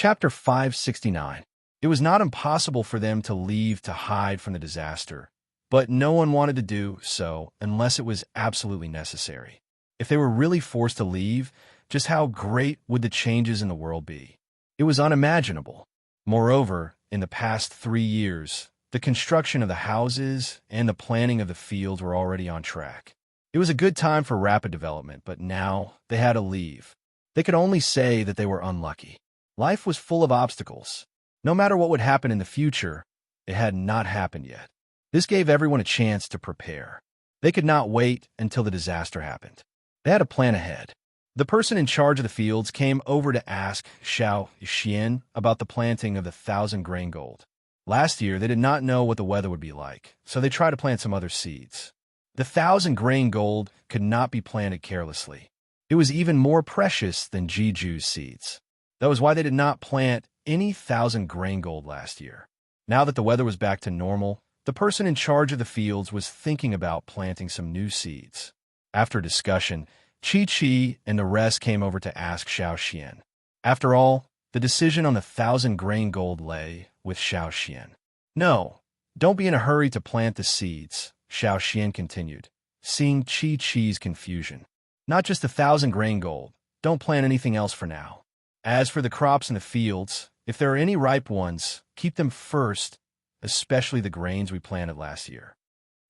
Chapter 569. It was not impossible for them to leave to hide from the disaster, but no one wanted to do so unless it was absolutely necessary. If they were really forced to leave, just how great would the changes in the world be? It was unimaginable. Moreover, in the past 3 years, the construction of the houses and the planting of the fields were already on track. It was a good time for rapid development, but now they had to leave. They could only say that they were unlucky. Life was full of obstacles. No matter what would happen in the future, it had not happened yet. This gave everyone a chance to prepare. They could not wait until the disaster happened. They had a plan ahead. The person in charge of the fields came over to ask Xiao Xian about the planting of the 1,000-grain gold. Last year, they did not know what the weather would be like, so they tried to plant some other seeds. The 1,000-grain gold could not be planted carelessly. It was even more precious than Jiju's seeds. That was why they did not plant any 1,000-grain gold last year. Now that the weather was back to normal, the person in charge of the fields was thinking about planting some new seeds. After discussion, Chi and the rest came over to ask Xiao Xian. After all, the decision on the 1,000-grain gold lay with Xiao Xian. No, don't be in a hurry to plant the seeds, Xiao Xian continued, seeing Chi-Chi's confusion. Not just the 1,000-grain gold. Don't plant anything else for now. As for the crops in the fields, if there are any ripe ones, keep them first, especially the grains we planted last year.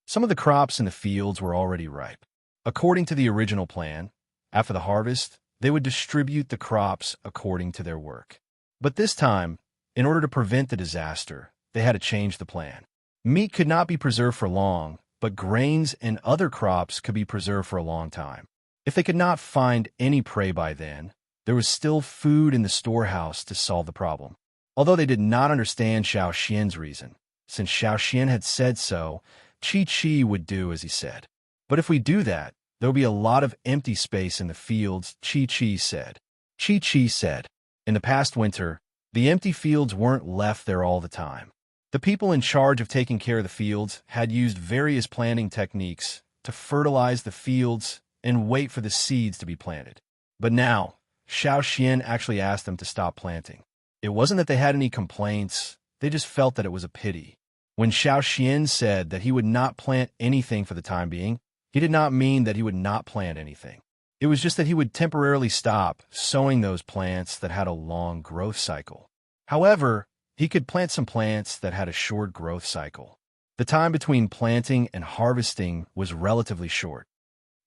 Some of the crops in the fields were already ripe. According to the original plan, after the harvest, they would distribute the crops according to their work. But this time, in order to prevent the disaster, they had to change the plan. Meat could not be preserved for long, but grains and other crops could be preserved for a long time. If they could not find any prey by then, there was still food in the storehouse to solve the problem. Although they did not understand Xiao Xian's reason, since Xiao Xian had said so, Chi would do as he said. But if we do that, there will be a lot of empty space in the fields, Chi said. Chi said, in the past winter, the empty fields weren't left there all the time. The people in charge of taking care of the fields had used various planting techniques to fertilize the fields and wait for the seeds to be planted. But now, Xiao Xian actually asked them to stop planting. It wasn't that they had any complaints, they just felt that it was a pity. When Xiao Xian said that he would not plant anything for the time being, he did not mean that he would not plant anything. It was just that he would temporarily stop sowing those plants that had a long growth cycle. However, he could plant some plants that had a short growth cycle. The time between planting and harvesting was relatively short.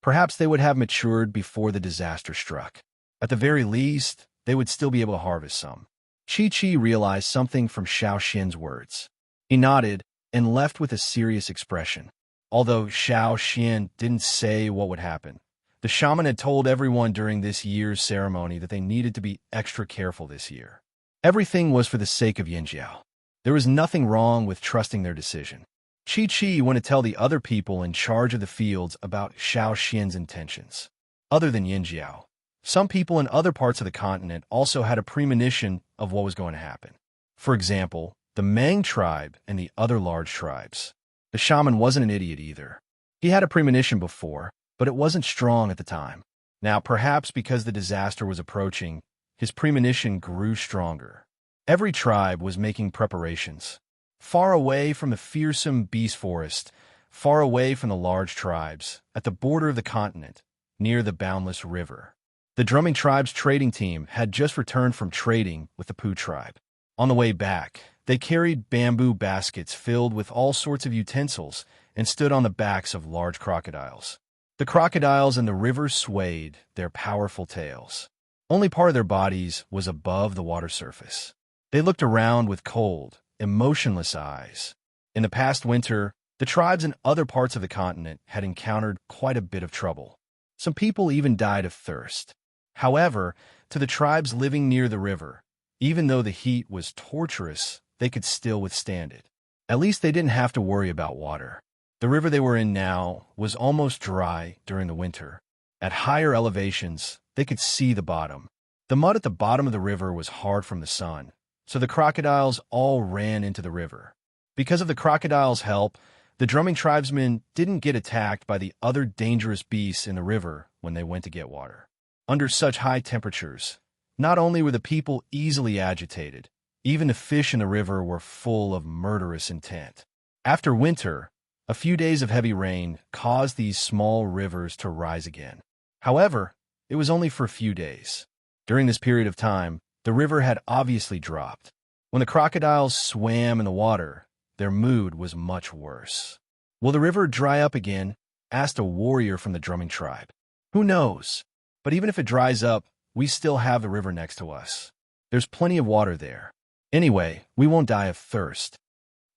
Perhaps they would have matured before the disaster struck. At the very least, they would still be able to harvest some. Chi realized something from Xiao Xian's words. He nodded and left with a serious expression. Although Xiao Xian didn't say what would happen, the shaman had told everyone during this year's ceremony that they needed to be extra careful this year. Everything was for the sake of Yinjiao. There was nothing wrong with trusting their decision. Chi went to tell the other people in charge of the fields about Xiao Xian's intentions. Other than Yinjiao, some people in other parts of the continent also had a premonition of what was going to happen. For example, the Mang tribe and the other large tribes. The shaman wasn't an idiot either. He had a premonition before, but it wasn't strong at the time. Now, perhaps because the disaster was approaching, his premonition grew stronger. Every tribe was making preparations. Far away from the fearsome beast forest, far away from the large tribes, at the border of the continent, near the boundless river. The drumming tribe's trading team had just returned from trading with the Pu tribe. On the way back, they carried bamboo baskets filled with all sorts of utensils and stood on the backs of large crocodiles. The crocodiles in the river swayed their powerful tails. Only part of their bodies was above the water surface. They looked around with cold, emotionless eyes. In the past winter, the tribes in other parts of the continent had encountered quite a bit of trouble. Some people even died of thirst. However, to the tribes living near the river, even though the heat was torturous, they could still withstand it. At least they didn't have to worry about water. The river they were in now was almost dry during the winter. At higher elevations, they could see the bottom. The mud at the bottom of the river was hard from the sun, so the crocodiles all ran into the river. Because of the crocodiles' help, the drumming tribesmen didn't get attacked by the other dangerous beasts in the river when they went to get water. Under such high temperatures, Not only were the people easily agitated, even the fish in the river were full of murderous intent. After winter, a few days of heavy rain caused these small rivers to rise again. However, it was only for a few days. During this period of time, the river had obviously dropped. When the crocodiles swam in the water, their mood was much worse. "Will the river dry up again?" asked a warrior from the drumming tribe. "Who knows? But even if it dries up, we still have the river next to us. There's plenty of water there. Anyway, we won't die of thirst."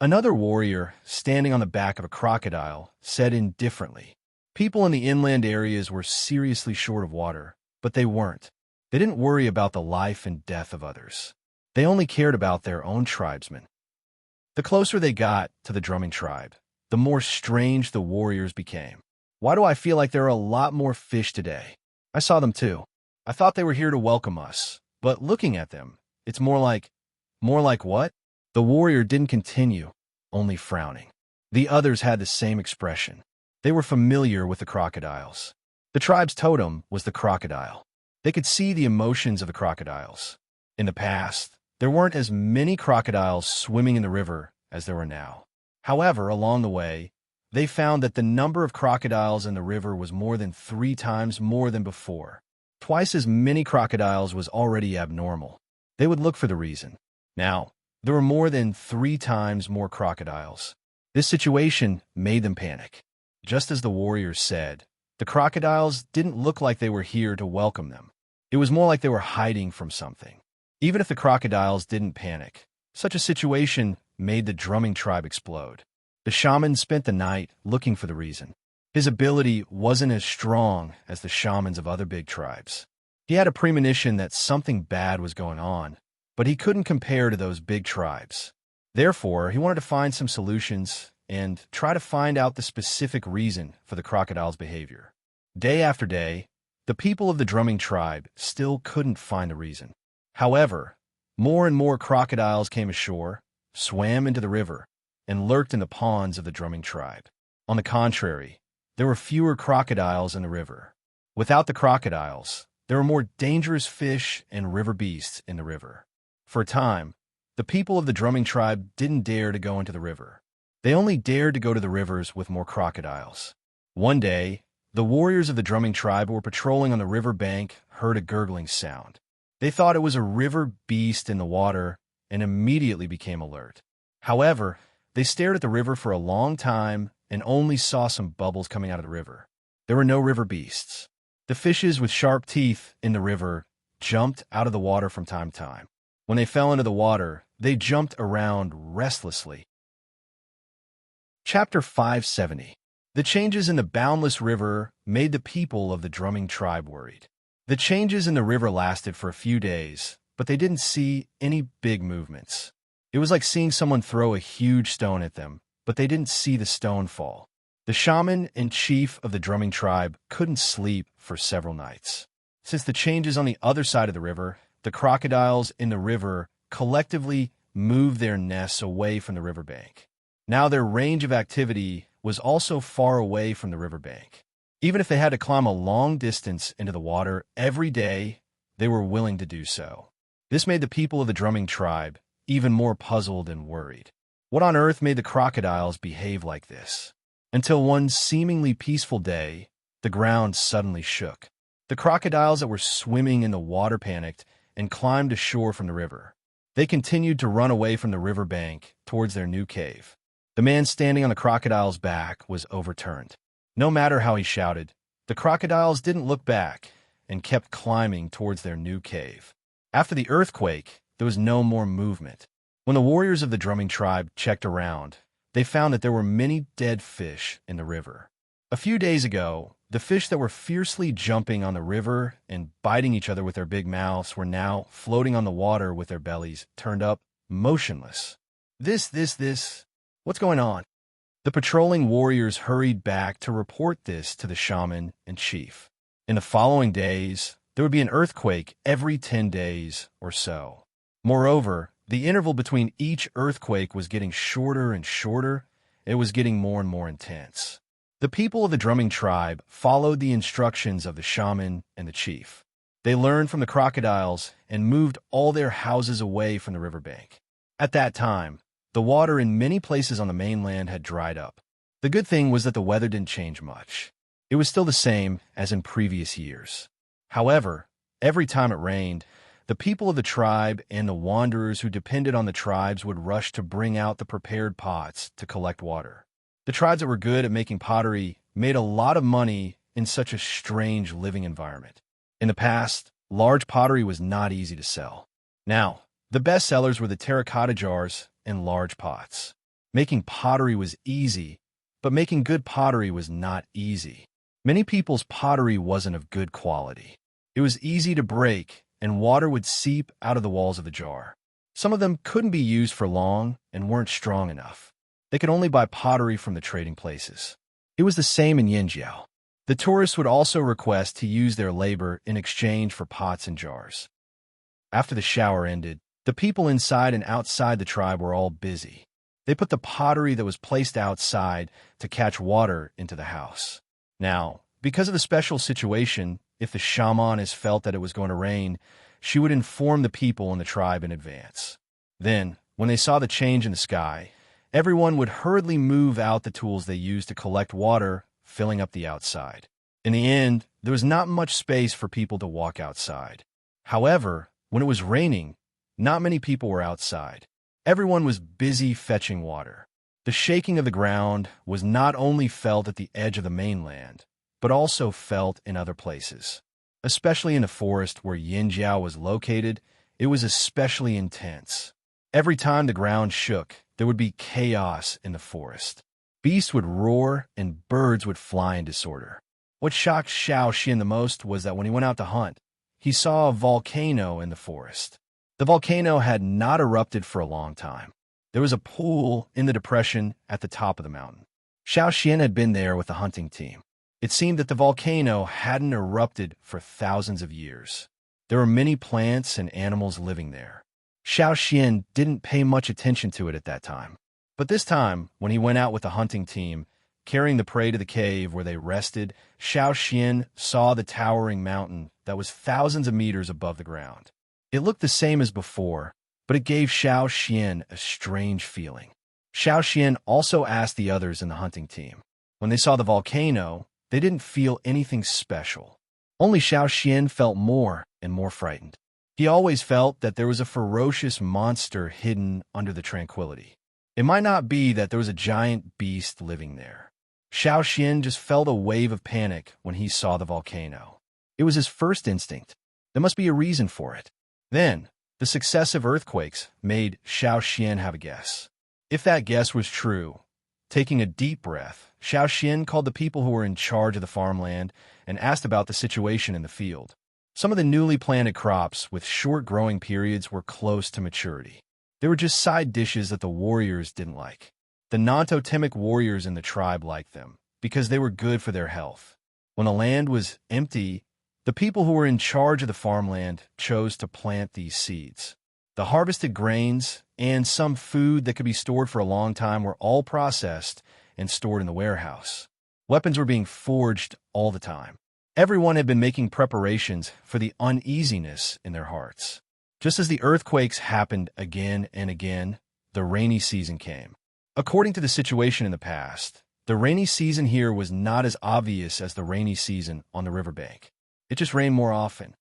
Another warrior, standing on the back of a crocodile, said indifferently, "People in the inland areas were seriously short of water, but they weren't. They didn't worry about the life and death of others. They only cared about their own tribesmen." The closer they got to the drumming tribe, the more strange the warriors became. "Why do I feel like there are a lot more fish today? I saw them too. I thought they were here to welcome us, but looking at them, it's more like what?" The warrior didn't continue, only frowning. The others had the same expression. They were familiar with the crocodiles. The tribe's totem was the crocodile. They could see the emotions of the crocodiles. In the past, there weren't as many crocodiles swimming in the river as there were now. However, along the way, they found that the number of crocodiles in the river was more than 3 times more than before. Twice as many crocodiles was already abnormal. They would look for the reason. Now, there were more than 3 times more crocodiles. This situation made them panic. Just as the warriors said, the crocodiles didn't look like they were here to welcome them. It was more like they were hiding from something. Even if the crocodiles didn't panic, such a situation made the drumming tribe explode. The shaman spent the night looking for the reason. His ability wasn't as strong as the shamans of other big tribes. He had a premonition that something bad was going on, but he couldn't compare to those big tribes. Therefore, he wanted to find some solutions and try to find out the specific reason for the crocodile's behavior. Day after day, the people of the drumming tribe still couldn't find the reason. However, more and more crocodiles came ashore, swam into the river, and lurked in the ponds of the drumming tribe. On the contrary, there were fewer crocodiles in the river. Without the crocodiles, there were more dangerous fish and river beasts in the river. For a time, the people of the drumming tribe didn't dare to go into the river. They only dared to go to the rivers with more crocodiles. One day, the warriors of the drumming tribe were patrolling on the river bank, heard a gurgling sound. They thought it was a river beast in the water and immediately became alert. However, they stared at the river for a long time and only saw some bubbles coming out of the river. There were no river beasts. The fishes with sharp teeth in the river jumped out of the water from time to time. When they fell into the water, they jumped around restlessly. Chapter 570. The changes in the boundless river made the people of the drumming tribe worried. The changes in the river lasted for a few days, but they didn't see any big movements. It was like seeing someone throw a huge stone at them, but they didn't see the stone fall. The shaman and chief of the drumming tribe couldn't sleep for several nights. Since the changes on the other side of the river, the crocodiles in the river collectively moved their nests away from the riverbank. Now their range of activity was also far away from the riverbank. Even if they had to climb a long distance into the water every day, they were willing to do so. This made the people of the drumming tribe even more puzzled and worried. What on earth made the crocodiles behave like this? Until one seemingly peaceful day, the ground suddenly shook. The crocodiles that were swimming in the water panicked and climbed ashore from the river. They continued to run away from the riverbank towards their new cave. The man standing on the crocodile's back was overturned. No matter how he shouted, the crocodiles didn't look back and kept climbing towards their new cave. After the earthquake, there was no more movement. When the warriors of the drumming tribe checked around, they found that there were many dead fish in the river. A few days ago, the fish that were fiercely jumping on the river and biting each other with their big mouths were now floating on the water with their bellies turned up, motionless. What's going on? The patrolling warriors hurried back to report this to the shaman and chief. In the following days, there would be an earthquake every 10 days or so. Moreover, the interval between each earthquake was getting shorter and shorter. It was getting more and more intense. The people of the drumming tribe followed the instructions of the shaman and the chief. They learned from the crocodiles and moved all their houses away from the riverbank. At that time, the water in many places on the mainland had dried up. The good thing was that the weather didn't change much. It was still the same as in previous years. However, every time it rained, the people of the tribe and the wanderers who depended on the tribes would rush to bring out the prepared pots to collect water. The tribes that were good at making pottery made a lot of money in such a strange living environment. In the past, large pottery was not easy to sell. Now, the best sellers were the terracotta jars and large pots. Making pottery was easy, but making good pottery was not easy. Many people's pottery wasn't of good quality. It was easy to break, and water would seep out of the walls of the jar. Some of them couldn't be used for long and weren't strong enough. They could only buy pottery from the trading places. It was the same in Yinjiao. The tourists would also request to use their labor in exchange for pots and jars. After the shower ended, the people inside and outside the tribe were all busy. They put the pottery that was placed outside to catch water into the house. Now, because of the special situation, if the shamaness felt that it was going to rain, she would inform the people in the tribe in advance. Then, when they saw the change in the sky, everyone would hurriedly move out the tools they used to collect water, filling up the outside. In the end, there was not much space for people to walk outside. However, when it was raining, not many people were outside. Everyone was busy fetching water. The shaking of the ground was not only felt at the edge of the mainland, but also felt in other places. Especially in the forest where Yinjiao was located, it was especially intense. Every time the ground shook, there would be chaos in the forest. Beasts would roar and birds would fly in disorder. What shocked Xiao Xian the most was that when he went out to hunt, he saw a volcano in the forest. The volcano had not erupted for a long time. There was a pool in the depression at the top of the mountain. Xiao Xian had been there with the hunting team. It seemed that the volcano hadn't erupted for thousands of years. There were many plants and animals living there. Xiao Xian didn't pay much attention to it at that time. But this time, when he went out with the hunting team, carrying the prey to the cave where they rested, Xiao Xian saw the towering mountain that was thousands of meters above the ground. It looked the same as before, but it gave Xiao Xian a strange feeling. Xiao Xian also asked the others in the hunting team. When they saw the volcano, they didn't feel anything special. Only Xiao Xian felt more and more frightened. He always felt that there was a ferocious monster hidden under the tranquility. It might not be that there was a giant beast living there. Xiao Xian just felt a wave of panic when he saw the volcano. It was his first instinct. There must be a reason for it. Then, the successive earthquakes made Xiao Xian have a guess. If that guess was true, taking a deep breath, Xiao Xian called the people who were in charge of the farmland and asked about the situation in the field. Some of the newly planted crops with short growing periods were close to maturity. They were just side dishes that the warriors didn't like. The non-totemic warriors in the tribe liked them because they were good for their health. When the land was empty, the people who were in charge of the farmland chose to plant these seeds. The harvested grains and some food that could be stored for a long time were all processed and stored in the warehouse. Weapons were being forged all the time. Everyone had been making preparations for the uneasiness in their hearts. Just as the earthquakes happened again and again, the rainy season came. According to the situation in the past, the rainy season here was not as obvious as the rainy season on the riverbank. It just rained more often.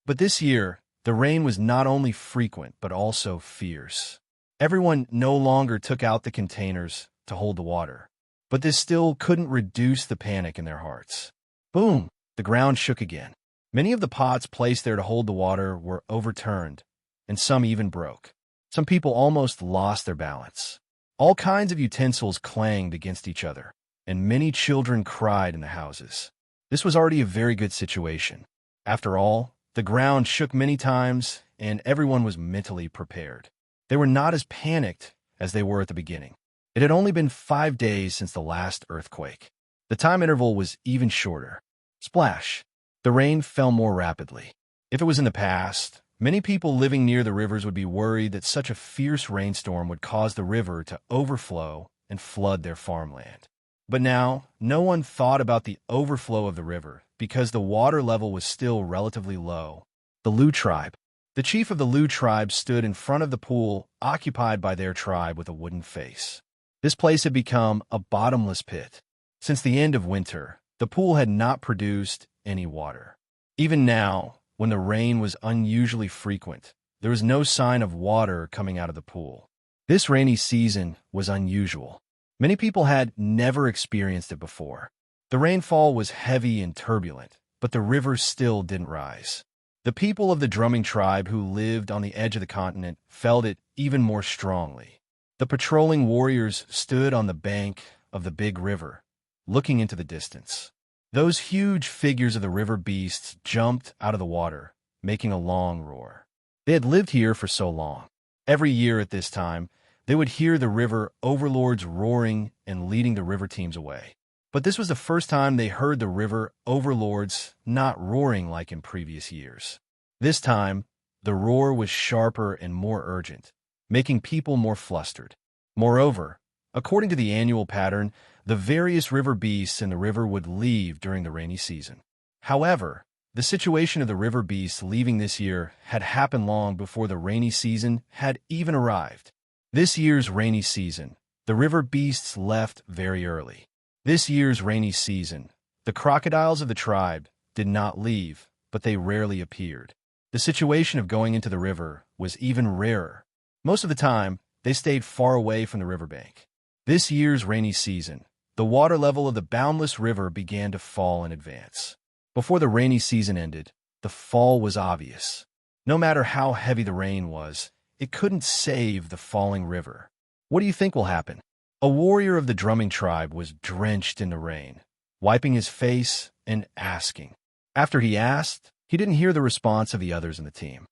But this year, the rain was not only frequent, but also fierce. Everyone no longer took out the containers to hold the water. But this still couldn't reduce the panic in their hearts. Boom! The ground shook again. Many of the pots placed there to hold the water were overturned, and some even broke. Some people almost lost their balance. All kinds of utensils clanged against each other, and many children cried in the houses. This was already a very good situation. After all, the ground shook many times, and everyone was mentally prepared. They were not as panicked as they were at the beginning. It had only been 5 days since the last earthquake. The time interval was even shorter. Splash! The rain fell more rapidly. If it was in the past, many people living near the rivers would be worried that such a fierce rainstorm would cause the river to overflow and flood their farmland. But now, no one thought about the overflow of the river because the water level was still relatively low. The Lu tribe. The chief of the Lu tribe stood in front of the pool occupied by their tribe with a wooden face. This place had become a bottomless pit. Since the end of winter, the pool had not produced any water. Even now, when the rain was unusually frequent, there was no sign of water coming out of the pool. This rainy season was unusual. Many people had never experienced it before. The rainfall was heavy and turbulent, but the river still didn't rise. The people of the drumming tribe who lived on the edge of the continent felt it even more strongly. The patrolling warriors stood on the bank of the big river, looking into the distance. Those huge figures of the river beasts jumped out of the water, making a long roar. They had lived here for so long. Every year at this time, they would hear the river overlords roaring and leading the river teams away. But this was the first time they heard the river overlords not roaring like in previous years. This time, the roar was sharper and more urgent, making people more flustered. Moreover, according to the annual pattern, the various river beasts in the river would leave during the rainy season. However, the situation of the river beasts leaving this year had happened long before the rainy season had even arrived. This year's rainy season, the river beasts left very early. This year's rainy season, the crocodiles of the tribe did not leave, but they rarely appeared. The situation of going into the river was even rarer. Most of the time, they stayed far away from the riverbank. This year's rainy season, the water level of the boundless river began to fall in advance. Before the rainy season ended, the fall was obvious. No matter how heavy the rain was, it couldn't save the falling river. What do you think will happen? A warrior of the drumming tribe was drenched in the rain, wiping his face and asking. After he asked, he didn't hear the response of the others in the team.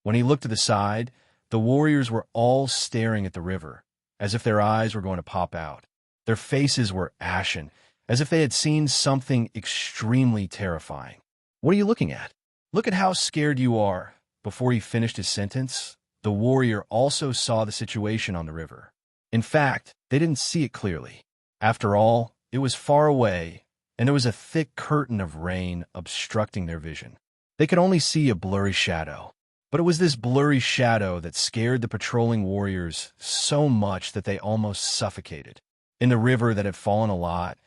When he looked to the side, the warriors were all staring at the river, as if their eyes were going to pop out. Their faces were ashen, as if they had seen something extremely terrifying. What are you looking at? Look at how scared you are. Before he finished his sentence, the warrior also saw the situation on the river. In fact, they didn't see it clearly. After all, it was far away, and there was a thick curtain of rain obstructing their vision. They could only see a blurry shadow. But it was this blurry shadow that scared the patrolling warriors so much that they almost suffocated. In the river that had fallen a lot,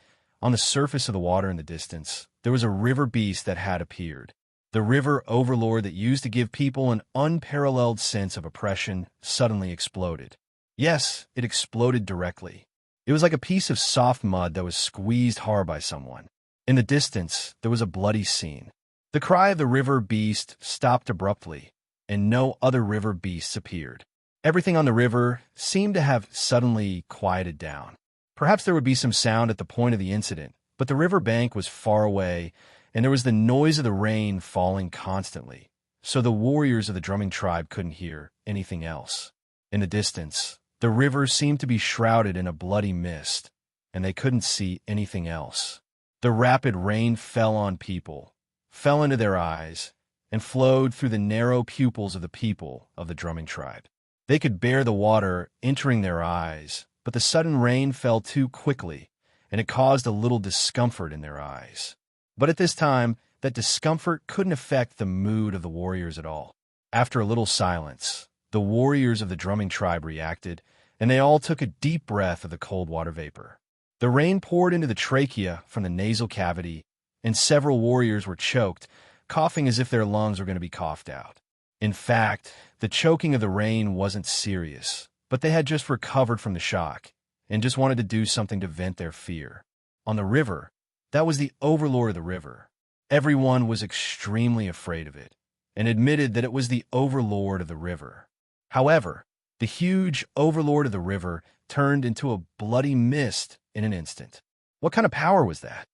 on the surface of the water in the distance, there was a river beast that had appeared. The river overlord that used to give people an unparalleled sense of oppression suddenly exploded. Yes, it exploded directly. It was like a piece of soft mud that was squeezed hard by someone. In the distance, there was a bloody scene. The cry of the river beast stopped abruptly, and no other river beasts appeared. Everything on the river seemed to have suddenly quieted down. Perhaps there would be some sound at the point of the incident, but the river bank was far away, and there was the noise of the rain falling constantly, so the warriors of the drumming tribe couldn't hear anything else. In the distance, the river seemed to be shrouded in a bloody mist, and they couldn't see anything else. The rapid rain fell on people, fell into their eyes, and flowed through the narrow pupils of the people of the drumming tribe. They could bear the water entering their eyes, but the sudden rain fell too quickly, and it caused a little discomfort in their eyes. But at this time, that discomfort couldn't affect the mood of the warriors at all. After a little silence, the warriors of the drumming tribe reacted, and they all took a deep breath of the cold water vapor. The rain poured into the trachea from the nasal cavity, and several warriors were choked, coughing as if their lungs were going to be coughed out. In fact, the choking of the rain wasn't serious, but they had just recovered from the shock and just wanted to do something to vent their fear. On the river, that was the overlord of the river. Everyone was extremely afraid of it and admitted that it was the overlord of the river. However, the huge overlord of the river turned into a bloody mist in an instant. What kind of power was that?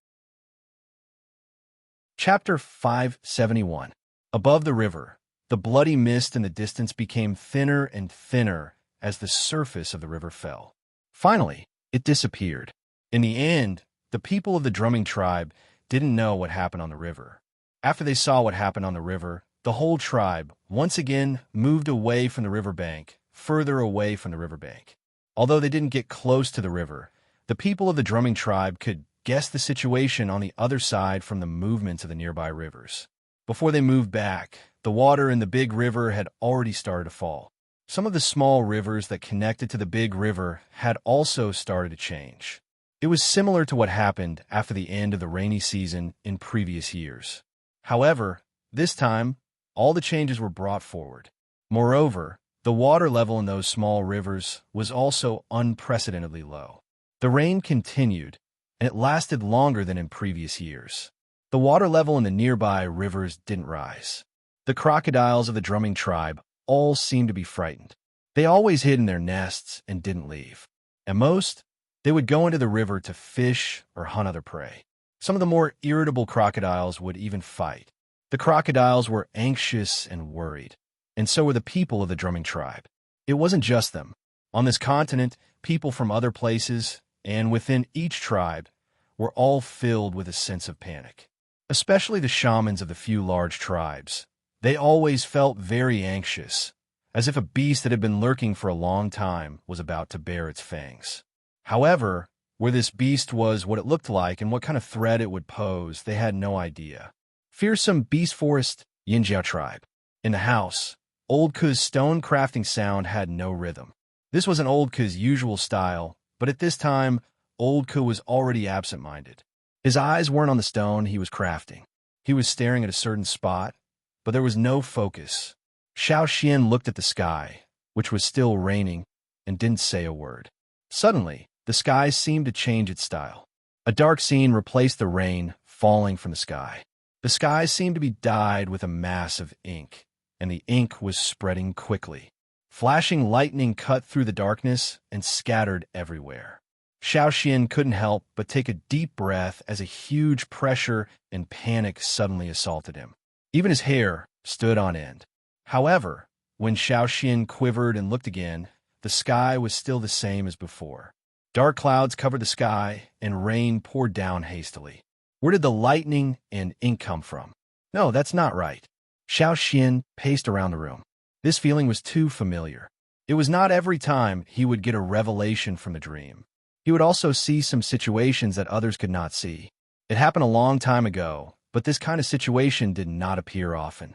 Chapter 571. Above the river, the bloody mist in the distance became thinner and thinner as the surface of the river fell. Finally, it disappeared. In the end, the people of the drumming tribe didn't know what happened on the river. After they saw what happened on the river, the whole tribe once again moved away from the riverbank, further away from the riverbank. Although they didn't get close to the river, The people of the drumming tribe could guess the situation on the other side from the movements of the nearby rivers. Before they moved back, the water in the big river had already started to fall. Some of the small rivers that connected to the big river had also started to change. It was similar to what happened after the end of the rainy season in previous years. However, this time, all the changes were brought forward. Moreover, the water level in those small rivers was also unprecedentedly low. The rain continued, and it lasted longer than in previous years. The water level in the nearby rivers didn't rise. The crocodiles of the drumming tribe all seemed to be frightened. They always hid in their nests and didn't leave. At most, they would go into the river to fish or hunt other prey. Some of the more irritable crocodiles would even fight. The crocodiles were anxious and worried, and so were the people of the drumming tribe. It wasn't just them. On this continent, people from other places and within each tribe were all filled with a sense of panic. Especially the shamans of the few large tribes. They always felt very anxious, as if a beast that had been lurking for a long time was about to bare its fangs. However, where this beast was, what it looked like, and what kind of threat it would pose, they had no idea. Fearsome Beast Forest Yinjiao tribe. In the house, Old Ku's stone crafting sound had no rhythm. This wasn't Old Ku's usual style, but at this time, Old Ku was already absent-minded. His eyes weren't on the stone he was crafting. He was staring at a certain spot, but there was no focus. Xiao Xian looked at the sky, which was still raining, and didn't say a word. Suddenly, the sky seemed to change its style. A dark scene replaced the rain falling from the sky. The sky seemed to be dyed with a mass of ink, and the ink was spreading quickly. Flashing lightning cut through the darkness and scattered everywhere. Xiao Xian couldn't help but take a deep breath as a huge pressure and panic suddenly assaulted him. Even his hair stood on end. However, when Xiao Xian quivered and looked again, the sky was still the same as before. Dark clouds covered the sky, and rain poured down hastily. Where did the lightning and ink come from? No, that's not right. Xiao Xian paced around the room. This feeling was too familiar. It was not every time he would get a revelation from the dream. He would also see some situations that others could not see. It happened a long time ago, but this kind of situation did not appear often.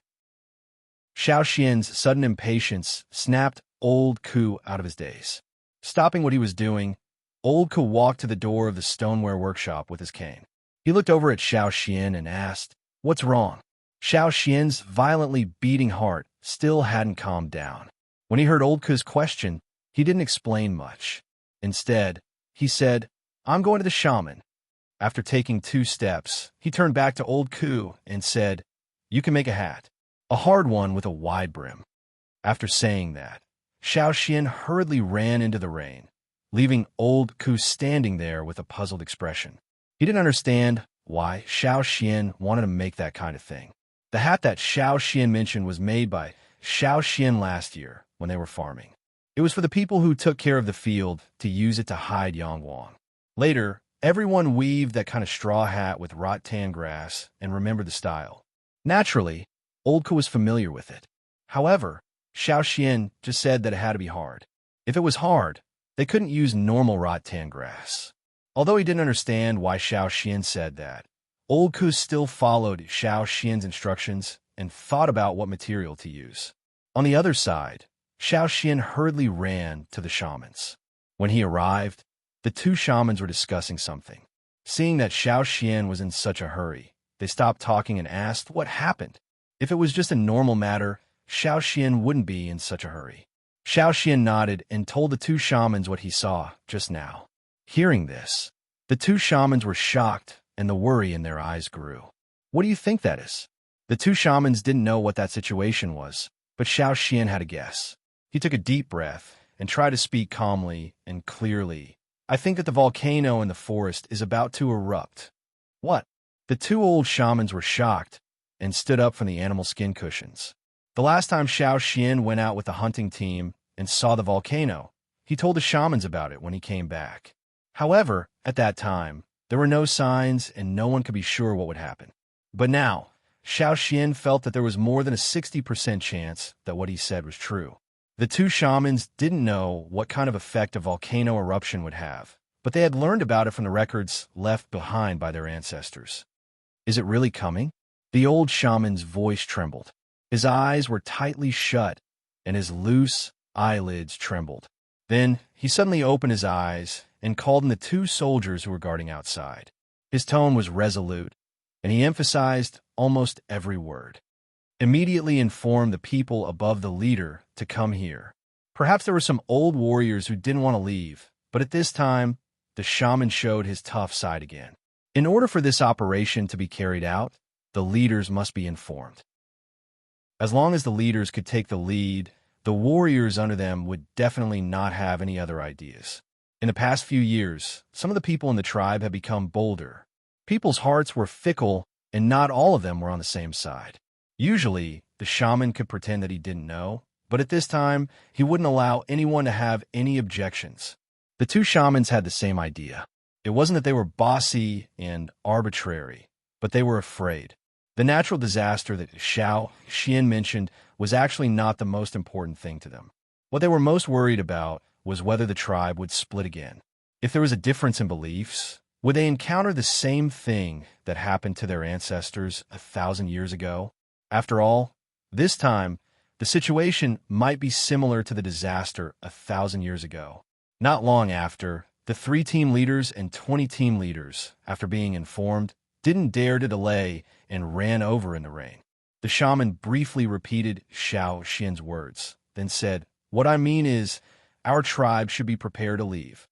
Xiao Xian's sudden impatience snapped Old Ku out of his daze. Stopping what he was doing, Old Ku walked to the door of the stoneware workshop with his cane. He looked over at Xiao Xian and asked, "What's wrong?" Xiao Xian's violently beating heart still hadn't calmed down. When he heard Old Ku's question, he didn't explain much. Instead, he said, "I'm going to the shaman." After taking 2 steps, he turned back to Old Ku and said, "You can make a hat, a hard one with a wide brim." After saying that, Xiao Xian hurriedly ran into the rain, leaving Old Ku standing there with a puzzled expression. He didn't understand why Xiao Xian wanted to make that kind of thing. The hat that Xiao Xian mentioned was made by Xiao Xian last year when they were farming. It was for the people who took care of the field to use it to hide Yangwang. Later, everyone weaved that kind of straw hat with rattan grass and remembered the style. Naturally, Old Ku was familiar with it. However, Xiao Xian just said that it had to be hard. If it was hard, they couldn't use normal rattan grass. Although he didn't understand why Xiao Xian said that, Old Ku still followed Xiao Xian's instructions and thought about what material to use. On the other side, Xiao Xian hurriedly ran to the shamans. When he arrived, the 2 shamans were discussing something. Seeing that Xiao Xian was in such a hurry, they stopped talking and asked what happened. If it was just a normal matter, Xiao Xian wouldn't be in such a hurry. Xiao Xian nodded and told the 2 shamans what he saw just now. Hearing this, the 2 shamans were shocked and the worry in their eyes grew. "What do you think that is?" The 2 shamans didn't know what that situation was, but Xiao Xian had a guess. He took a deep breath and tried to speak calmly and clearly. "I think that the volcano in the forest is about to erupt." "What?" The 2 old shamans were shocked and stood up from the animal skin cushions. The last time Xiao Xian went out with the hunting team and saw the volcano, he told the shamans about it when he came back. However, at that time, there were no signs and no one could be sure what would happen. But now, Xiao Xian felt that there was more than a 60% chance that what he said was true. The 2 shamans didn't know what kind of effect a volcano eruption would have, but they had learned about it from the records left behind by their ancestors. Is it really coming? The old shaman's voice trembled. His eyes were tightly shut, and his loose eyelids trembled. Then he suddenly opened his eyes and called in the two soldiers who were guarding outside. His tone was resolute, and he emphasized almost every word. Immediately inform the people above the leader to come here. Perhaps there were some old warriors who didn't want to leave, but at this time, the shaman showed his tough side again. In order for this operation to be carried out, the leaders must be informed. As long as the leaders could take the lead, the warriors under them would definitely not have any other ideas. In the past few years, some of the people in the tribe had become bolder. People's hearts were fickle, and not all of them were on the same side. Usually, the shaman could pretend that he didn't know, but at this time, he wouldn't allow anyone to have any objections. The two shamans had the same idea. It wasn't that they were bossy and arbitrary, but they were afraid. The natural disaster that Xiao Xian mentioned was actually not the most important thing to them. What they were most worried about was whether the tribe would split again. If there was a difference in beliefs, would they encounter the same thing that happened to their ancestors 1,000 years ago? After all, this time, the situation might be similar to the disaster 1,000 years ago. Not long after, the 3 team leaders and 20 team leaders, after being informed, didn't dare to delay and ran over in the rain. The shaman briefly repeated Xiao Xian's words, then said, "What I mean is, our tribe should be prepared to leave."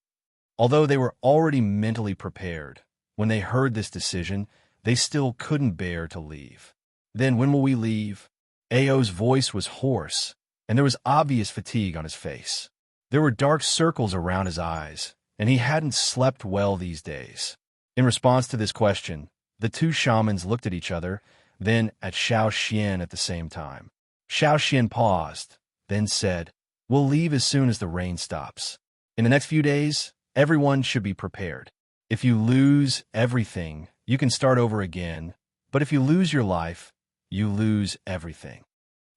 Although they were already mentally prepared, when they heard this decision, they still couldn't bear to leave. "Then when will we leave?" Ao's voice was hoarse, and there was obvious fatigue on his face. There were dark circles around his eyes, and he hadn't slept well these days. In response to this question, the two shamans looked at each other, then at Xiao Xian at the same time. Xiao Xian paused, then said, "We'll leave as soon as the rain stops. In the next few days, everyone should be prepared. If you lose everything, you can start over again, but if you lose your life, you lose everything."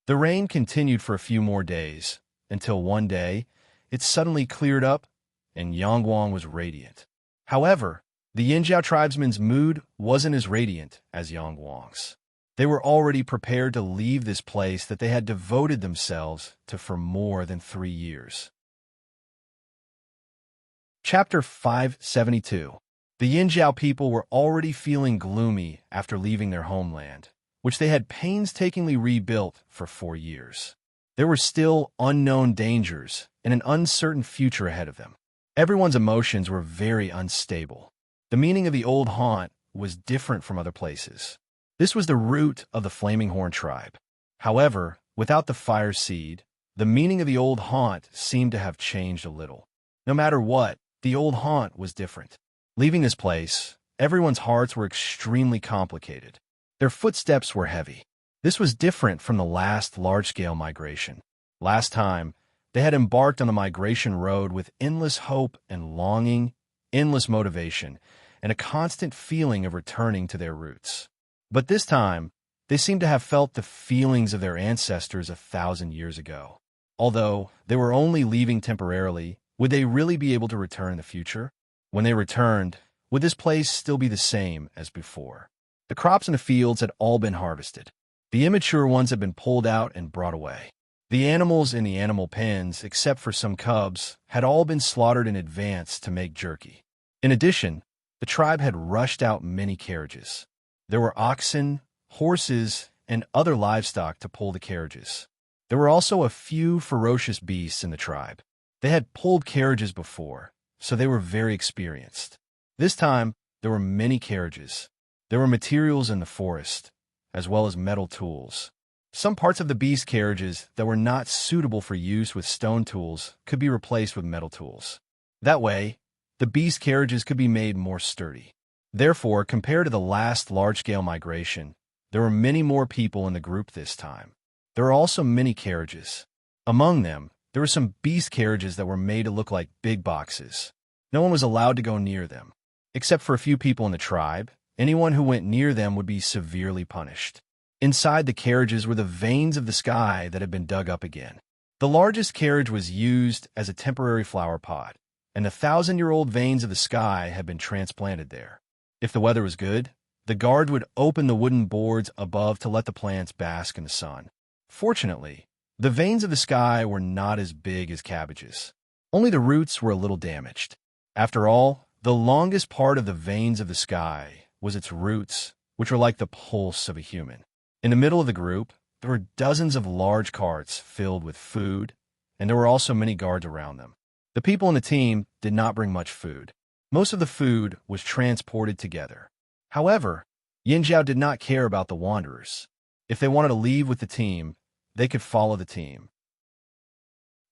The rain continued for a few more days, until one day, it suddenly cleared up, and Yangguang was radiant. However, the Yinjiao tribesmen's mood wasn't as radiant as Yangguang's. They were already prepared to leave this place that they had devoted themselves to for more than 3 years. Chapter 572. The Yinjiao people were already feeling gloomy after leaving their homeland, which they had painstakingly rebuilt for 4 years. There were still unknown dangers and an uncertain future ahead of them. Everyone's emotions were very unstable. The meaning of the old haunt was different from other places. This was the root of the Flaming Horn tribe. However, without the fire seed, the meaning of the old haunt seemed to have changed a little. No matter what, the old haunt was different. Leaving this place, everyone's hearts were extremely complicated. Their footsteps were heavy. This was different from the last large-scale migration. Last time, they had embarked on the migration road with endless hope and longing, endless motivation, and a constant feeling of returning to their roots. But this time, they seemed to have felt the feelings of their ancestors 1,000 years ago. Although they were only leaving temporarily, would they really be able to return in the future? When they returned, would this place still be the same as before? The crops in the fields had all been harvested. The immature ones had been pulled out and brought away. The animals in the animal pens, except for some cubs, had all been slaughtered in advance to make jerky. In addition, the tribe had rushed out many carriages. There were oxen, horses, and other livestock to pull the carriages. There were also a few ferocious beasts in the tribe. They had pulled carriages before, so they were very experienced. This time, there were many carriages. There were materials in the forest, as well as metal tools. Some parts of the beast carriages that were not suitable for use with stone tools could be replaced with metal tools. That way, the beast carriages could be made more sturdy. Therefore, compared to the last large-scale migration, there were many more people in the group this time. There were also many carriages. Among them, there were some beast carriages that were made to look like big boxes. No one was allowed to go near them. Except for a few people in the tribe, anyone who went near them would be severely punished. Inside the carriages were the veins of the sky that had been dug up again. The largest carriage was used as a temporary flower pot. and the 1,000-year-old veins of the sky had been transplanted there. If the weather was good, the guards would open the wooden boards above to let the plants bask in the sun. Fortunately, the veins of the sky were not as big as cabbages. Only the roots were a little damaged. After all, the longest part of the veins of the sky was its roots, which were like the pulse of a human. In the middle of the group, there were dozens of large carts filled with food, and there were also many guards around them. The people in the team did not bring much food. Most of the food was transported together. However, Yinjiao did not care about the wanderers. If they wanted to leave with the team, they could follow the team.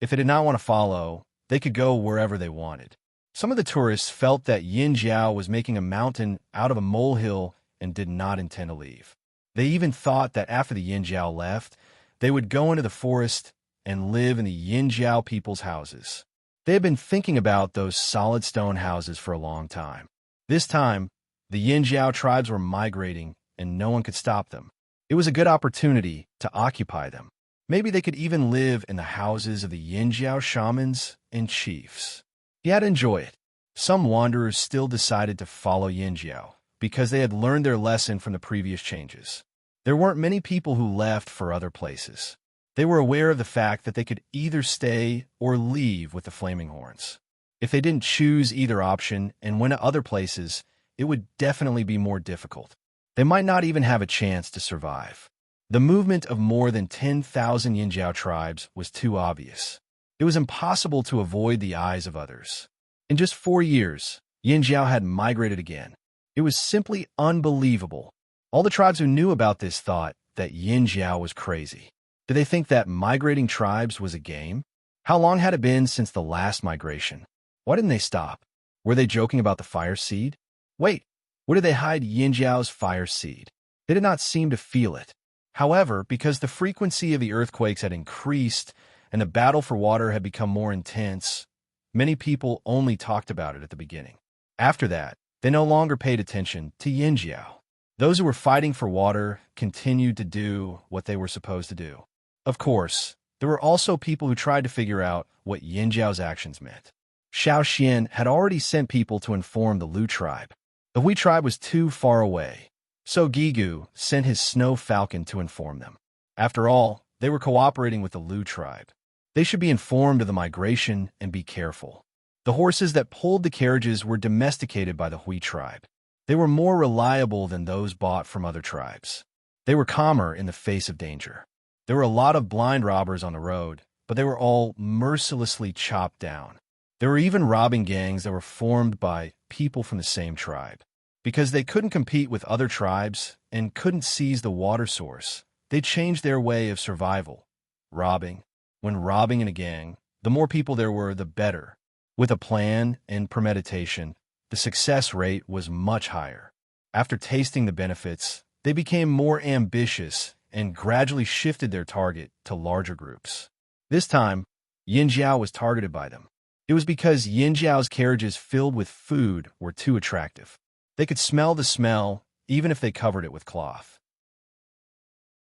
If they did not want to follow, they could go wherever they wanted. Some of the tourists felt that Yinjiao was making a mountain out of a molehill and did not intend to leave. They even thought that after the Yinjiao left, they would go into the forest and live in the Yinjiao people's houses. They had been thinking about those solid stone houses for a long time. This time, the Yinjiao tribes were migrating and no one could stop them. It was a good opportunity to occupy them. Maybe they could even live in the houses of the Yinjiao shamans and chiefs. He had to enjoy it. Some wanderers still decided to follow Yinjiao because they had learned their lesson from the previous changes. There weren't many people who left for other places. They were aware of the fact that they could either stay or leave with the Flaming Horns. If they didn't choose either option and went to other places, it would definitely be more difficult. They might not even have a chance to survive. The movement of more than 10,000 Yinjiao tribes was too obvious. It was impossible to avoid the eyes of others. In just 4 years, Yinjiao had migrated again. It was simply unbelievable. All the tribes who knew about this thought that Yinjiao was crazy. Did they think that migrating tribes was a game? How long had it been since the last migration? Why didn't they stop? Were they joking about the fire seed? Wait, where did they hide Yinjiao's fire seed? They did not seem to feel it. However, because the frequency of the earthquakes had increased and the battle for water had become more intense, many people only talked about it at the beginning. After that, they no longer paid attention to Yinjiao. Those who were fighting for water continued to do what they were supposed to do. Of course, there were also people who tried to figure out what Yinjiao's actions meant. Xiao Xian had already sent people to inform the Lu tribe. The Hui tribe was too far away, so Gigu sent his snow falcon to inform them. After all, they were cooperating with the Lu tribe. They should be informed of the migration and be careful. The horses that pulled the carriages were domesticated by the Hui tribe. They were more reliable than those bought from other tribes. They were calmer in the face of danger. There were a lot of blind robbers on the road, but they were all mercilessly chopped down. There were even robbing gangs that were formed by people from the same tribe. Because they couldn't compete with other tribes and couldn't seize the water source, they changed their way of survival. Robbing. When robbing in a gang, the more people there were, the better. With a plan and premeditation, the success rate was much higher. After tasting the benefits, they became more ambitious and gradually shifted their target to larger groups. This time, Yinjiao was targeted by them. It was because Yinjiao's carriages filled with food were too attractive. They could smell the smell, even if they covered it with cloth.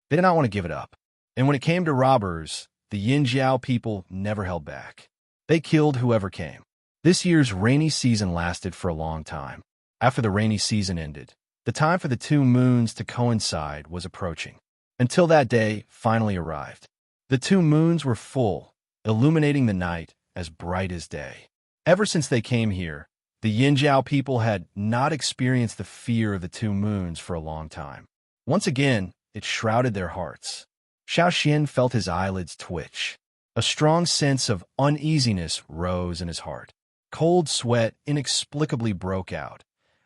They did not want to give it up. And when it came to robbers, the Yinjiao people never held back. They killed whoever came. This year's rainy season lasted for a long time. After the rainy season ended, the time for the 2 moons to coincide was approaching. Until that day finally arrived. The 2 moons were full, illuminating the night as bright as day. Ever since they came here, the Yinjiao people had not experienced the fear of the 2 moons for a long time. Once again, it shrouded their hearts. Xiao Xian felt his eyelids twitch. A strong sense of uneasiness rose in his heart. Cold sweat inexplicably broke out,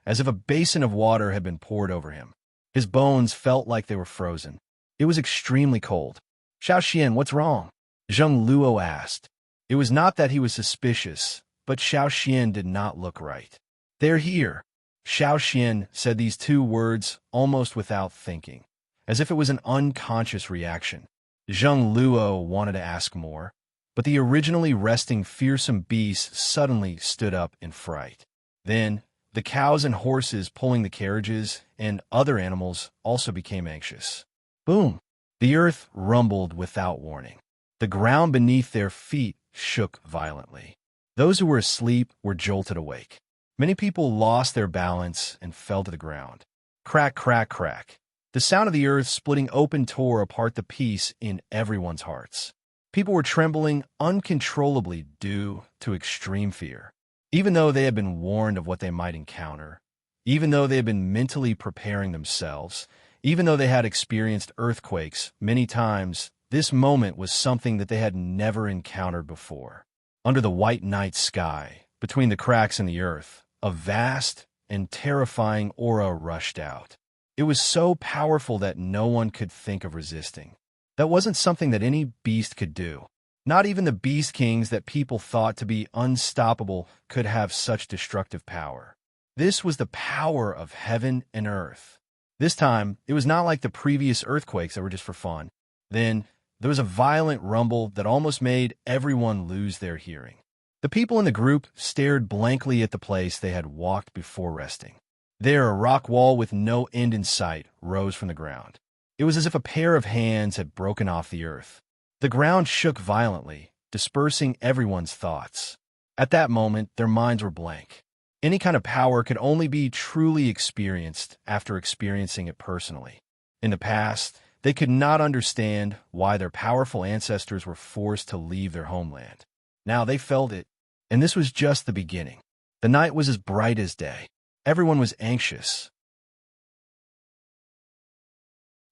as if a basin of water had been poured over him. His bones felt like they were frozen. It was extremely cold. Xiao Xian, what's wrong? Zheng Luo asked. It was not that he was suspicious, but Xiao Xian did not look right. They're here. Xiao Xian said these 2 words almost without thinking, as if it was an unconscious reaction. Zheng Luo wanted to ask more, but the originally resting fearsome beast suddenly stood up in fright. Then, the cows and horses pulling the carriages and other animals also became anxious. Boom! The earth rumbled without warning. The ground beneath their feet shook violently. Those who were asleep were jolted awake. Many people lost their balance and fell to the ground. Crack, crack, crack. The sound of the earth splitting open tore apart the peace in everyone's hearts. People were trembling uncontrollably due to extreme fear. Even though they had been warned of what they might encounter, even though they had been mentally preparing themselves, even though they had experienced earthquakes many times, this moment was something that they had never encountered before. Under the white night sky, between the cracks in the earth, a vast and terrifying aura rushed out. It was so powerful that no one could think of resisting. That wasn't something that any beast could do. Not even the beast kings that people thought to be unstoppable could have such destructive power. This was the power of heaven and earth. This time, it was not like the previous earthquakes that were just for fun. Then, there was a violent rumble that almost made everyone lose their hearing. The people in the group stared blankly at the place they had walked before resting. There, a rock wall with no end in sight rose from the ground. It was as if a pair of hands had broken off the earth. The ground shook violently, dispersing everyone's thoughts. At that moment, their minds were blank. Any kind of power could only be truly experienced after experiencing it personally. In the past, they could not understand why their powerful ancestors were forced to leave their homeland. Now they felt it, and this was just the beginning. The night was as bright as day. Everyone was anxious.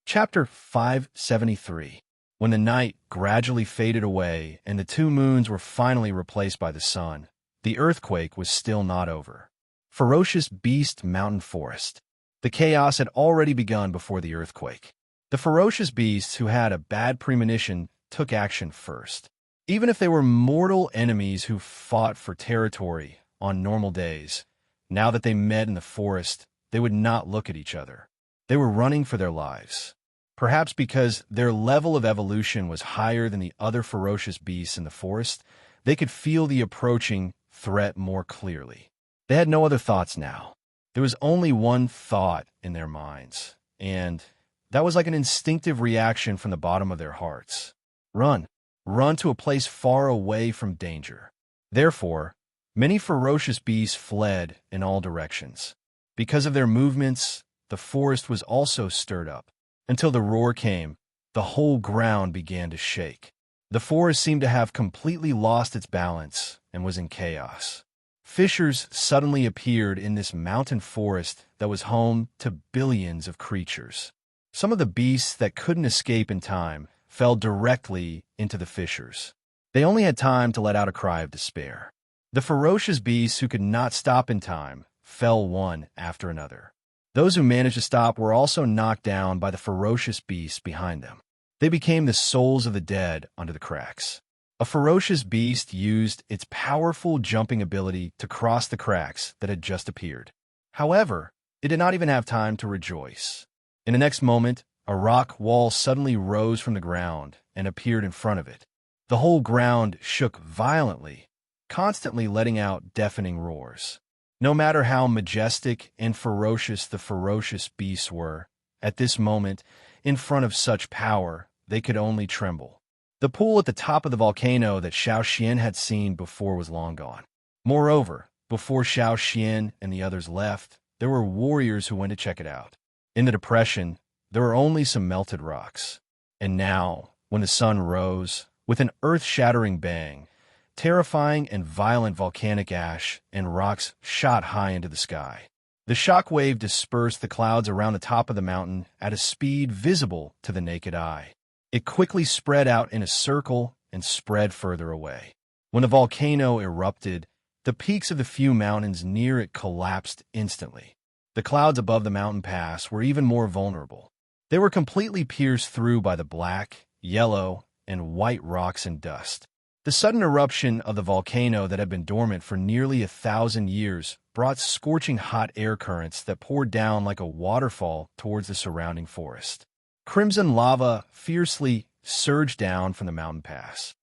Chapter 573. When the night gradually faded away and the two moons were finally replaced by the sun, the earthquake was still not over. Ferocious Beast Mountain Forest. The chaos had already begun before the earthquake. The ferocious beasts who had a bad premonition took action first. Even if they were mortal enemies who fought for territory on normal days, now that they met in the forest, they would not look at each other. They were running for their lives. Perhaps because their level of evolution was higher than the other ferocious beasts in the forest, they could feel the approaching threat more clearly. They had no other thoughts now. There was only one thought in their minds, and that was like an instinctive reaction from the bottom of their hearts. Run. Run to a place far away from danger. Therefore, many ferocious beasts fled in all directions. Because of their movements, the forest was also stirred up. Until the roar came, the whole ground began to shake. The forest seemed to have completely lost its balance and was in chaos. Fissures suddenly appeared in this mountain forest that was home to billions of creatures. Some of the beasts that couldn't escape in time fell directly into the fissures. They only had time to let out a cry of despair. The ferocious beasts who could not stop in time fell one after another. Those who managed to stop were also knocked down by the ferocious beasts behind them. They became the souls of the dead under the cracks. A ferocious beast used its powerful jumping ability to cross the cracks that had just appeared. However, it did not even have time to rejoice. In the next moment, a rock wall suddenly rose from the ground and appeared in front of it. The whole ground shook violently, constantly letting out deafening roars. No matter how majestic and ferocious the ferocious beasts were, at this moment, in front of such power, they could only tremble. The pool at the top of the volcano that Xiao Xian had seen before was long gone. Moreover, before Xiao Xian and the others left, there were warriors who went to check it out. In the depression, there were only some melted rocks. And now, when the sun rose, with an earth-shattering bang, terrifying and violent volcanic ash and rocks shot high into the sky. The shock wave dispersed the clouds around the top of the mountain at a speed visible to the naked eye. It quickly spread out in a circle and spread further away. When the volcano erupted, the peaks of the few mountains near it collapsed instantly. The clouds above the mountain pass were even more vulnerable. They were completely pierced through by the black, yellow, and white rocks and dust. The sudden eruption of the volcano that had been dormant for nearly 1,000 years brought scorching hot air currents that poured down like a waterfall towards the surrounding forest. Crimson lava fiercely surged down from the mountain pass.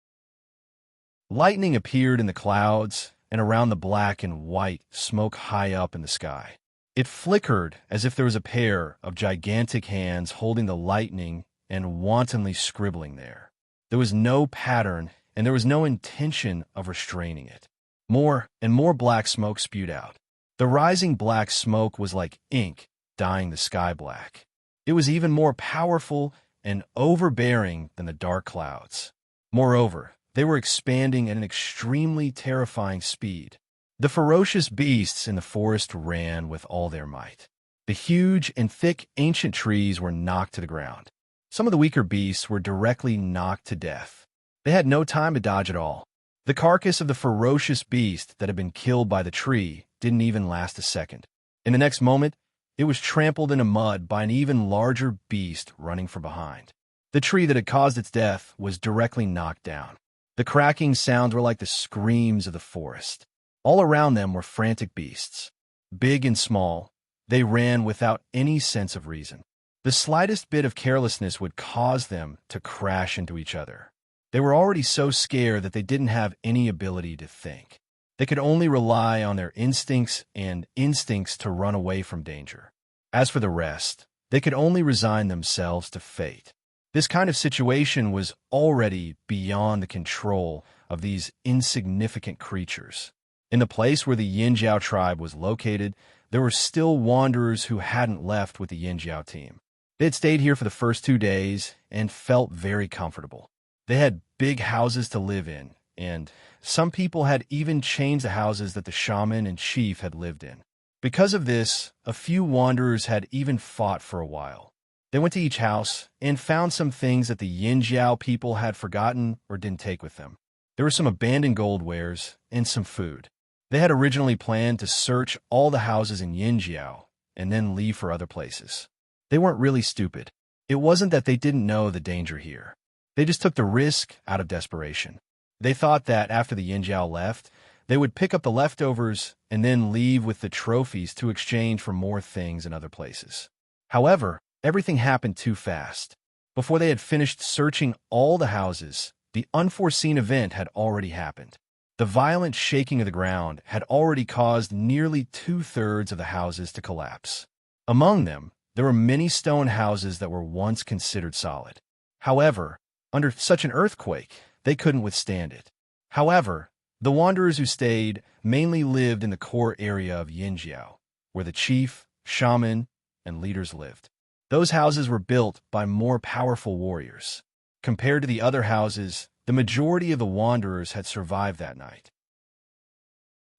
Lightning appeared in the clouds and around the black and white smoke high up in the sky. It flickered as if there was a pair of gigantic hands holding the lightning and wantonly scribbling there. There was no pattern and there was no intention of restraining it. More and more black smoke spewed out. The rising black smoke was like ink, dyeing the sky black. It was even more powerful and overbearing than the dark clouds. Moreover, they were expanding at an extremely terrifying speed. The ferocious beasts in the forest ran with all their might. The huge and thick ancient trees were knocked to the ground. Some of the weaker beasts were directly knocked to death. They had no time to dodge at all. The carcass of the ferocious beast that had been killed by the tree didn't even last a second. In the next moment, it was trampled into mud by an even larger beast running from behind. The tree that had caused its death was directly knocked down. The cracking sounds were like the screams of the forest. All around them were frantic beasts. Big and small, they ran without any sense of reason. The slightest bit of carelessness would cause them to crash into each other. They were already so scared that they didn't have any ability to think. They could only rely on their instincts to run away from danger. As for the rest, they could only resign themselves to fate. This kind of situation was already beyond the control of these insignificant creatures. In the place where the Yinjiao tribe was located, there were still wanderers who hadn't left with the Yinjiao team. They had stayed here for the first 2 days and felt very comfortable. They had big houses to live in, and some people had even changed the houses that the shaman and chief had lived in. Because of this, a few wanderers had even fought for a while. They went to each house and found some things that the Yinjiao people had forgotten or didn't take with them. There were some abandoned gold wares and some food. They had originally planned to search all the houses in Yinjiao and then leave for other places. They weren't really stupid. It wasn't that they didn't know the danger here. They just took the risk out of desperation. They thought that after the Yinjiao left, they would pick up the leftovers and then leave with the trophies to exchange for more things in other places. However, everything happened too fast. Before they had finished searching all the houses, the unforeseen event had already happened. The violent shaking of the ground had already caused nearly 2/3 of the houses to collapse. Among them, there were many stone houses that were once considered solid. However, under such an earthquake, they couldn't withstand it. However, the wanderers who stayed mainly lived in the core area of Yinjiao, where the chief, shaman, and leaders lived. Those houses were built by more powerful warriors. Compared to the other houses, the majority of the wanderers had survived that night.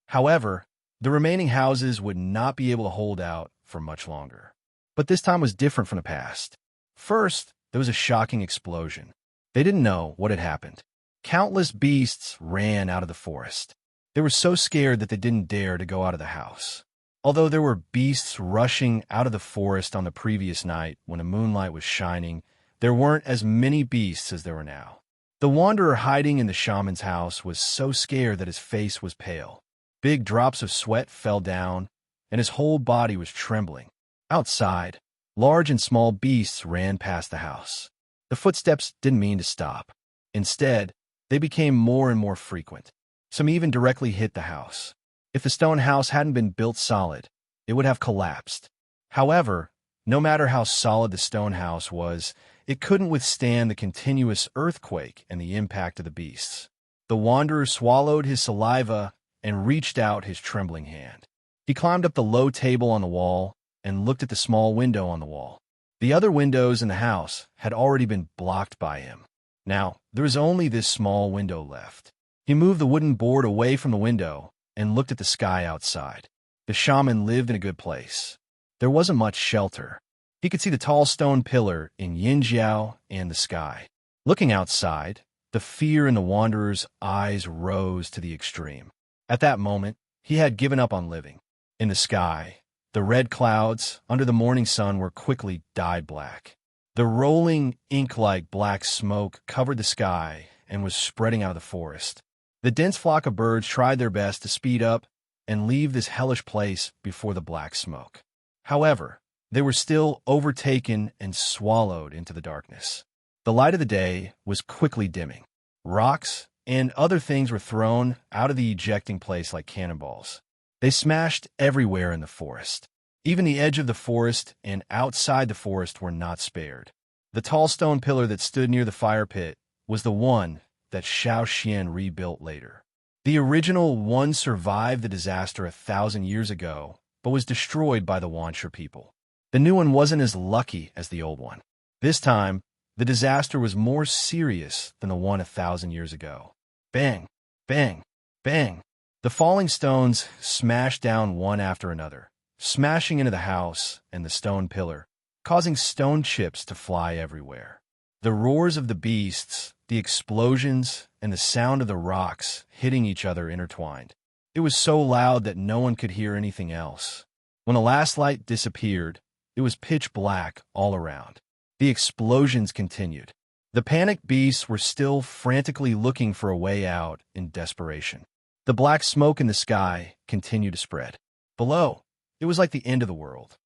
However, the remaining houses would not be able to hold out for much longer. But this time was different from the past. First, there was a shocking explosion. They didn't know what had happened. Countless beasts ran out of the forest. They were so scared that they didn't dare to go out of the house. Although there were beasts rushing out of the forest on the previous night when the moonlight was shining, there weren't as many beasts as there were now. The wanderer hiding in the shaman's house was so scared that his face was pale. Big drops of sweat fell down, and his whole body was trembling. Outside, large and small beasts ran past the house. The footsteps didn't mean to stop. Instead, they became more and more frequent. Some even directly hit the house. If the stone house hadn't been built solid, it would have collapsed. However, no matter how solid the stone house was, it couldn't withstand the continuous earthquake and the impact of the beasts. The wanderer swallowed his saliva and reached out his trembling hand. He climbed up the low table on the wall and looked at the small window on the wall. The other windows in the house had already been blocked by him. Now, there was only this small window left. He moved the wooden board away from the window and looked at the sky outside. The shaman lived in a good place. There wasn't much shelter. He could see the tall stone pillar in Yinjiao and the sky. Looking outside, the fear in the wanderer's eyes rose to the extreme. At that moment, he had given up on living. In the sky, the red clouds under the morning sun were quickly dyed black. The rolling, ink-like black smoke covered the sky and was spreading out of the forest. The dense flock of birds tried their best to speed up and leave this hellish place before the black smoke. However, they were still overtaken and swallowed into the darkness. The light of the day was quickly dimming. Rocks and other things were thrown out of the ejecting place like cannonballs. They smashed everywhere in the forest. Even the edge of the forest and outside the forest were not spared. The tall stone pillar that stood near the fire pit was the one that Xiao Xian rebuilt later. The original one survived the disaster 1,000 years ago, but was destroyed by the Wanshur people. The new one wasn't as lucky as the old one. This time, the disaster was more serious than the one 1,000 years ago. Bang, bang, bang. The falling stones smashed down one after another, smashing into the house and the stone pillar, causing stone chips to fly everywhere. The roars of the beasts, the explosions, and the sound of the rocks hitting each other intertwined. It was so loud that no one could hear anything else. When the last light disappeared, it was pitch black all around. The explosions continued. The panicked beasts were still frantically looking for a way out in desperation. The black smoke in the sky continued to spread. Below, it was like the end of the world.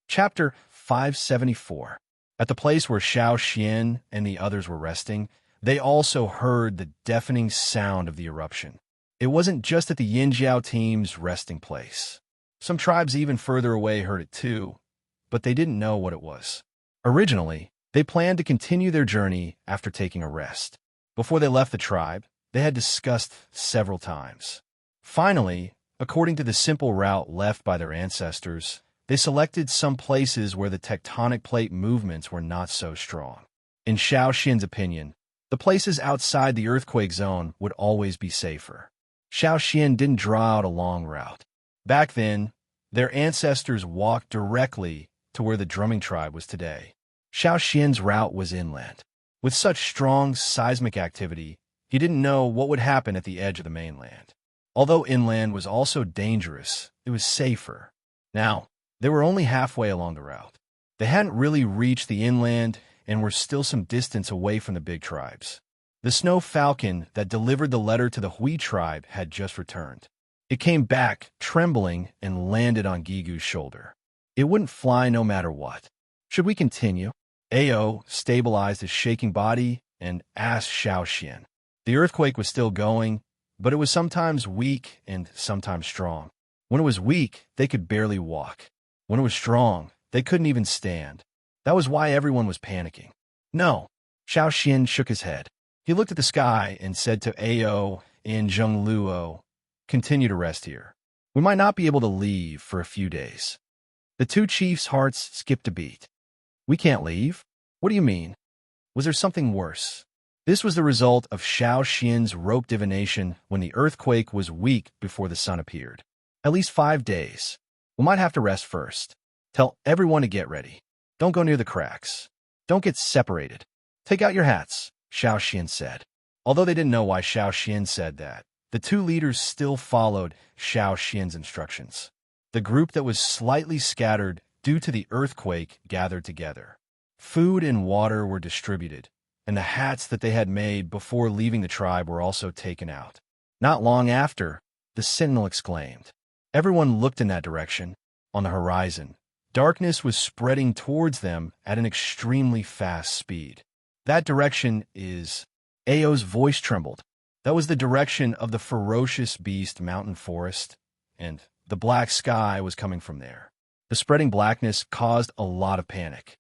Chapter 574. At the place where Xiao Xian and the others were resting, they also heard the deafening sound of the eruption. It wasn't just at the Yinjiao team's resting place. Some tribes even further away heard it too, but they didn't know what it was. Originally, they planned to continue their journey after taking a rest. Before they left the tribe, they had discussed several times. Finally, according to the simple route left by their ancestors, they selected some places where the tectonic plate movements were not so strong. In Xiao Xian's opinion, the places outside the earthquake zone would always be safer. Xiao Xian didn't draw out a long route. Back then, their ancestors walked directly to where the drumming tribe was today. Xiao Xian's route was inland. With such strong seismic activity, he didn't know what would happen at the edge of the mainland. Although inland was also dangerous, it was safer. Now, they were only halfway along the route. They hadn't really reached the inland and were still some distance away from the big tribes. The snow falcon that delivered the letter to the Hui tribe had just returned. It came back, trembling, and landed on Gigu's shoulder. It wouldn't fly no matter what. Should we continue? Ao stabilized his shaking body and asked Xiao Xian. The earthquake was still going, but it was sometimes weak and sometimes strong. When it was weak, they could barely walk. When it was strong, they couldn't even stand. That was why everyone was panicking. No, Xiao Xian shook his head. He looked at the sky and said to Ao and Zheng Luo, "Continue to rest here. We might not be able to leave for a few days." The two chiefs' hearts skipped a beat. "We can't leave? What do you mean? Was there something worse?" This was the result of Xiao Xian's rope divination when the earthquake was weak before the sun appeared. At least 5 days. We might have to rest first. Tell everyone to get ready. Don't go near the cracks. Don't get separated. Take out your hats, Xiao Xian said. Although they didn't know why Xiao Xian said that, the two leaders still followed Xiao Xian's instructions. The group that was slightly scattered due to the earthquake gathered together. Food and water were distributed, and the hats that they had made before leaving the tribe were also taken out. Not long after, the sentinel exclaimed. Everyone looked in that direction. On the horizon, darkness was spreading towards them at an extremely fast speed. That direction is... Ao's voice trembled. That was the direction of the ferocious beast mountain forest, and the black sky was coming from there. The spreading blackness caused a lot of panic.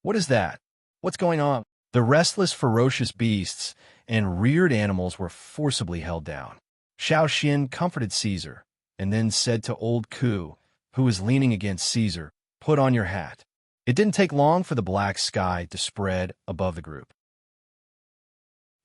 What is that? What's going on? The restless, ferocious beasts and reared animals were forcibly held down. Xiao Xian comforted Caesar, and then said to old Ku, who was leaning against Caesar, "Put on your hat." It didn't take long for the black sky to spread above the group.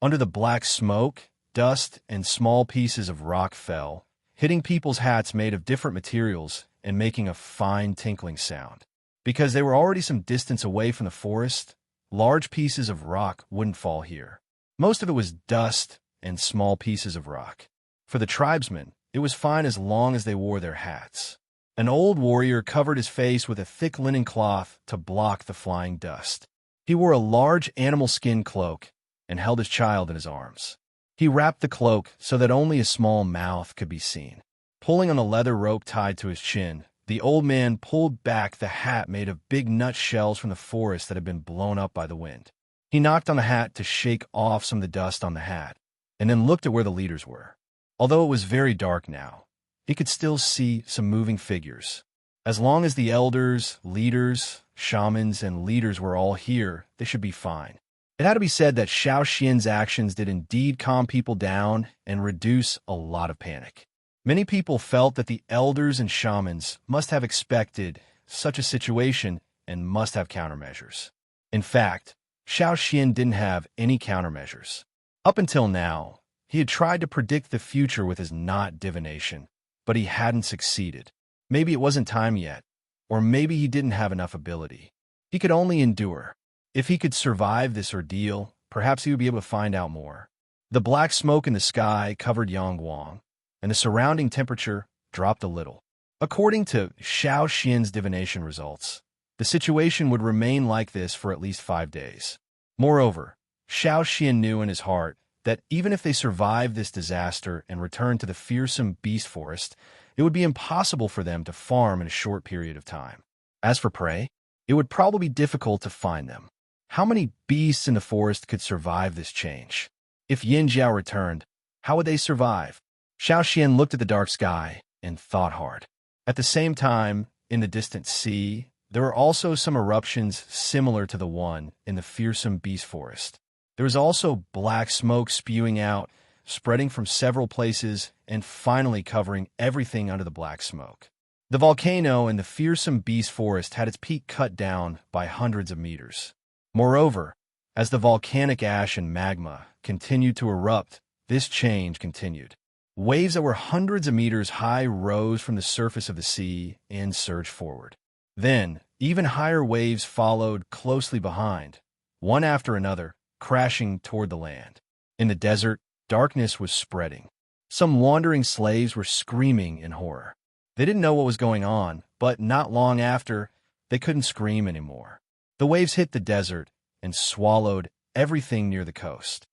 Under the black smoke, dust and small pieces of rock fell, hitting people's hats made of different materials and making a fine tinkling sound. Because they were already some distance away from the forest, large pieces of rock wouldn't fall here. Most of it was dust and small pieces of rock. For the tribesmen, it was fine as long as they wore their hats. An old warrior covered his face with a thick linen cloth to block the flying dust. He wore a large animal skin cloak and held his child in his arms. He wrapped the cloak so that only a small mouth could be seen. Pulling on the leather rope tied to his chin, the old man pulled back the hat made of big nut shells from the forest that had been blown up by the wind. He knocked on the hat to shake off some of the dust on the hat, and then looked at where the leaders were. Although it was very dark now, he could still see some moving figures. As long as the elders, leaders, shamans, and leaders were all here, they should be fine. It had to be said that Xiao Xian's actions did indeed calm people down and reduce a lot of panic. Many people felt that the elders and shamans must have expected such a situation and must have countermeasures. In fact, Xiao Xian didn't have any countermeasures. Up until now, he had tried to predict the future with his knot divination, but he hadn't succeeded. Maybe it wasn't time yet, or maybe he didn't have enough ability. He could only endure. If he could survive this ordeal, perhaps he would be able to find out more. The black smoke in the sky covered Yangguang, and the surrounding temperature dropped a little. According to Xiao Xian's divination results, the situation would remain like this for at least 5 days. Moreover, Xiao Xian knew in his heart that even if they survived this disaster and returned to the fearsome beast forest, it would be impossible for them to farm in a short period of time. As for prey, it would probably be difficult to find them. How many beasts in the forest could survive this change? If Yin Jiao returned, how would they survive? Xiao Xian looked at the dark sky and thought hard. At the same time, in the distant sea, there were also some eruptions similar to the one in the fearsome beast forest. There was also black smoke spewing out, spreading from several places, and finally covering everything under the black smoke. The volcano in the fearsome beast forest had its peak cut down by hundreds of meters. Moreover, as the volcanic ash and magma continued to erupt, this change continued. Waves that were hundreds of meters high rose from the surface of the sea and surged forward. Then, even higher waves followed closely behind, one after another, crashing toward the land. In the desert, darkness was spreading. Some wandering slaves were screaming in horror. They didn't know what was going on, but not long after, they couldn't scream anymore. The waves hit the desert and swallowed everything near the coast.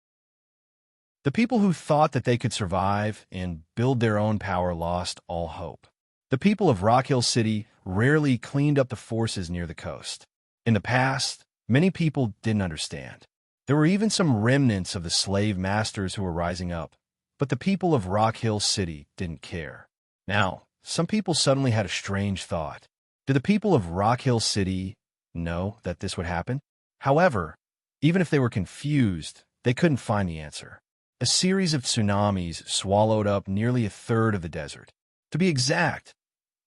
The people who thought that they could survive and build their own power lost all hope. The people of Rock Hill City rarely cleaned up the forces near the coast. In the past, many people didn't understand. There were even some remnants of the slave masters who were rising up, but the people of Rock Hill City didn't care. Now, some people suddenly had a strange thought. Did the people of Rock Hill City know that this would happen? However, even if they were confused, they couldn't find the answer. A series of tsunamis swallowed up nearly a third of the desert. To be exact,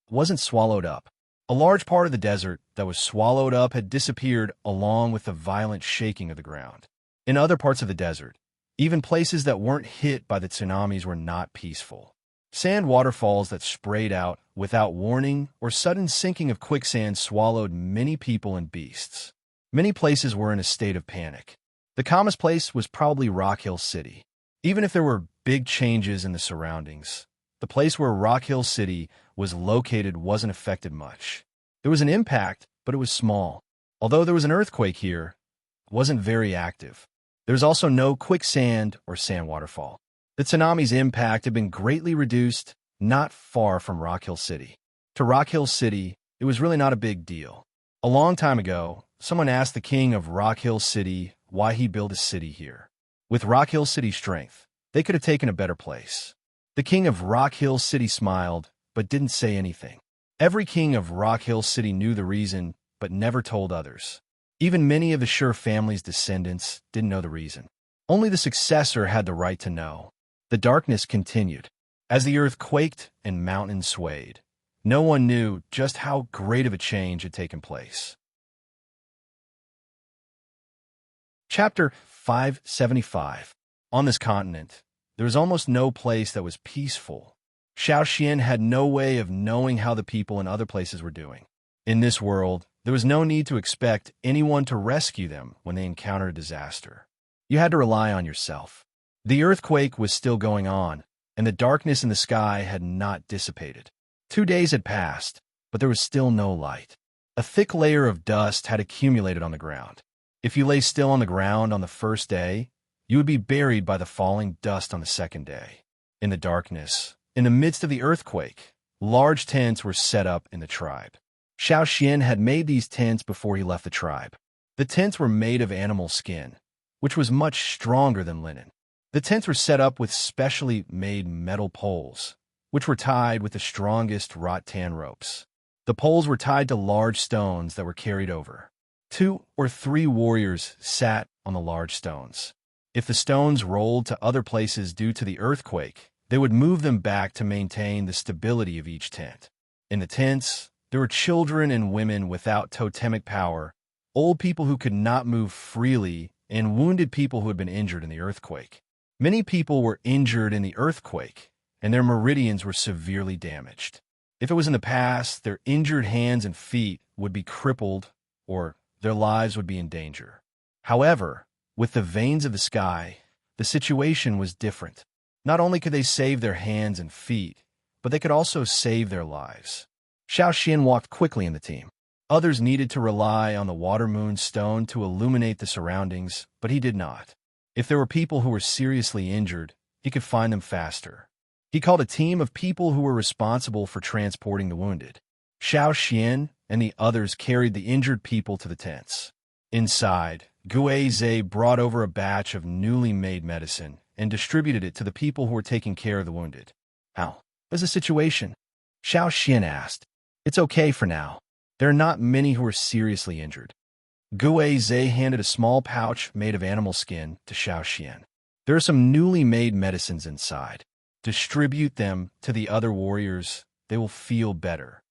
it wasn't swallowed up. A large part of the desert that was swallowed up had disappeared along with the violent shaking of the ground. In other parts of the desert, even places that weren't hit by the tsunamis were not peaceful. Sand waterfalls that sprayed out without warning or sudden sinking of quicksand swallowed many people and beasts. Many places were in a state of panic. The calmest place was probably Rock Hill City. Even if there were big changes in the surroundings, the place where Rock Hill City was located wasn't affected much. There was an impact, but it was small. Although there was an earthquake here, it wasn't very active. There was also no quicksand or sand waterfall. The tsunami's impact had been greatly reduced not far from Rock Hill City. To Rock Hill City, it was really not a big deal. A long time ago, someone asked the king of Rock Hill City why he built a city here. With Rock Hill City's strength, they could have taken a better place. The king of Rock Hill City smiled, but didn't say anything. Every king of Rock Hill City knew the reason, but never told others. Even many of the Sure family's descendants didn't know the reason. Only the successor had the right to know. The darkness continued. As the earth quaked and mountains swayed, no one knew just how great of a change had taken place. Chapter 575. On this continent, there was almost no place that was peaceful. Xiao Xian had no way of knowing how the people in other places were doing. In this world, there was no need to expect anyone to rescue them when they encountered a disaster. You had to rely on yourself. The earthquake was still going on, and the darkness in the sky had not dissipated. 2 days had passed, but there was still no light. A thick layer of dust had accumulated on the ground. If you lay still on the ground on the first day, you would be buried by the falling dust on the second day. In the darkness, in the midst of the earthquake, large tents were set up in the tribe. Xiao Xian had made these tents before he left the tribe. The tents were made of animal skin, which was much stronger than linen. The tents were set up with specially made metal poles, which were tied with the strongest rattan ropes. The poles were tied to large stones that were carried over. 2 or 3 warriors sat on the large stones. If the stones rolled to other places due to the earthquake, they would move them back to maintain the stability of each tent. In the tents, there were children and women without totemic power, old people who could not move freely, and wounded people who had been injured in the earthquake. Many people were injured in the earthquake, and their meridians were severely damaged. If it was in the past, their injured hands and feet would be crippled, or their lives would be in danger. However, with the veins of the sky, the situation was different. Not only could they save their hands and feet, but they could also save their lives. Xiao Xian walked quickly in the team. Others needed to rely on the water moon stone to illuminate the surroundings, but he did not. If there were people who were seriously injured, he could find them faster. He called a team of people who were responsible for transporting the wounded. Xiao Xian and the others carried the injured people to the tents. Inside, Gue Zhe brought over a batch of newly made medicine and distributed it to the people who were taking care of the wounded. "How is the situation?" Xiao Xian asked. "It's okay for now. There are not many who are seriously injured." Gue Zhe handed a small pouch made of animal skin to Xiao Xian. "There are some newly made medicines inside. Distribute them to the other warriors. They will feel better."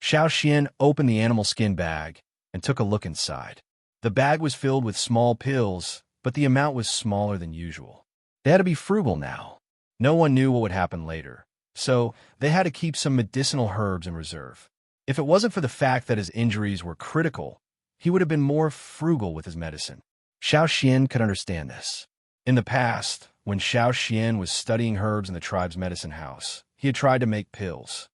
Xiao Xian opened the animal skin bag and took a look inside. The bag was filled with small pills, but the amount was smaller than usual. They had to be frugal now. No one knew what would happen later, so they had to keep some medicinal herbs in reserve. If it wasn't for the fact that his injuries were critical, he would have been more frugal with his medicine. Xiao Xian could understand this. In the past, when Xiao Xian was studying herbs in the tribe's medicine house, he had tried to make pills.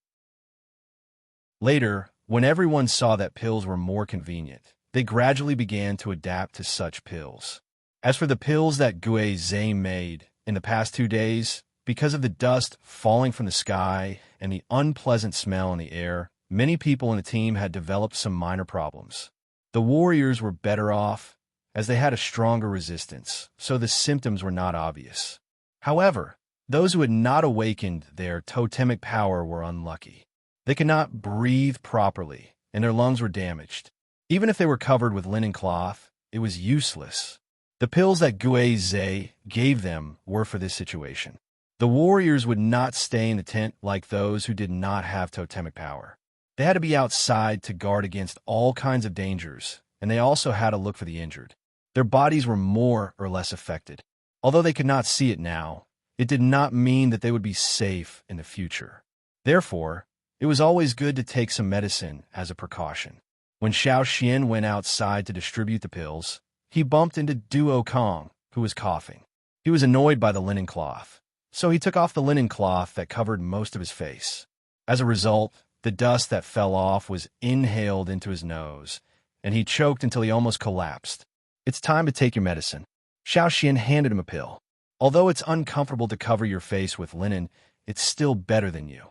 Later, when everyone saw that pills were more convenient, they gradually began to adapt to such pills. As for the pills that Gue Zhe made, in the past 2 days, because of the dust falling from the sky and the unpleasant smell in the air, many people in the team had developed some minor problems. The warriors were better off, as they had a stronger resistance, so the symptoms were not obvious. However, those who had not awakened their totemic power were unlucky. They could not breathe properly, and their lungs were damaged. Even if they were covered with linen cloth, it was useless. The pills that Gue Zhe gave them were for this situation. The warriors would not stay in the tent like those who did not have totemic power. They had to be outside to guard against all kinds of dangers, and they also had to look for the injured. Their bodies were more or less affected. Although they could not see it now, it did not mean that they would be safe in the future. Therefore, it was always good to take some medicine as a precaution. When Xiao Xian went outside to distribute the pills, he bumped into Duo Kong, who was coughing. He was annoyed by the linen cloth, so he took off the linen cloth that covered most of his face. As a result, the dust that fell off was inhaled into his nose, and he choked until he almost collapsed. "It's time to take your medicine." Xiao Xian handed him a pill. "Although it's uncomfortable to cover your face with linen, it's still better than you."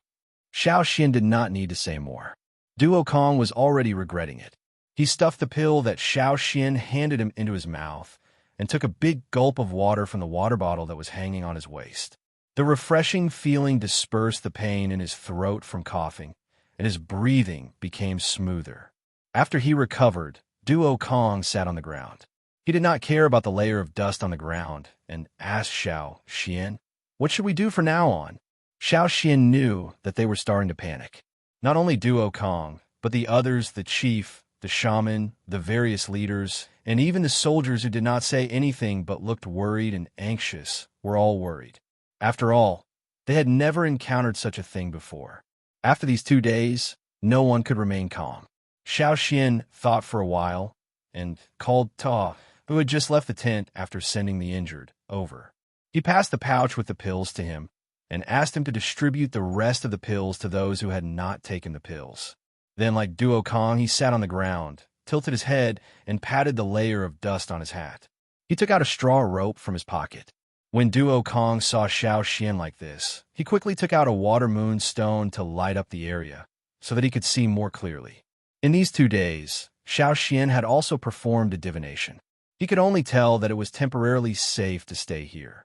Xiao Xian did not need to say more. Duo Kong was already regretting it. He stuffed the pill that Xiao Xian handed him into his mouth and took a big gulp of water from the water bottle that was hanging on his waist. The refreshing feeling dispersed the pain in his throat from coughing, and his breathing became smoother. After he recovered, Duo Kong sat on the ground. He did not care about the layer of dust on the ground and asked Xiao Xian, "What should we do from now on?" Xiao Xian knew that they were starting to panic. Not only Duo Kong, but the others, the chief, the shaman, the various leaders, and even the soldiers who did not say anything but looked worried and anxious, were all worried. After all, they had never encountered such a thing before. After these 2 days, no one could remain calm. Xiao Xian thought for a while and called Ta, who had just left the tent after sending the injured, over. He passed the pouch with the pills to him and asked him to distribute the rest of the pills to those who had not taken the pills. Then, like Duo Kong, he sat on the ground, tilted his head, and patted the layer of dust on his hat. He took out a straw rope from his pocket. When Duo Kong saw Xiao Xian like this, he quickly took out a water moon stone to light up the area, so that he could see more clearly. In these 2 days, Xiao Xian had also performed a divination. He could only tell that it was temporarily safe to stay here.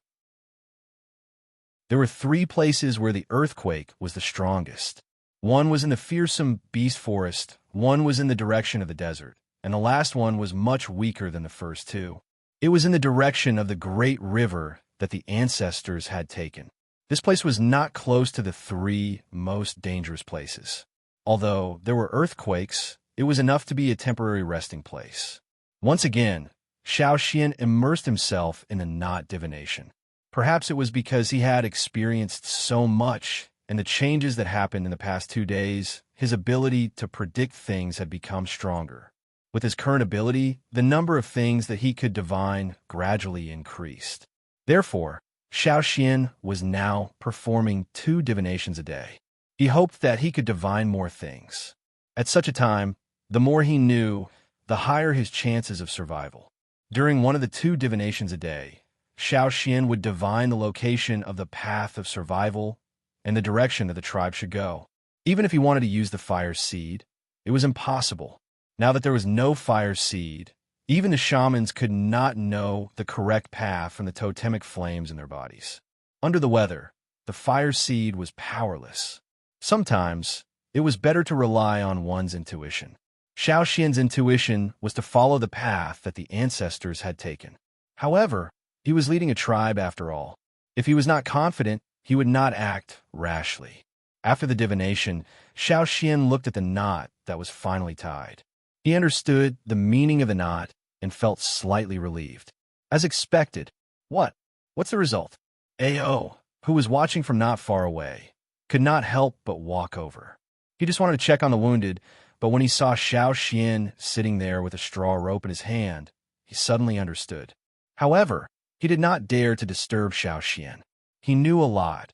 There were 3 places where the earthquake was the strongest. One was in the fearsome beast forest, one was in the direction of the desert, and the last one was much weaker than the first 2. It was in the direction of the great river that the ancestors had taken. This place was not close to the three most dangerous places. Although there were earthquakes, it was enough to be a temporary resting place. Once again, Xiao Xian immersed himself in the knot divination. Perhaps it was because he had experienced so much, and the changes that happened in the past 2 days, his ability to predict things had become stronger. With his current ability, the number of things that he could divine gradually increased. Therefore, Xiao Xian was now performing 2 divinations a day. He hoped that he could divine more things. At such a time, the more he knew, the higher his chances of survival. During one of the 2 divinations a day, Xiao Xian would divine the location of the path of survival and the direction that the tribe should go. Even if he wanted to use the fire seed, it was impossible. Now that there was no fire seed, even the shamans could not know the correct path from the totemic flames in their bodies. Under the weather, the fire seed was powerless. Sometimes, it was better to rely on one's intuition. Xiao Xian's intuition was to follow the path that the ancestors had taken. However, he was leading a tribe after all. If he was not confident, he would not act rashly. After the divination, Xiao Xian looked at the knot that was finally tied. He understood the meaning of the knot and felt slightly relieved. As expected, what's the result? Ao, who was watching from not far away, could not help but walk over. He just wanted to check on the wounded, but when he saw Xiao Xian sitting there with a straw rope in his hand, he suddenly understood. However, he did not dare to disturb Xiao Xian. He knew a lot,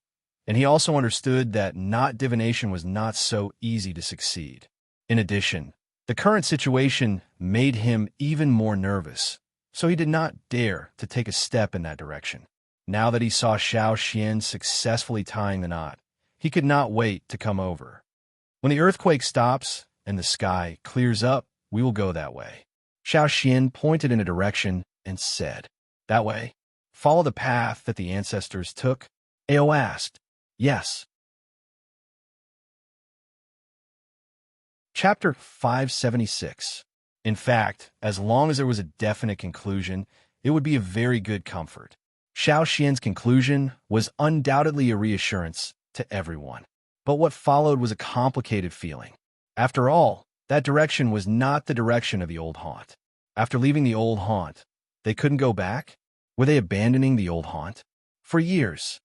and he also understood that knot divination was not so easy to succeed. In addition, the current situation made him even more nervous, so he did not dare to take a step in that direction. Now that he saw Xiao Xian successfully tying the knot, he could not wait to come over. When the earthquake stops and the sky clears up, we will go that way. Xiao Xian pointed in a direction and said, "That way? Follow the path that the ancestors took?" Ao asked. "Yes." Chapter 576. In fact, as long as there was a definite conclusion, it would be a very good comfort. Xiao Xian's conclusion was undoubtedly a reassurance to everyone. But what followed was a complicated feeling. After all, that direction was not the direction of the old haunt. After leaving the old haunt, they couldn't go back? Were they abandoning the old haunt? For years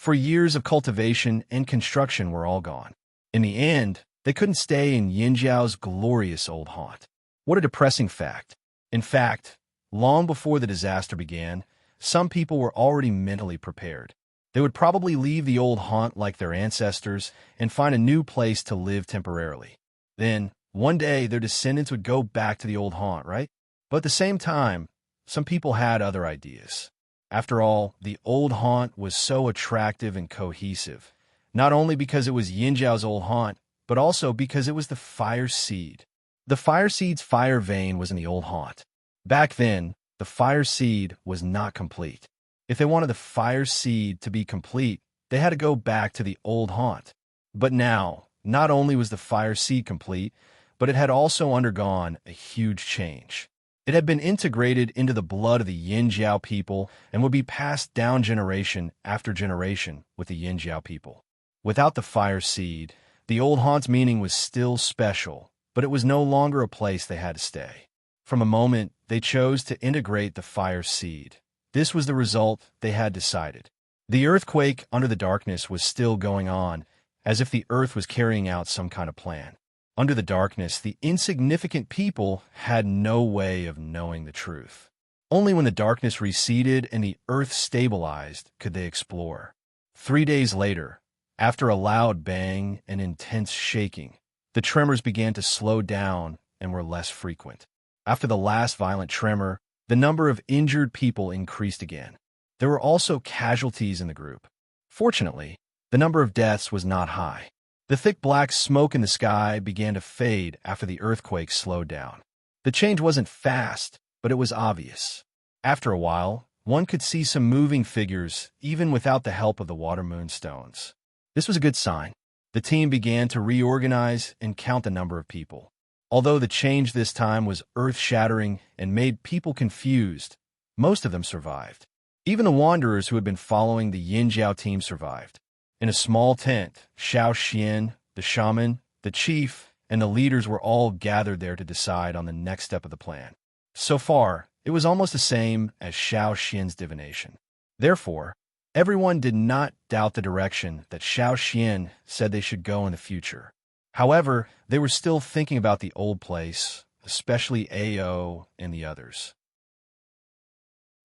of cultivation and construction were all gone. In the end, they couldn't stay in Yinjiao's glorious old haunt. What a depressing fact. In fact, long before the disaster began, some people were already mentally prepared. They would probably leave the old haunt like their ancestors and find a new place to live temporarily. Then, one day, their descendants would go back to the old haunt, right? But at the same time, some people had other ideas. After all, the old haunt was so attractive and cohesive, not only because it was Yinjiao's old haunt, but also because it was the fire seed. The fire seed's fire vein was in the old haunt. Back then, the fire seed was not complete. If they wanted the fire seed to be complete, they had to go back to the old haunt. But now, not only was the fire seed complete, but it had also undergone a huge change. It had been integrated into the blood of the Yinjiao people and would be passed down generation after generation with the Yinjiao people. Without the fire seed, the old haunt's meaning was still special, but it was no longer a place they had to stay. From a moment, they chose to integrate the fire seed. This was the result they had decided. The earthquake under the darkness was still going on, as if the earth was carrying out some kind of plan. Under the darkness, the insignificant people had no way of knowing the truth. Only when the darkness receded and the earth stabilized could they explore. 3 days later, after a loud bang and intense shaking, the tremors began to slow down and were less frequent. After the last violent tremor, the number of injured people increased again. There were also casualties in the group. Fortunately, the number of deaths was not high. The thick black smoke in the sky began to fade after the earthquake slowed down. The change wasn't fast, but it was obvious. After a while, one could see some moving figures even without the help of the water moon stones. This was a good sign. The team began to reorganize and count the number of people. Although the change this time was earth-shattering and made people confused, Most of them survived. Even the wanderers who had been following the Yinjiao team survived. In a small tent, Xiao Xian, the shaman, the chief, and the leaders were all gathered there to decide on the next step of the plan. So far, it was almost the same as Xiao Xian's divination. Therefore, everyone did not doubt the direction that Xiao Xian said they should go in the future. However, they were still thinking about the old place, especially Ao and the others.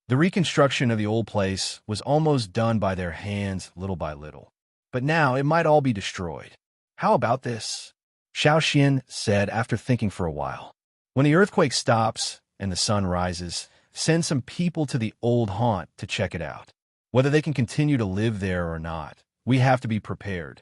The reconstruction of the old place was almost done by their hands little by little. But now it might all be destroyed. How about this? Xiao Xian said after thinking for a while. When the earthquake stops and the sun rises, send some people to the old haunt to check it out. Whether they can continue to live there or not, we have to be prepared.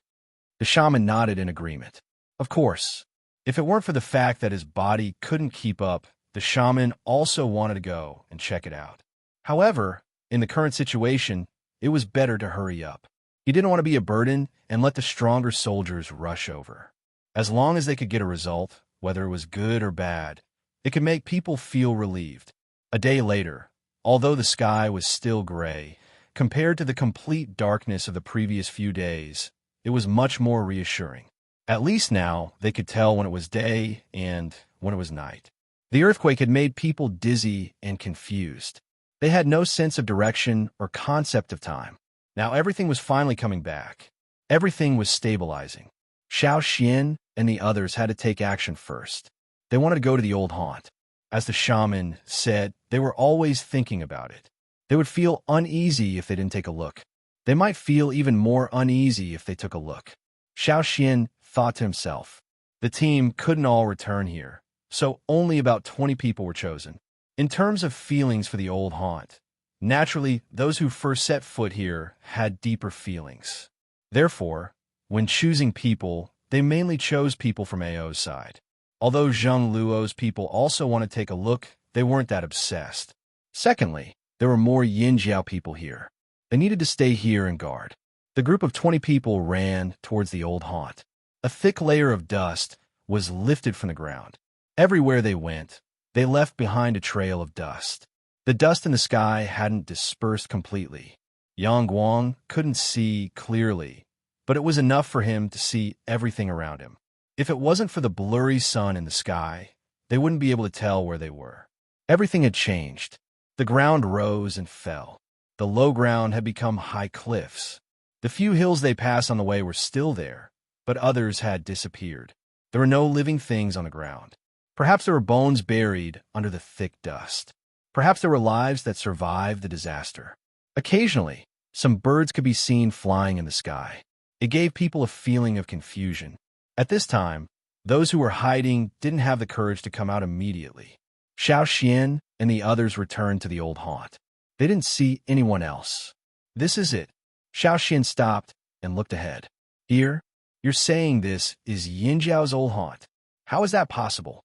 The shaman nodded in agreement. Of course, if it weren't for the fact that his body couldn't keep up, the shaman also wanted to go and check it out. However, in the current situation, it was better to hurry up. He didn't want to be a burden and let the stronger soldiers rush over. As long as they could get a result, whether it was good or bad, it could make people feel relieved. A day later, although the sky was still gray, compared to the complete darkness of the previous few days, it was much more reassuring. At least now, they could tell when it was day and when it was night. The earthquake had made people dizzy and confused. They had no sense of direction or concept of time. Now everything was finally coming back. Everything was stabilizing. Xiao Xian and the others had to take action first. They wanted to go to the old haunt. As the shaman said, they were always thinking about it. They would feel uneasy if they didn't take a look. They might feel even more uneasy if they took a look. Xiao Xian thought to himself, the team couldn't all return here, so only about 20 people were chosen. In terms of feelings for the old haunt, naturally, those who first set foot here had deeper feelings. Therefore, when choosing people, they mainly chose people from Ao's side. Although Zheng Luo's people also want to take a look, they weren't that obsessed. Secondly, there were more Yinjiao people here. They needed to stay here and guard. The group of 20 people ran towards the old haunt. A thick layer of dust was lifted from the ground. Everywhere they went, they left behind a trail of dust. The dust in the sky hadn't dispersed completely. Yang Guang couldn't see clearly, but it was enough for him to see everything around him. If it wasn't for the blurry sun in the sky, they wouldn't be able to tell where they were. Everything had changed. The ground rose and fell. The low ground had become high cliffs. The few hills they passed on the way were still there, but others had disappeared. There were no living things on the ground. Perhaps there were bones buried under the thick dust. Perhaps there were lives that survived the disaster. Occasionally, some birds could be seen flying in the sky. It gave people a feeling of confusion. At this time, those who were hiding didn't have the courage to come out immediately. Xiao Xian and the others returned to the old haunt. They didn't see anyone else. This is it. Xiao Xian stopped and looked ahead. Here, you're saying this is Yinjiao's old haunt. How is that possible?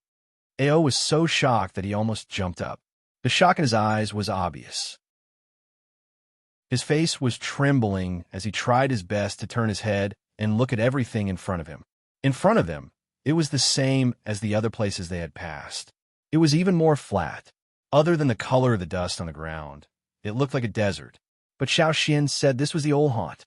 Ao was so shocked that he almost jumped up. The shock in his eyes was obvious. His face was trembling as he tried his best to turn his head and look at everything in front of him. In front of them, it was the same as the other places they had passed. It was even more flat. Other than the color of the dust on the ground, it looked like a desert. But Xiao Xian said this was the old haunt.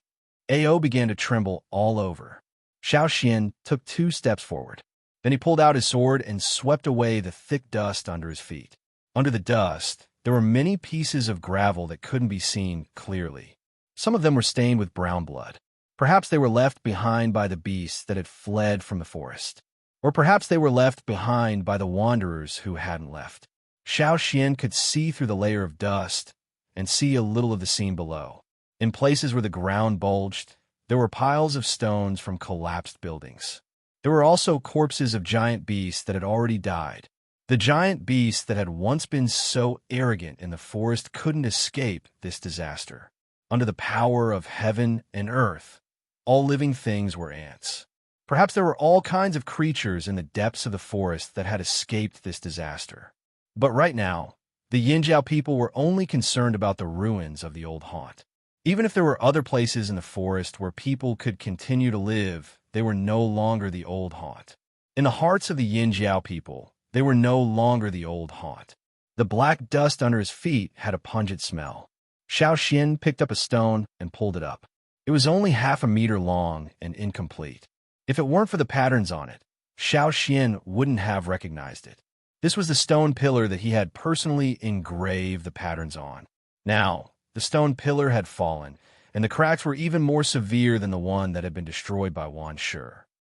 Ao began to tremble all over. Xiao Xian took 2 steps forward. Then he pulled out his sword and swept away the thick dust under his feet. Under the dust, there were many pieces of gravel that couldn't be seen clearly. Some of them were stained with brown blood. Perhaps they were left behind by the beasts that had fled from the forest. Or perhaps they were left behind by the wanderers who hadn't left. Xiao Xian could see through the layer of dust and see a little of the scene below. In places where the ground bulged, there were piles of stones from collapsed buildings. There were also corpses of giant beasts that had already died. The giant beasts that had once been so arrogant in the forest couldn't escape this disaster. Under the power of heaven and earth, all living things were ants. Perhaps there were all kinds of creatures in the depths of the forest that had escaped this disaster. But right now, the Yinjiao people were only concerned about the ruins of the old haunt. Even if there were other places in the forest where people could continue to live, they were no longer the old haunt. In the hearts of the Yinjiao people, they were no longer the old haunt. The black dust under his feet had a pungent smell. Xiao Xian picked up a stone and pulled it up. It was only half a meter long and incomplete. If it weren't for the patterns on it, Xiao Xian wouldn't have recognized it. This was the stone pillar that he had personally engraved the patterns on. Now, the stone pillar had fallen, and the cracks were even more severe than the one that had been destroyed by Wan Shi.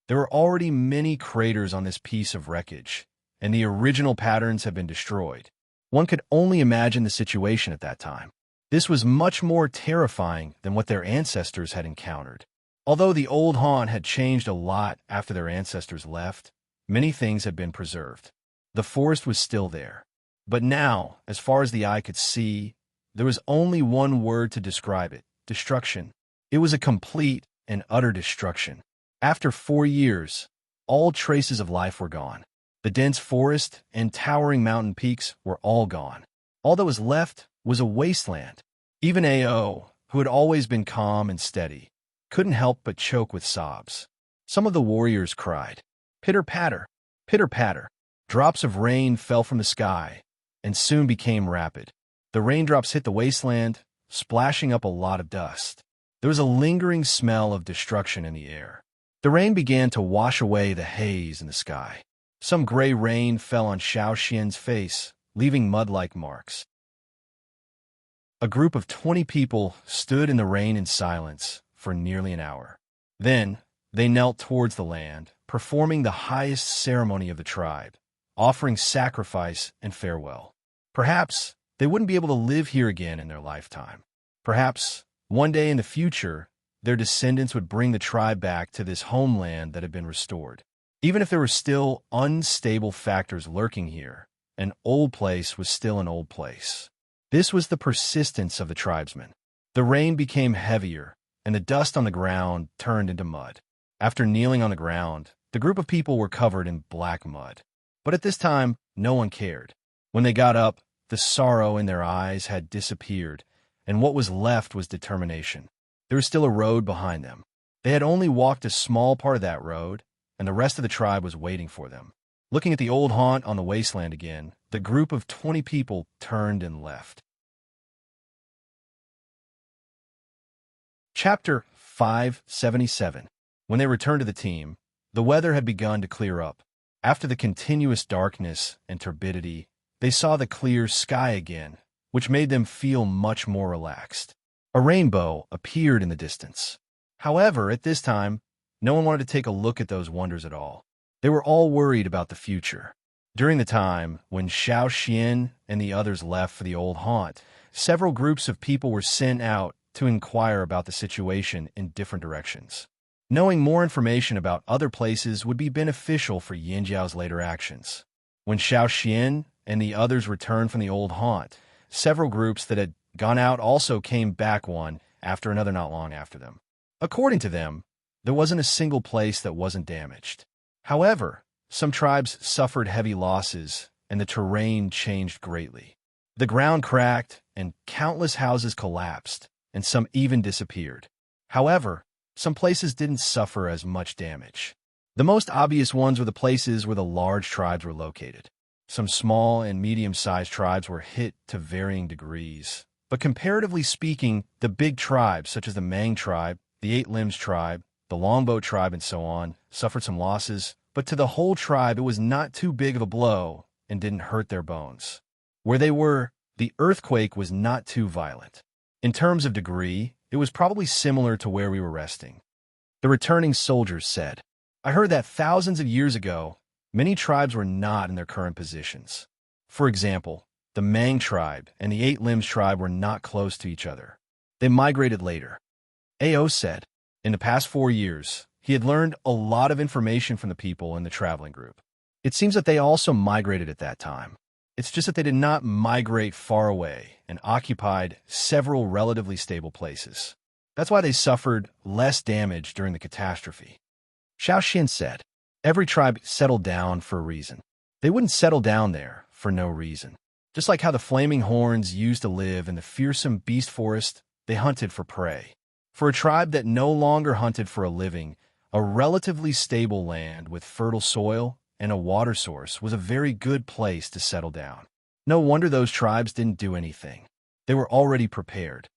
There were already many craters on this piece of wreckage, and the original patterns had been destroyed. One could only imagine the situation at that time. This was much more terrifying than what their ancestors had encountered. Although the old haunt had changed a lot after their ancestors left, many things had been preserved. The forest was still there. But now, as far as the eye could see, there was only one word to describe it: destruction. It was a complete and utter destruction. After 4 years, all traces of life were gone. The dense forest and towering mountain peaks were all gone. All that was left was a wasteland. Even Ao, who had always been calm and steady, couldn't help but choke with sobs. Some of the warriors cried. Pitter-patter, pitter-patter. Drops of rain fell from the sky and soon became rapid. The raindrops hit the wasteland, splashing up a lot of dust. There was a lingering smell of destruction in the air. The rain began to wash away the haze in the sky. Some gray rain fell on Xiao Xian's face, leaving mud-like marks. A group of 20 people stood in the rain in silence for nearly an hour. Then, they knelt towards the land, performing the highest ceremony of the tribe, offering sacrifice and farewell. Perhaps they wouldn't be able to live here again in their lifetime. Perhaps, one day in the future, their descendants would bring the tribe back to this homeland that had been restored. Even if there were still unstable factors lurking here, an old place was still an old place. This was the persistence of the tribesmen. The rain became heavier, and the dust on the ground turned into mud. After kneeling on the ground, the group of people were covered in black mud. But at this time, no one cared. When they got up, the sorrow in their eyes had disappeared, and what was left was determination. There was still a road behind them. They had only walked a small part of that road, and the rest of the tribe was waiting for them. Looking at the old haunt on the wasteland again, the group of 20 people turned and left. Chapter 577. When they returned to the team, the weather had begun to clear up. After the continuous darkness and turbidity, they saw the clear sky again, which made them feel much more relaxed. A rainbow appeared in the distance. However, at this time, no one wanted to take a look at those wonders at all. They were all worried about the future. During the time when Xiao Xian and the others left for the old haunt, several groups of people were sent out to inquire about the situation in different directions. Knowing more information about other places would be beneficial for Yin Jiao's later actions. When Xiao Xian and the others returned from the old haunt, several groups that had gone out also came back one after another not long after them. According to them, there wasn't a single place that wasn't damaged. However, some tribes suffered heavy losses, and the terrain changed greatly. The ground cracked, and countless houses collapsed, and some even disappeared. However, some places didn't suffer as much damage. The most obvious ones were the places where the large tribes were located. Some small and medium-sized tribes were hit to varying degrees, but comparatively speaking, the big tribes, such as the Mang tribe, the Eight Limbs tribe, the Longbow tribe, and so on, suffered some losses, but to the whole tribe it was not too big of a blow and didn't hurt their bones. Where they were, the earthquake was not too violent. In terms of degree, it was probably similar to where we were resting. The returning soldiers said, "I heard that thousands of years ago, many tribes were not in their current positions. For example, the Mang tribe and the Eight Limbs tribe were not close to each other. They migrated later." Ao said, in the past 4 years, he had learned a lot of information from the people in the traveling group. It seems that they also migrated at that time. It's just that they did not migrate far away and occupied several relatively stable places. That's why they suffered less damage during the catastrophe. Xiao Xian said, "Every tribe settled down for a reason. They wouldn't settle down there for no reason. Just like how the flaming horns used to live in the fearsome beast forest, they hunted for prey. For a tribe that no longer hunted for a living, a relatively stable land with fertile soil and a water source was a very good place to settle down. No wonder those tribes didn't do anything. They were already prepared.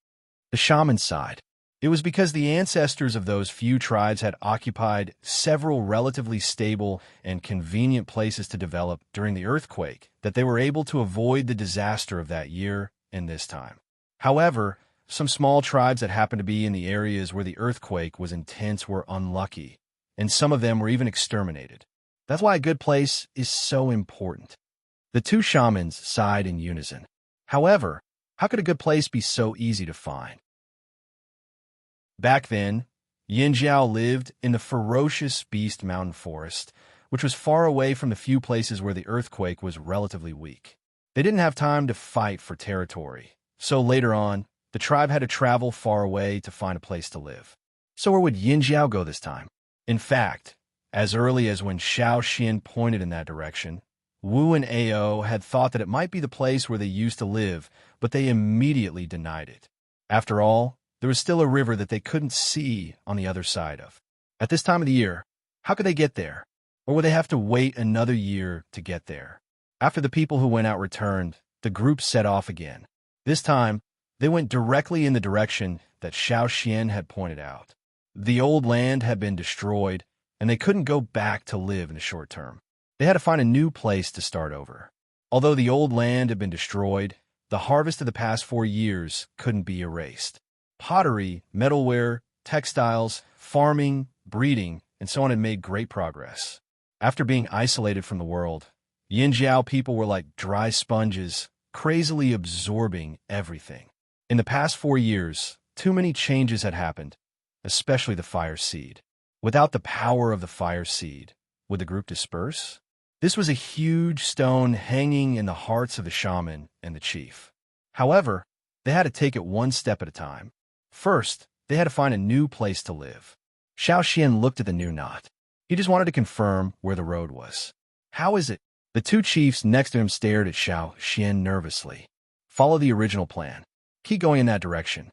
The shaman sighed. It was because the ancestors of those few tribes had occupied several relatively stable and convenient places to develop during the earthquake that they were able to avoid the disaster of that year and this time. However, some small tribes that happened to be in the areas where the earthquake was intense were unlucky, and some of them were even exterminated. That's why a good place is so important. The two shamans sighed in unison. However, how could a good place be so easy to find? Back then, Yinjiao lived in the ferocious Beast Mountain Forest, which was far away from the few places where the earthquake was relatively weak. They didn't have time to fight for territory, so later on, the tribe had to travel far away to find a place to live. So where would Yinjiao go this time? In fact, as early as when Xiao Xian pointed in that direction, Wu and Ao had thought that it might be the place where they used to live, but they immediately denied it. After all, there was still a river that they couldn't see on the other side of. At this time of the year, how could they get there? Or would they have to wait another year to get there? After the people who went out returned, the group set off again. This time, they went directly in the direction that Xiao Xian had pointed out. The old land had been destroyed, and they couldn't go back to live in the short term. They had to find a new place to start over. Although the old land had been destroyed, the harvest of the past 4 years couldn't be erased. Pottery, metalware, textiles, farming, breeding, and so on had made great progress. After being isolated from the world, Yinjiao people were like dry sponges, crazily absorbing everything. In the past 4 years, too many changes had happened, especially the fire seed. Without the power of the fire seed, would the group disperse? This was a huge stone hanging in the hearts of the shaman and the chief. However, they had to take it one step at a time. First, they had to find a new place to live. Xiao Xian looked at the new knot. He just wanted to confirm where the road was. How is it? The two chiefs next to him stared at Xiao Xian nervously. Follow the original plan. Keep going in that direction.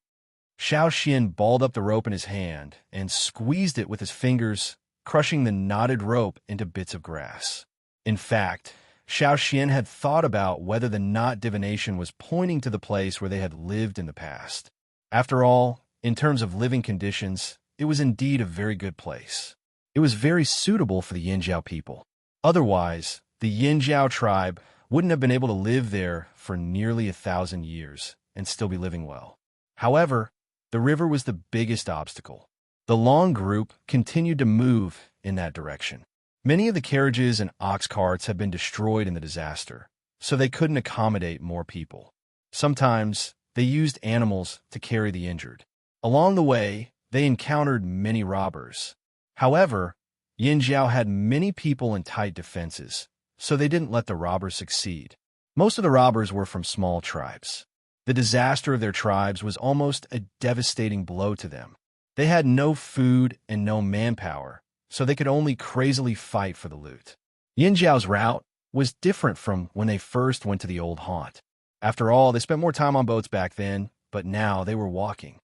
Xiao Xian balled up the rope in his hand and squeezed it with his fingers, crushing the knotted rope into bits of grass. In fact, Xiao Xian had thought about whether the knot divination was pointing to the place where they had lived in the past. After all, in terms of living conditions, it was indeed a very good place. It was very suitable for the Yinjiao people. Otherwise, the Yinjiao tribe wouldn't have been able to live there for nearly 1,000 years and still be living well. However, the river was the biggest obstacle. The long group continued to move in that direction. Many of the carriages and ox carts had been destroyed in the disaster, so they couldn't accommodate more people. Sometimes, they used animals to carry the injured. Along the way, they encountered many robbers. However, Yinjiao had many people and tight defenses, so they didn't let the robbers succeed. Most of the robbers were from small tribes. The disaster of their tribes was almost a devastating blow to them. They had no food and no manpower, so they could only crazily fight for the loot. Yinjiao's route was different from when they first went to the old haunt. After all, they spent more time on boats back then, but now they were walking.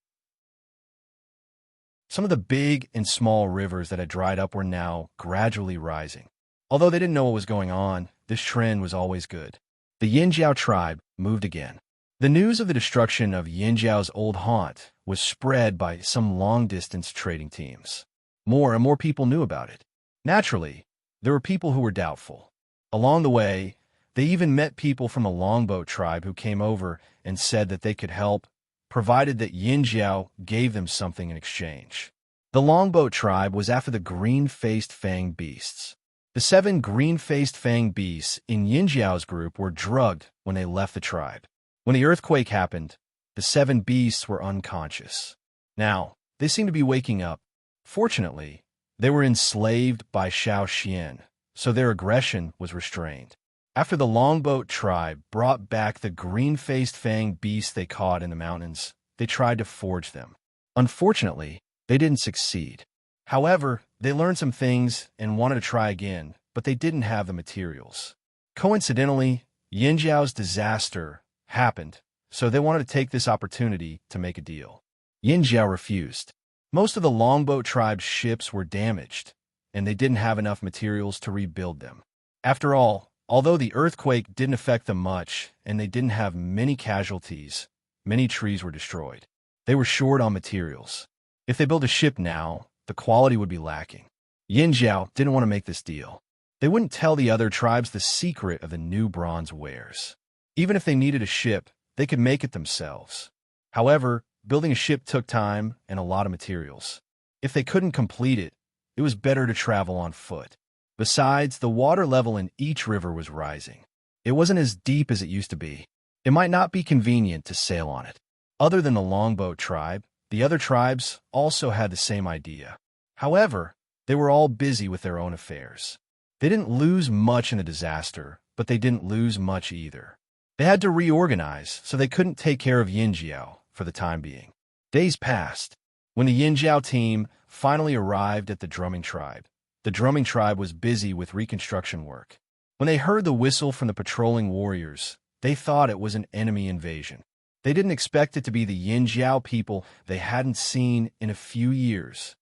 Some of the big and small rivers that had dried up were now gradually rising. Although they didn't know what was going on, this trend was always good. The Yinjiao tribe moved again. The news of the destruction of Yinjiao's old haunt was spread by some long-distance trading teams. More and more people knew about it. Naturally, there were people who were doubtful. Along the way, they even met people from a longboat tribe who came over and said that they could help, provided that Yinjiao gave them something in exchange. The longboat tribe was after the green-faced fang beasts. The 7 green-faced fang beasts in Yinjiao's group were drugged when they left the tribe. When the earthquake happened, the 7 beasts were unconscious. Now, they seemed to be waking up. Fortunately, they were enslaved by Xiao Xian, so their aggression was restrained. After the longboat tribe brought back the green-faced fang beasts they caught in the mountains, they tried to forge them. Unfortunately, they didn't succeed. However, they learned some things and wanted to try again, but they didn't have the materials. Coincidentally, Yinjiao's disaster happened, so they wanted to take this opportunity to make a deal. Yinjiao refused. Most of the longboat tribe's ships were damaged, and they didn't have enough materials to rebuild them. After all, Although the earthquake didn't affect them much and they didn't have many casualties, many trees were destroyed. They were short on materials. If they built a ship now, the quality would be lacking. Yin Jiao didn't want to make this deal. They wouldn't tell the other tribes the secret of the new bronze wares. Even if they needed a ship, they could make it themselves. However, building a ship took time and a lot of materials. If they couldn't complete it, it was better to travel on foot. Besides, the water level in each river was rising. It wasn't as deep as it used to be. It might not be convenient to sail on it. Other than the longboat tribe, the other tribes also had the same idea. However, they were all busy with their own affairs. They didn't lose much in the disaster, but they didn't lose much either. They had to reorganize, so they couldn't take care of Yinjiao for the time being. Days passed. When the Yinjiao team finally arrived at the drumming tribe was busy with reconstruction work. When they heard the whistle from the patrolling warriors, they thought it was an enemy invasion. They didn't expect it to be the Yinjiao people they hadn't seen in a few years.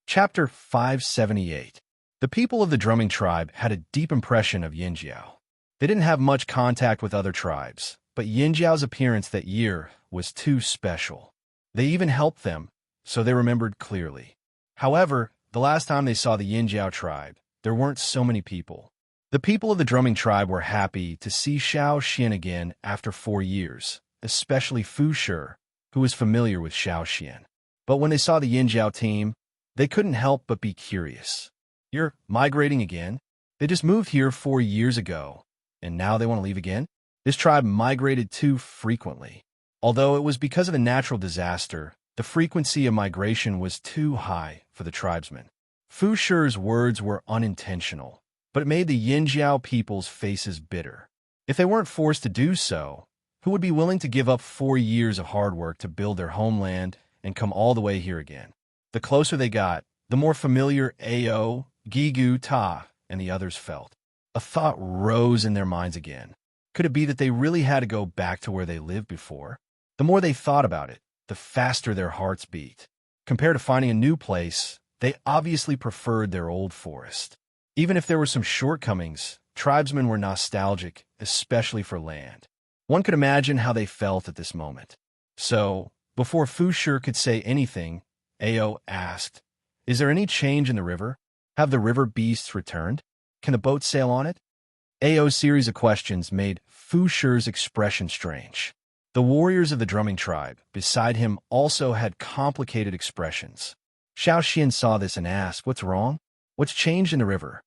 Chapter 578. The people of the drumming tribe had a deep impression of Yinjiao. They didn't have much contact with other tribes, but Yinjiao's appearance that year was too special. They even helped them, so they remembered clearly. However, the last time they saw the Yinjiao tribe, there weren't so many people. The people of the drumming tribe were happy to see Xiao Xian again after 4 years, especially Fu Shi, who was familiar with Xiao Xian. But when they saw the Yinjiao team, they couldn't help but be curious. You're migrating again? They just moved here 4 years ago, and now they want to leave again? This tribe migrated too frequently. Although it was because of a natural disaster, the frequency of migration was too high for the tribesmen. Fu Shi's words were unintentional, but it made the Yinjiao people's faces bitter. If they weren't forced to do so, who would be willing to give up 4 years of hard work to build their homeland and come all the way here again? The closer they got, the more familiar Ao, Gigu, Ta, and the others felt. A thought rose in their minds again. Could it be that they really had to go back to where they lived before? The more they thought about it, the faster their hearts beat. Compared to finding a new place, they obviously preferred their old forest. Even if there were some shortcomings, tribesmen were nostalgic, especially for land. One could imagine how they felt at this moment. So, before Fu Shi could say anything, Ao asked, "Is there any change in the river? Have the river beasts returned? Can the boat sail on it?" Ao's series of questions made Fu Shi's expression strange. The warriors of the drumming tribe beside him also had complicated expressions. Xiao Xian saw this and asked, "What's wrong? What's changed in the river?"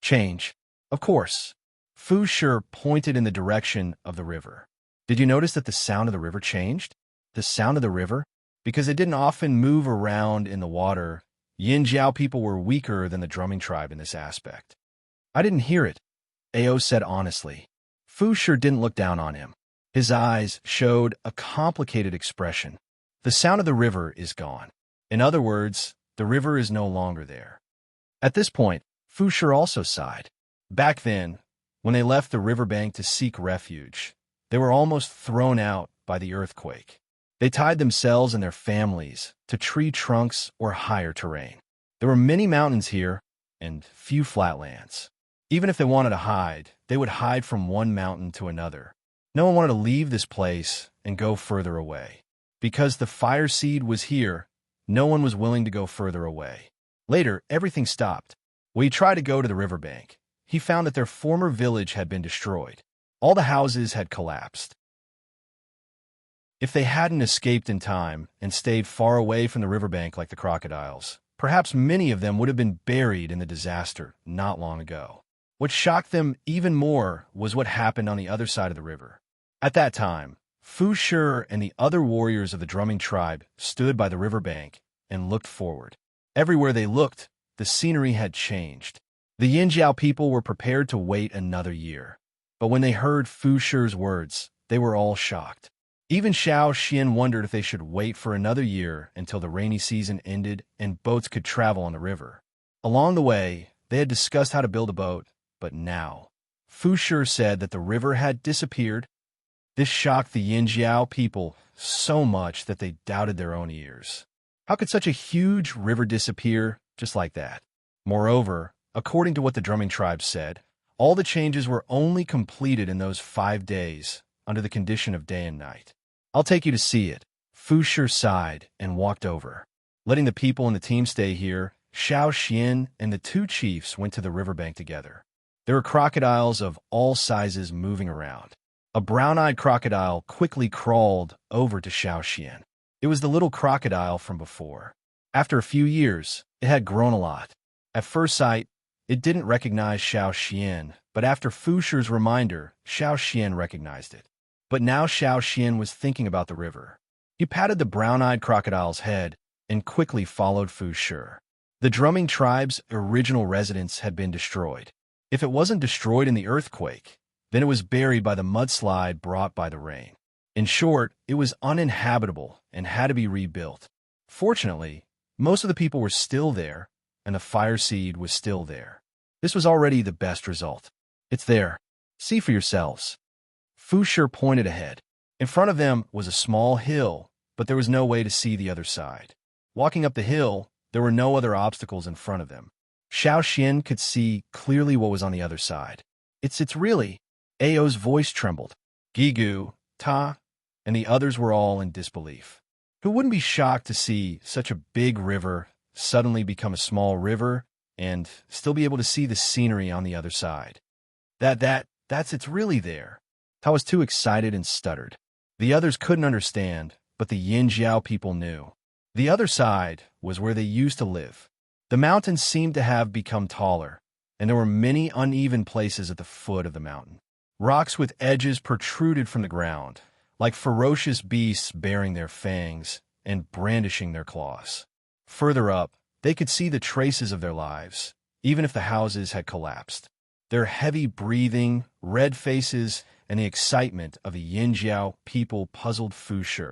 "Change. Of course." Fu Shi pointed in the direction of the river. "Did you notice that the sound of the river changed?" "The sound of the river?" Because it didn't often move around in the water, Yinjiao people were weaker than the drumming tribe in this aspect. "I didn't hear it," Ao said honestly. Fu Shi didn't look down on him. His eyes showed a complicated expression. "The sound of the river is gone. In other words, the river is no longer there." At this point, Fu Shi also sighed. Back then, when they left the riverbank to seek refuge, they were almost thrown out by the earthquake. They tied themselves and their families to tree trunks or higher terrain. There were many mountains here and few flatlands. Even if they wanted to hide, they would hide from one mountain to another. No one wanted to leave this place and go further away. Because the fire seed was here, no one was willing to go further away. Later, everything stopped. When he tried to go to the riverbank, he found that their former village had been destroyed. All the houses had collapsed. If they hadn't escaped in time and stayed far away from the riverbank like the crocodiles, perhaps many of them would have been buried in the disaster not long ago. What shocked them even more was what happened on the other side of the river. At that time, Fu Shi and the other warriors of the drumming tribe stood by the riverbank and looked forward. Everywhere they looked, the scenery had changed. The Yinjiao people were prepared to wait another year. But when they heard Fu Shi's words, they were all shocked. Even Xiao Xian wondered if they should wait for another year until the rainy season ended and boats could travel on the river. Along the way, they had discussed how to build a boat, but now, Fu Shi said that the river had disappeared. This shocked the Yinjiao people so much that they doubted their own ears. How could such a huge river disappear just like that? Moreover, according to what the drumming tribe said, all the changes were only completed in those 5 days, under the condition of day and night. I'll take you to see it. Fu Shi sighed and walked over. Letting the people and the team stay here, Xiao Xian and the two chiefs went to the riverbank together. There were crocodiles of all sizes moving around. A brown-eyed crocodile quickly crawled over to Xiao Xian. It was the little crocodile from before. After a few years, it had grown a lot. At first sight, it didn't recognize Xiao Xian, but after Fu Shi's reminder, Xiao Xian recognized it. But now Xiao Xian was thinking about the river. He patted the brown-eyed crocodile's head and quickly followed Fu Shi. The drumming tribe's original residence had been destroyed. If it wasn't destroyed in the earthquake, then it was buried by the mudslide brought by the rain. In short, it was uninhabitable and had to be rebuilt. Fortunately, most of the people were still there, and the fire seed was still there. This was already the best result. It's there. See for yourselves. Fu Shi pointed ahead. In front of them was a small hill, but there was no way to see the other side. Walking up the hill, there were no other obstacles in front of them. Xiao Xian could see clearly what was on the other side. It's really. Ao's voice trembled. Gigu, Ta, and the others were all in disbelief. Who wouldn't be shocked to see such a big river suddenly become a small river and still be able to see the scenery on the other side? It's really there. Ta was too excited and stuttered. The others couldn't understand, but the Yinjiao people knew. The other side was where they used to live. The mountains seemed to have become taller, and there were many uneven places at the foot of the mountain. Rocks with edges protruded from the ground, like ferocious beasts baring their fangs and brandishing their claws. Further up, they could see the traces of their lives, even if the houses had collapsed. Their heavy breathing, red faces, and the excitement of the Yinjiao people puzzled Fu Shi.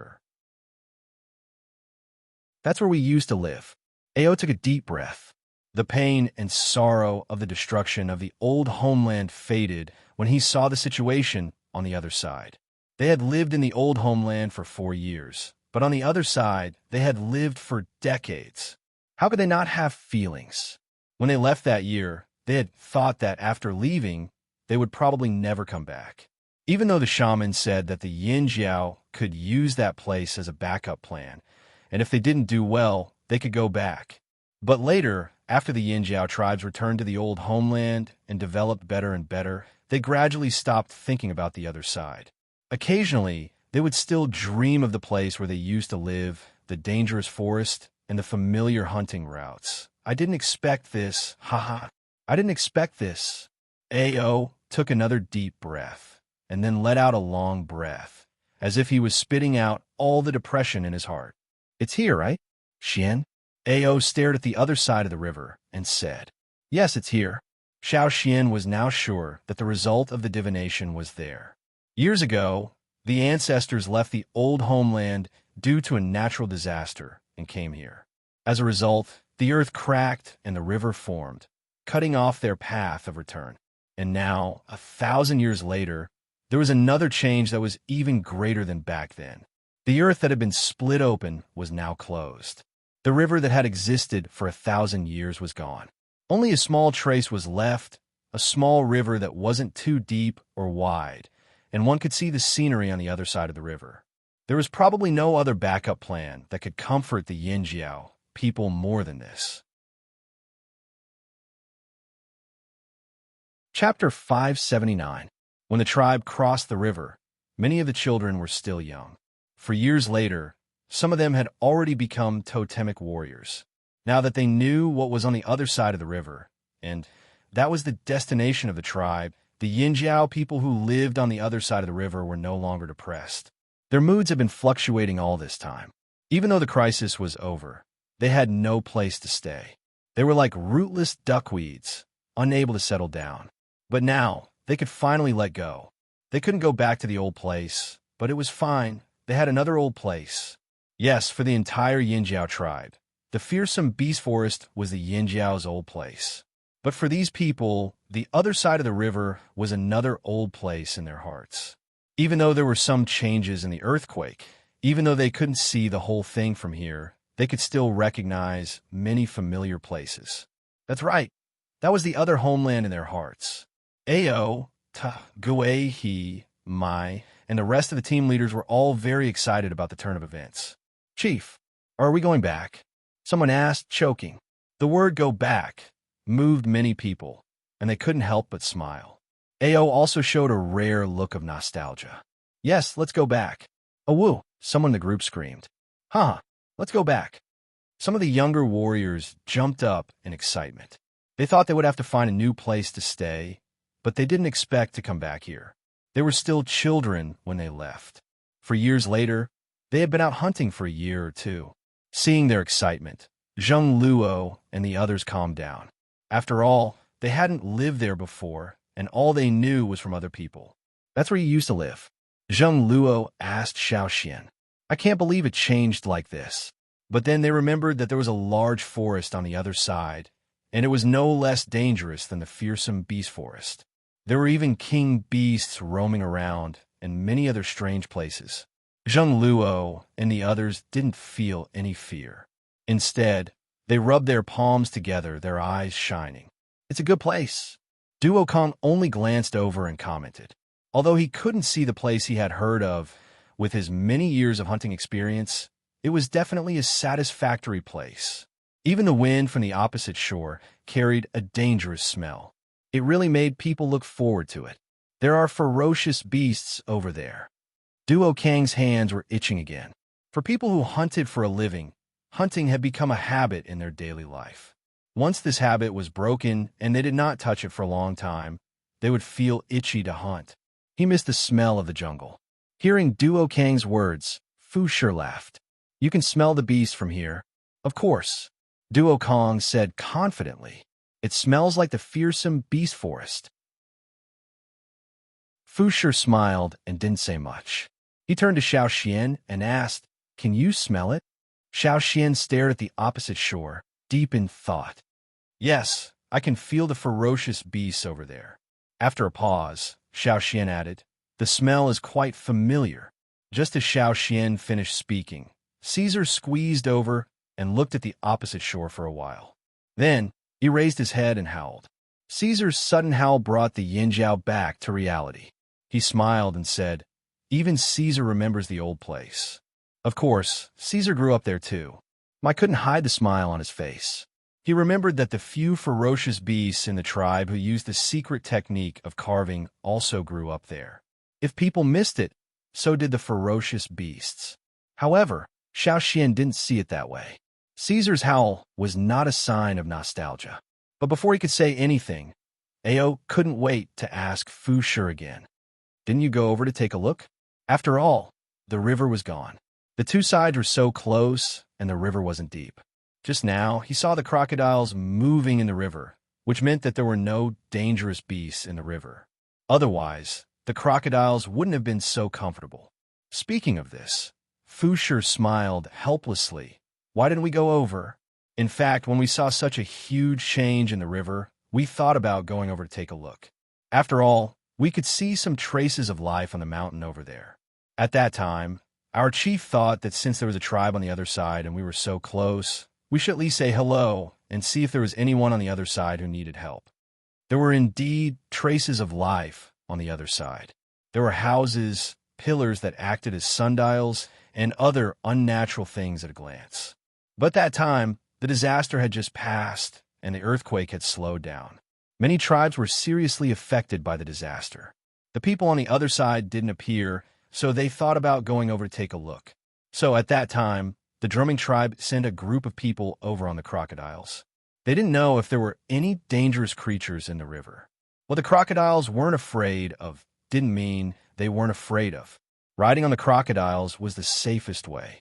That's where we used to live. Ao took a deep breath. The pain and sorrow of the destruction of the old homeland faded when he saw the situation on the other side. They had lived in the old homeland for 4 years, but on the other side, they had lived for decades. How could they not have feelings? When they left that year, they had thought that after leaving, they would probably never come back. Even though the shaman said that the Yinjiao could use that place as a backup plan, and if they didn't do well, they could go back. But later, after the Yinjiao tribes returned to the old homeland and developed better and better, they gradually stopped thinking about the other side. Occasionally, they would still dream of the place where they used to live, the dangerous forest, and the familiar hunting routes. I didn't expect this, haha. I didn't expect this. Ao took another deep breath, and then let out a long breath, as if he was spitting out all the depression in his heart. It's here, right, Xian? Ao stared at the other side of the river and said, Yes, it's here. Xiao Xian was now sure that the result of the divination was there. Years ago, the ancestors left the old homeland due to a natural disaster and came here. As a result, the earth cracked and the river formed, cutting off their path of return. And now, 1,000 years later, there was another change that was even greater than back then. The earth that had been split open was now closed. The river that had existed for 1,000 years was gone. Only a small trace was left, a small river that wasn't too deep or wide, and one could see the scenery on the other side of the river. There was probably no other backup plan that could comfort the Yinjiao people more than this. Chapter 579. When the tribe crossed the river, many of the children were still young. For years later, some of them had already become totemic warriors. Now that they knew what was on the other side of the river, and that was the destination of the tribe, the Yinjiao people who lived on the other side of the river were no longer depressed. Their moods had been fluctuating all this time. Even though the crisis was over, they had no place to stay. They were like rootless duckweeds, unable to settle down. But now, they could finally let go. They couldn't go back to the old place, but it was fine. They had another old place. Yes, for the entire Yinjiao tribe, the fearsome beast forest was the Yinjiao's old place. But for these people, the other side of the river was another old place in their hearts. Even though there were some changes in the earthquake, even though they couldn't see the whole thing from here, they could still recognize many familiar places. That's right. That was the other homeland in their hearts. Ao, Ta, Gue, He, Mai, and the rest of the team leaders were all very excited about the turn of events. Chief, are we going back? Someone asked, choking. The word go back moved many people, and they couldn't help but smile. Ao also showed a rare look of nostalgia. Yes, let's go back. Awoo, someone in the group screamed. Huh, let's go back. Some of the younger warriors jumped up in excitement. They thought they would have to find a new place to stay, but they didn't expect to come back here. They were still children when they left. For years later, they had been out hunting for a year or two. Seeing their excitement, Zheng Luo and the others calmed down. After all, they hadn't lived there before, and all they knew was from other people. That's where you used to live. Zheng Luo asked Xiaoxian. I can't believe it changed like this. But then they remembered that there was a large forest on the other side, and it was no less dangerous than the fearsome beast forest. There were even king beasts roaming around, and many other strange places. Zheng Luo and the others didn't feel any fear. Instead, they rubbed their palms together, their eyes shining. It's a good place. Duokong only glanced over and commented. Although he couldn't see the place he had heard of, with his many years of hunting experience, it was definitely a satisfactory place. Even the wind from the opposite shore carried a dangerous smell. It really made people look forward to it. There are ferocious beasts over there. Duokang's hands were itching again. For people who hunted for a living, hunting had become a habit in their daily life. Once this habit was broken and they did not touch it for a long time, they would feel itchy to hunt. He missed the smell of the jungle. Hearing Duokang's words, Fu Shi laughed. You can smell the beast from here. Of course, Duokong said confidently. It smells like the fearsome beast forest. Fu Shi smiled and didn't say much. He turned to Xiaoxian and asked, Can you smell it? Xiaoxian stared at the opposite shore, deep in thought. Yes, I can feel the ferocious beasts over there. After a pause, Xiaoxian added, The smell is quite familiar. Just as Xiaoxian finished speaking, Caesar squeezed over and looked at the opposite shore for a while. Then, he raised his head and howled. Caesar's sudden howl brought the Yinjiao back to reality. He smiled and said, Even Caesar remembers the old place. Of course, Caesar grew up there too. I couldn't hide the smile on his face. He remembered that the few ferocious beasts in the tribe who used the secret technique of carving also grew up there. If people missed it, so did the ferocious beasts. However, Xiaoxian didn't see it that way. Caesar's howl was not a sign of nostalgia. But before he could say anything, Ao couldn't wait to ask Fu Shi again. Didn't you go over to take a look? After all, the river was gone. The two sides were so close, and the river wasn't deep. Just now, he saw the crocodiles moving in the river, which meant that there were no dangerous beasts in the river. Otherwise, the crocodiles wouldn't have been so comfortable. Speaking of this, Fu Shi smiled helplessly. Why didn't we go over? In fact, when we saw such a huge change in the river, we thought about going over to take a look. After all, we could see some traces of life on the mountain over there. At that time, our chief thought that since there was a tribe on the other side and we were so close, we should at least say hello and see if there was anyone on the other side who needed help. There were indeed traces of life on the other side. There were houses, pillars that acted as sundials, and other unnatural things at a glance. But that time, the disaster had just passed, and the earthquake had slowed down. Many tribes were seriously affected by the disaster. The people on the other side didn't appear, so they thought about going over to take a look. So at that time, the drumming tribe sent a group of people over on the crocodiles. They didn't know if there were any dangerous creatures in the river. What the crocodiles weren't afraid of didn't mean they weren't afraid of. Riding on the crocodiles was the safest way.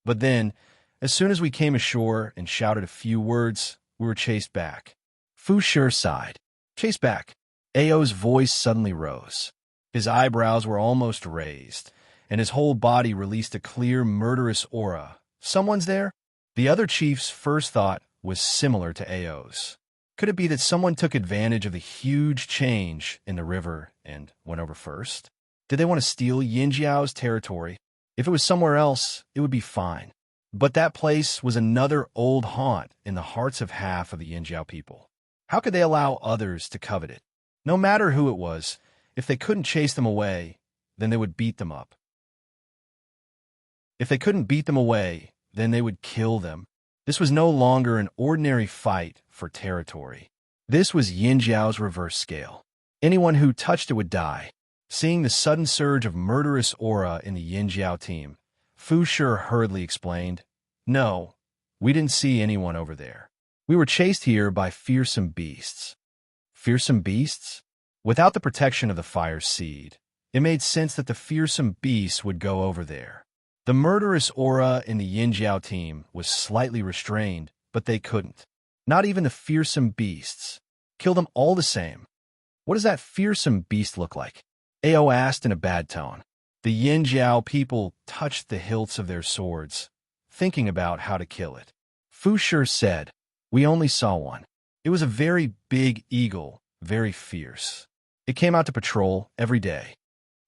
But then, as soon as we came ashore and shouted a few words, we were chased back. Fu Shi sighed. Chased back. Ao's voice suddenly rose. His eyebrows were almost raised, and his whole body released a clear, murderous aura. Someone's there? The other chief's first thought was similar to Ao's. Could it be that someone took advantage of the huge change in the river and went over first? Did they want to steal Yinjiao's territory? If it was somewhere else, it would be fine. But that place was another old haunt in the hearts of half of the Yinjiao people. How could they allow others to covet it? No matter who it was, if they couldn't chase them away, then they would beat them up. If they couldn't beat them away, then they would kill them. This was no longer an ordinary fight for territory. This was Yinjiao's reverse scale. Anyone who touched it would die. Seeing the sudden surge of murderous aura in the Yinjiao team, Fu Shi hurriedly explained, "No, we didn't see anyone over there. We were chased here by fearsome beasts." Fearsome beasts? Without the protection of the fire seed, it made sense that the fearsome beasts would go over there. The murderous aura in the Yinjiao team was slightly restrained, but they couldn't. Not even the fearsome beasts. Kill them all the same. What does that fearsome beast look like? Ao asked in a bad tone. The Yinjiao people touched the hilts of their swords, thinking about how to kill it. Fu Shi said, "We only saw one. It was a very big eagle, very fierce. It came out to patrol every day."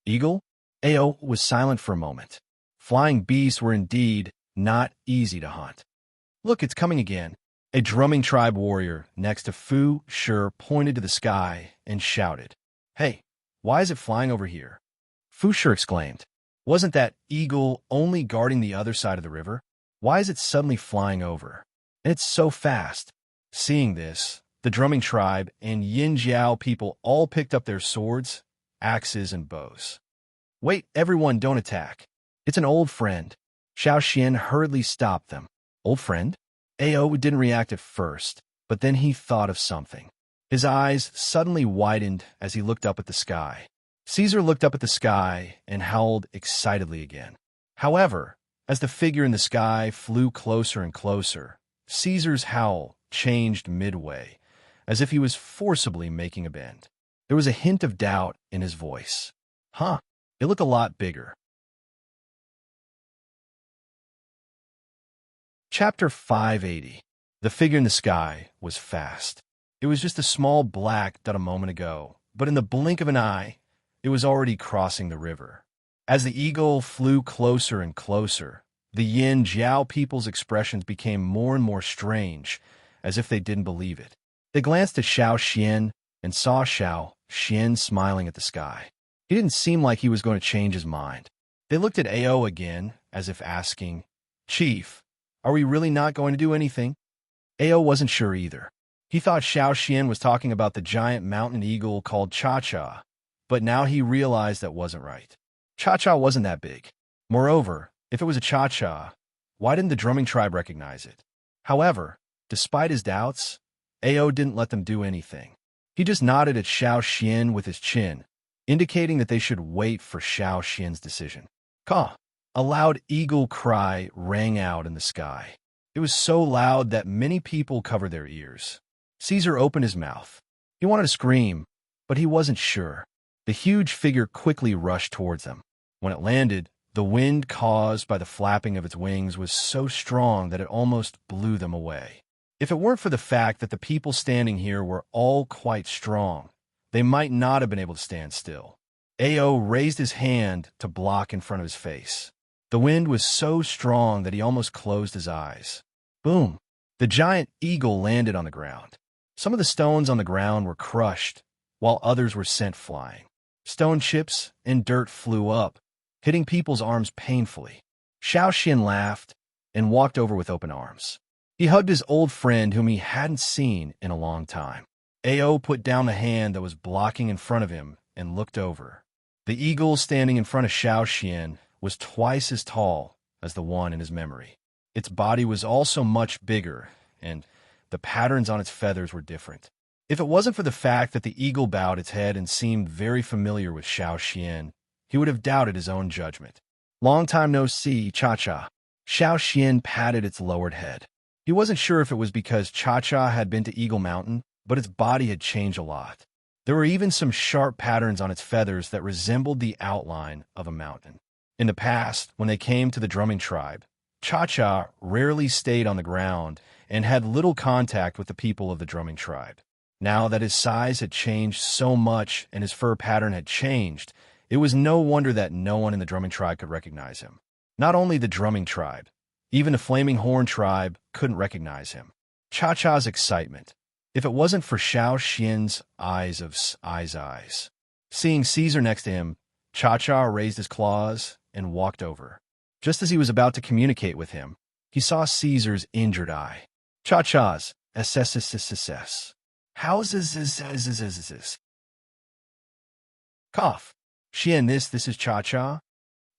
Eagle? Ao was silent for a moment. Flying beasts were indeed not easy to hunt. "Look, it's coming again." A drumming tribe warrior next to Fu Shi pointed to the sky and shouted, "Hey, why is it flying over here?" Fu Shi exclaimed, "Wasn't that eagle only guarding the other side of the river? Why is it suddenly flying over? And it's so fast." Seeing this, the drumming tribe and Yinjiao people all picked up their swords, axes, and bows. "Wait, everyone, don't attack. It's an old friend." Xiao Xian hurriedly stopped them. "Old friend?" Ao didn't react at first, but then he thought of something. His eyes suddenly widened as he looked up at the sky. Caesar looked up at the sky and howled excitedly again. However, as the figure in the sky flew closer and closer, Caesar's howl changed midway, as if he was forcibly making a bend. There was a hint of doubt in his voice. "Huh, it looked a lot bigger." Chapter 580. The figure in the sky was fast. It was just a small black dot a moment ago, but in the blink of an eye, it was already crossing the river. As the eagle flew closer and closer, the Yin-Jiao people's expressions became more and more strange, as if they didn't believe it. They glanced at Xiao Xian and saw Xiao Xian smiling at the sky. He didn't seem like he was going to change his mind. They looked at Ao again, as if asking, "Chief, are we really not going to do anything?" Ao wasn't sure either. He thought Xiao Xian was talking about the giant mountain eagle called Cha-Cha, but now he realized that wasn't right. Cha-Cha wasn't that big. Moreover, if it was a Cha-Cha, why didn't the drumming tribe recognize it? However, despite his doubts, Ao didn't let them do anything. He just nodded at Xiao Xian with his chin, indicating that they should wait for Xiao Xian's decision. Caw! A loud eagle cry rang out in the sky. It was so loud that many people covered their ears. Caesar opened his mouth. He wanted to scream, but he wasn't sure. The huge figure quickly rushed towards them. When it landed, the wind caused by the flapping of its wings was so strong that it almost blew them away. If it weren't for the fact that the people standing here were all quite strong, they might not have been able to stand still. Ao raised his hand to block in front of his face. The wind was so strong that he almost closed his eyes. Boom! The giant eagle landed on the ground. Some of the stones on the ground were crushed, while others were sent flying. Stone chips and dirt flew up, hitting people's arms painfully. Xiao Xian laughed and walked over with open arms. He hugged his old friend whom he hadn't seen in a long time. Ao put down the hand that was blocking in front of him and looked over. The eagle standing in front of Xiao Xian was twice as tall as the one in his memory. Its body was also much bigger, and the patterns on its feathers were different. If it wasn't for the fact that the eagle bowed its head and seemed very familiar with Xiao Xian, he would have doubted his own judgment. "Long time no see, Cha-Cha." Xiao Xian patted its lowered head. He wasn't sure if it was because Cha-Cha had been to Eagle Mountain, but its body had changed a lot. There were even some sharp patterns on its feathers that resembled the outline of a mountain. In the past, when they came to the drumming tribe, Cha-Cha rarely stayed on the ground and had little contact with the people of the drumming tribe. Now that his size had changed so much and his fur pattern had changed, it was no wonder that no one in the drumming tribe could recognize him. Not only the drumming tribe, Even the Flaming Horn tribe couldn't recognize him. Cha-Cha's excitement. If it wasn't for Xiao Xian's eyes. Seeing Caesar next to him, Cha-Cha raised his claws and walked over. Just as he was about to communicate with him, he saw Caesar's injured eye. Cha-Cha's SSSSS. How's this? Cough. Xian, this is Cha-Cha?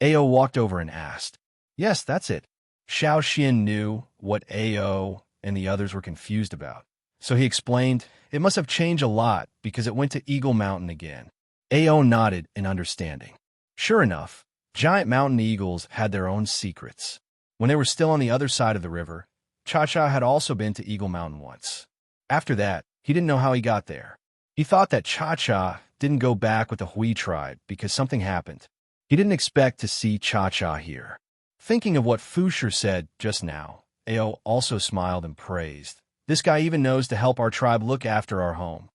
Ao walked over and asked. Yes, that's it. Xiao Xian knew what Ao and the others were confused about. So he explained, it must have changed a lot because it went to Eagle Mountain again. Ao nodded in understanding. Sure enough, giant mountain eagles had their own secrets. When they were still on the other side of the river, Cha-Cha had also been to Eagle Mountain once. After that, he didn't know how he got there. He thought that Cha-Cha didn't go back with the Hui tribe because something happened. He didn't expect to see Cha-Cha here. Thinking of what Fusher said just now, Ao also smiled and praised. This guy even knows to help our tribe look after our home.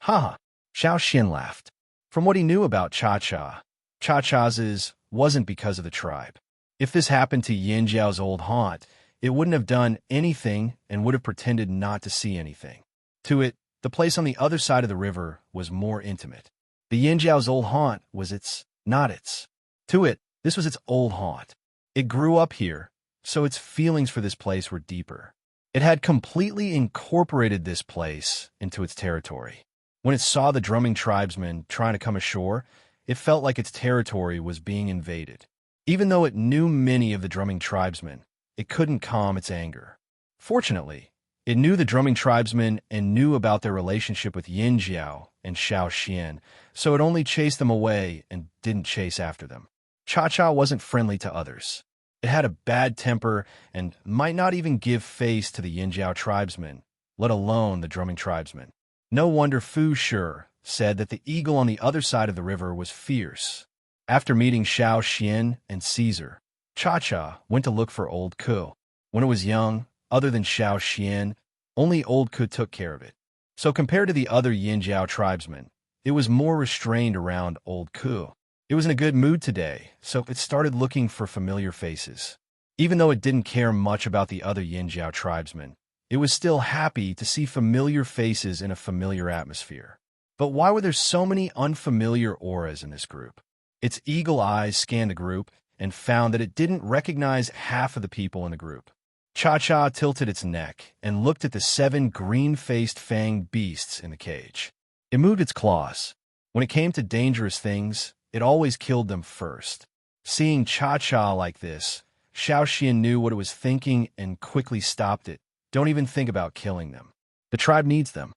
Ha! Xiao Xian laughed. From what he knew about Cha-Cha, Cha-Cha's wasn't because of the tribe. If this happened to Yin Jiao's old haunt, it wouldn't have done anything and would have pretended not to see anything. To it, the place on the other side of the river was more intimate. The Yin Jiao's old haunt was its, not its. To it, this was its old haunt. It grew up here, so its feelings for this place were deeper. It had completely incorporated this place into its territory. When it saw the drumming tribesmen trying to come ashore, it felt like its territory was being invaded. Even though it knew many of the drumming tribesmen, it couldn't calm its anger. Fortunately, it knew the drumming tribesmen and knew about their relationship with Yin Jiao and Xiao Xian, so it only chased them away and didn't chase after them. Cha-Cha wasn't friendly to others. It had a bad temper and might not even give face to the Yin Jiao tribesmen, let alone the drumming tribesmen. No wonder Fu Shi said that the eagle on the other side of the river was fierce. After meeting Xiao Xian and Caesar, Cha-Cha went to look for Old Ku. When it was young, other than Xiao Xian, only Old Ku took care of it. So compared to the other Yin Jiao tribesmen, it was more restrained around Old Ku. It was in a good mood today, so it started looking for familiar faces. Even though it didn't care much about the other Yin Jiao tribesmen, it was still happy to see familiar faces in a familiar atmosphere. But why were there so many unfamiliar auras in this group? Its eagle eyes scanned the group and found that it didn't recognize half of the people in the group. Cha-Cha tilted its neck and looked at the 7 green-faced fanged beasts in the cage. It moved its claws. When it came to dangerous things, it always killed them first. Seeing Cha-Cha like this, Xiao Xian knew what it was thinking and quickly stopped it. Don't even think about killing them. The tribe needs them.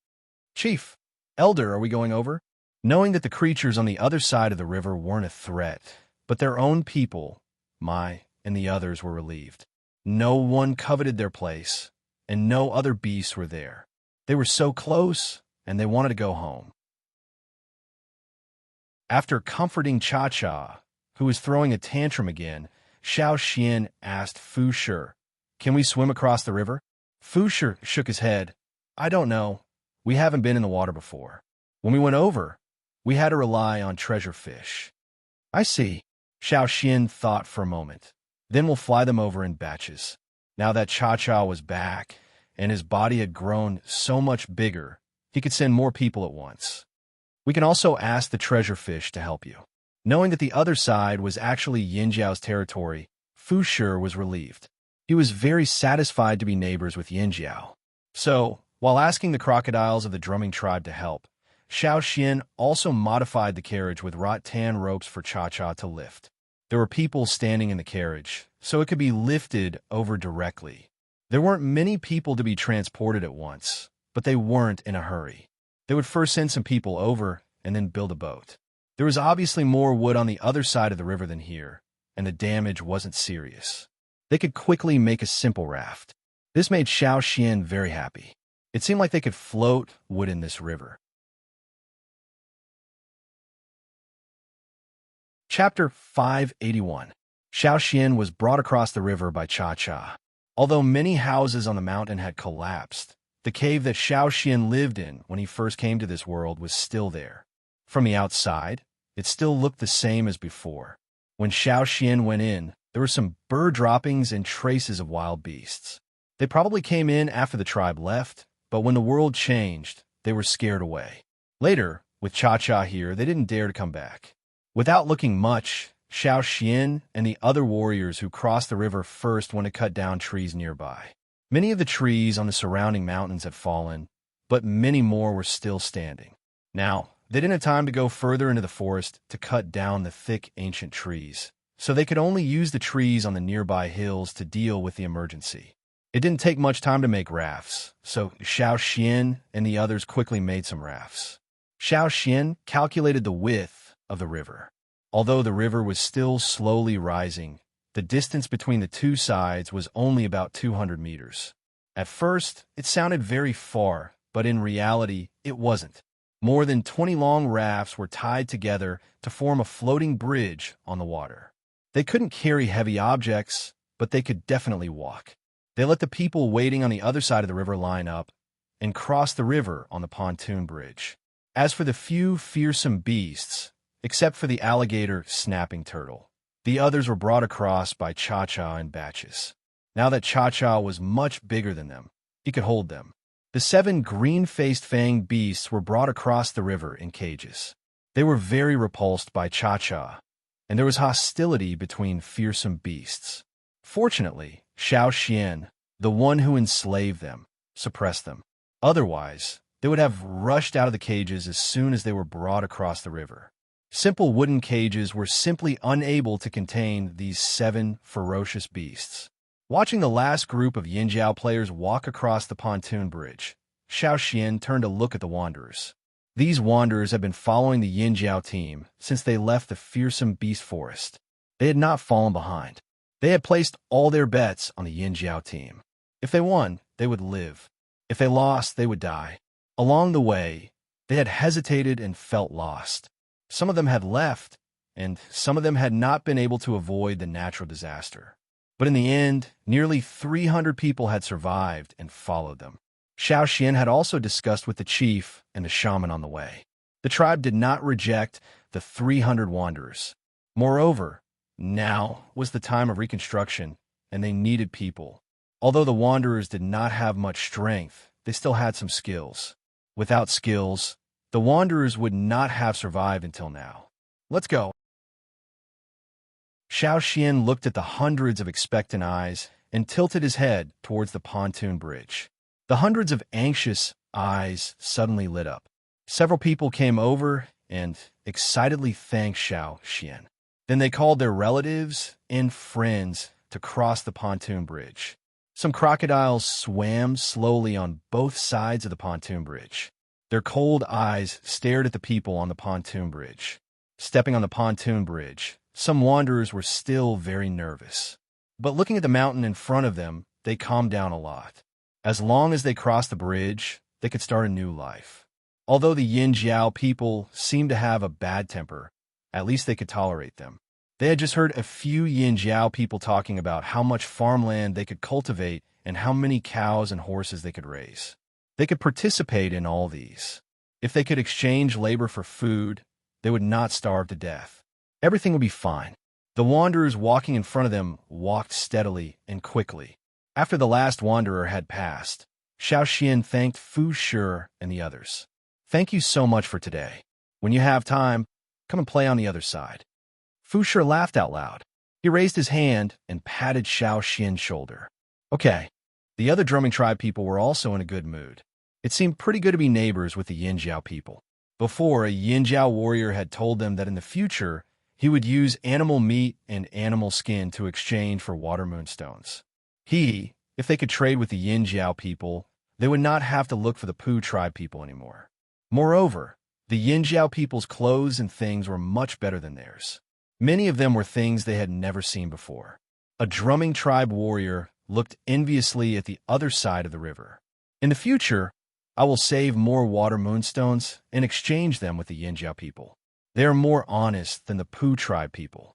Chief, Elder, are we going over? Knowing that the creatures on the other side of the river weren't a threat, but their own people, Mai and the others were relieved. No one coveted their place, and no other beasts were there. They were so close, and they wanted to go home. After comforting Cha-Cha, who was throwing a tantrum again, Xiao Xian asked Fu Shi, "Can we swim across the river?" Fu Shi shook his head. "I don't know. We haven't been in the water before. When we went over, we had to rely on treasure fish." "I see." Xiao Xian thought for a moment. "Then we'll fly them over in batches." Now that Cha-Cha was back, and his body had grown so much bigger, he could send more people at once. "We can also ask the treasure fish to help you." Knowing that the other side was actually Yin Jiao's territory, Fu Shi was relieved. He was very satisfied to be neighbors with Yin Jiao. So, while asking the crocodiles of the drumming tribe to help, Xiao Xian also modified the carriage with rattan ropes for Cha-Cha to lift. There were people standing in the carriage, so it could be lifted over directly. There weren't many people to be transported at once, but they weren't in a hurry. They would first send some people over and then build a boat. There was obviously more wood on the other side of the river than here, and the damage wasn't serious. They could quickly make a simple raft. This made Xiao Xian very happy. It seemed like they could float wood in this river. Chapter 581. Xiao Xian was brought across the river by Cha-Cha. Although many houses on the mountain had collapsed, the cave that Xiao Xian lived in when he first came to this world was still there. From the outside, it still looked the same as before. When Xiao Xian went in, There were some bird droppings and traces of wild beasts. They probably came in after the tribe left, but when the world changed, they were scared away. Later, with Cha-Cha here, they didn't dare to come back. Without looking much, Xiao Xian and the other warriors who crossed the river first went to cut down trees nearby. Many of the trees on the surrounding mountains had fallen, but many more were still standing. Now, they didn't have time to go further into the forest to cut down the thick ancient trees, so they could only use the trees on the nearby hills to deal with the emergency. It didn't take much time to make rafts, so Xiao Xian and the others quickly made some rafts. Xiao Xian calculated the width of the river. Although the river was still slowly rising, the distance between the two sides was only about 200 meters. At first, it sounded very far, but in reality, it wasn't. More than 20 long rafts were tied together to form a floating bridge on the water. They couldn't carry heavy objects, but they could definitely walk. They let the people waiting on the other side of the river line up and cross the river on the pontoon bridge. As for the few fearsome beasts, except for the alligator snapping turtle, the others were brought across by Cha-Cha in batches. Now that Cha-Cha was much bigger than them, he could hold them. The 7 green-faced fanged beasts were brought across the river in cages. They were very repulsed by Cha-Cha, and there was hostility between fearsome beasts. Fortunately, Xiao Xian, the one who enslaved them, suppressed them. Otherwise, they would have rushed out of the cages as soon as they were brought across the river. Simple wooden cages were simply unable to contain these 7 ferocious beasts. Watching the last group of Yinjiao players walk across the pontoon bridge, Xiao Xian turned to look at the Wanderers. These Wanderers had been following the Yinjiao team since they left the fearsome beast forest. They had not fallen behind. They had placed all their bets on the Yinjiao team. If they won, they would live. If they lost, they would die. Along the way, they had hesitated and felt lost. Some of them had left, and some of them had not been able to avoid the natural disaster. But in the end, nearly 300 people had survived and followed them. Xiao Xian had also discussed with the chief and the shaman on the way. The tribe did not reject the 300 wanderers. Moreover, now was the time of reconstruction, and they needed people. Although the wanderers did not have much strength, they still had some skills. Without skills, the Wanderers would not have survived until now. Let's go. Xiao Xian looked at the hundreds of expectant eyes and tilted his head towards the pontoon bridge. The hundreds of anxious eyes suddenly lit up. Several people came over and excitedly thanked Xiao Xian. Then they called their relatives and friends to cross the pontoon bridge. Some crocodiles swam slowly on both sides of the pontoon bridge. Their cold eyes stared at the people on the pontoon bridge. Stepping on the pontoon bridge, some wanderers were still very nervous. But looking at the mountain in front of them, they calmed down a lot. As long as they crossed the bridge, they could start a new life. Although the Yinjiao people seemed to have a bad temper, at least they could tolerate them. They had just heard a few Yinjiao people talking about how much farmland they could cultivate and how many cows and horses they could raise. They could participate in all these. If they could exchange labor for food, they would not starve to death. Everything would be fine. The wanderers walking in front of them walked steadily and quickly. After the last wanderer had passed, Xiao Xian thanked Fu Shi and the others. Thank you so much for today. When you have time, come and play on the other side. Fu Shi laughed out loud. He raised his hand and patted Xiao Xian's shoulder. Okay. The other drumming tribe people were also in a good mood. It seemed pretty good to be neighbors with the Yinjiao people. Before, a Yinjiao warrior had told them that in the future, he would use animal meat and animal skin to exchange for water moonstones. If they could trade with the Yinjiao people, they would not have to look for the Pu tribe people anymore. Moreover, the Yinjiao people's clothes and things were much better than theirs. Many of them were things they had never seen before. A drumming tribe warrior looked enviously at the other side of the river. In the future, I will save more water moonstones and exchange them with the Yinjiao people. They are more honest than the Pu tribe people.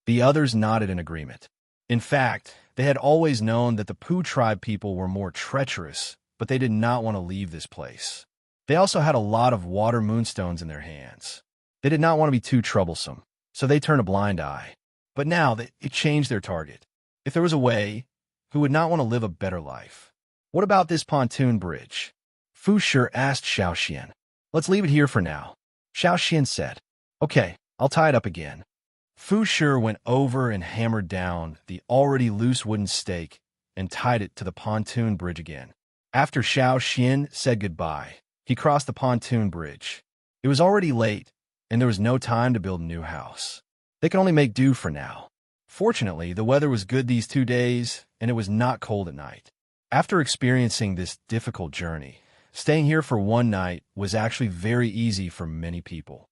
The others nodded in agreement. In fact, they had always known that the Pu tribe people were more treacherous, but they did not want to leave this place. They also had a lot of water moonstones in their hands. They did not want to be too troublesome, so they turned a blind eye. But now it changed their target. If there was a way, who would not want to live a better life? What about this pontoon bridge? Fu Shi asked Xiao Xian. Let's leave it here for now. Xiao Xian said. Okay, I'll tie it up again. Fu Shi went over and hammered down the already loose wooden stake and tied it to the pontoon bridge again. After Xiao Xian said goodbye, he crossed the pontoon bridge. It was already late, and there was no time to build a new house. They could only make do for now. Fortunately, the weather was good these 2 days, and it was not cold at night. After experiencing this difficult journey, staying here for one night was actually very easy for many people.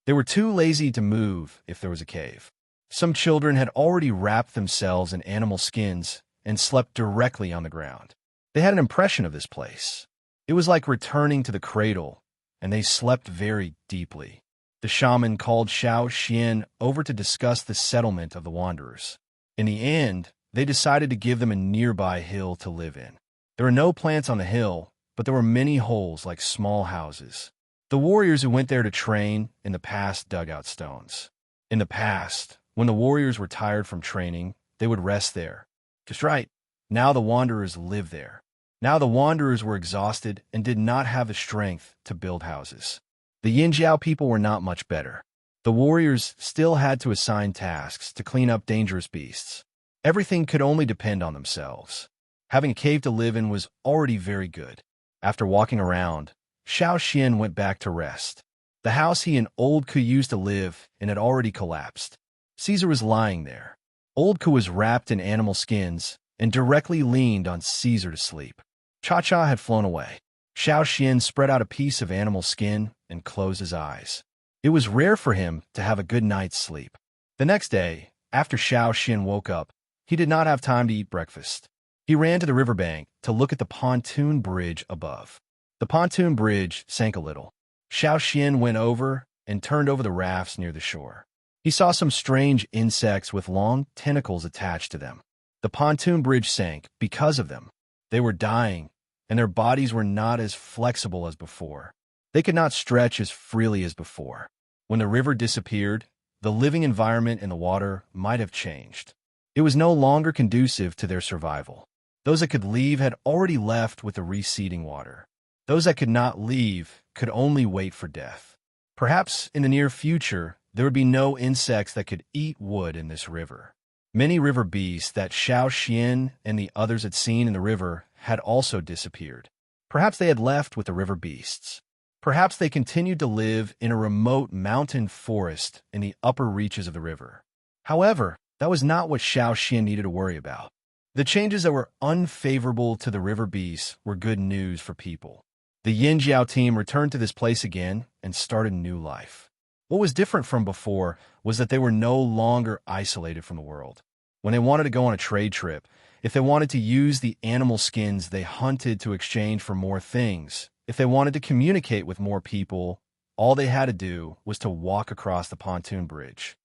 They were too lazy to move if there was a cave. Some children had already wrapped themselves in animal skins and slept directly on the ground. They had an impression of this place. It was like returning to the cradle, and they slept very deeply. The shaman called Xiao Xian over to discuss the settlement of the wanderers. In the end, they decided to give them a nearby hill to live in. There were no plants on the hill, but there were many holes like small houses. The warriors who went there to train in the past dug out stones. In the past, when the warriors were tired from training, they would rest there. Just right, now the wanderers lived there. Now the wanderers were exhausted and did not have the strength to build houses. The Yinjiao people were not much better. The warriors still had to assign tasks to clean up dangerous beasts. Everything could only depend on themselves. Having a cave to live in was already very good. After walking around, Xiao Xian went back to rest. The house he and Old Ku used to live in had already collapsed. Caesar was lying there. Old Ku was wrapped in animal skins and directly leaned on Caesar to sleep. Cha-Cha had flown away. Xiao Xian spread out a piece of animal skin and closed his eyes. It was rare for him to have a good night's sleep. The next day, after Xiao Xian woke up, he did not have time to eat breakfast. He ran to the riverbank to look at the pontoon bridge above. The pontoon bridge sank a little. Xiao Xian went over and turned over the rafts near the shore. He saw some strange insects with long tentacles attached to them. The pontoon bridge sank because of them. They were dying, and their bodies were not as flexible as before. They could not stretch as freely as before. When the river disappeared, the living environment in the water might have changed. It was no longer conducive to their survival. Those that could leave had already left with the receding water. Those that could not leave could only wait for death. Perhaps in the near future, there would be no insects that could eat wood in this river. Many river beasts that Xiao Xian and the others had seen in the river had also disappeared. Perhaps they had left with the river beasts. Perhaps they continued to live in a remote mountain forest in the upper reaches of the river. However, that was not what Xiao Xian needed to worry about. The changes that were unfavorable to the river beasts were good news for people. The Yinjiao team returned to this place again and started new life. What was different from before was that they were no longer isolated from the world. When they wanted to go on a trade trip, if they wanted to use the animal skins they hunted to exchange for more things, if they wanted to communicate with more people, all they had to do was to walk across the pontoon bridge.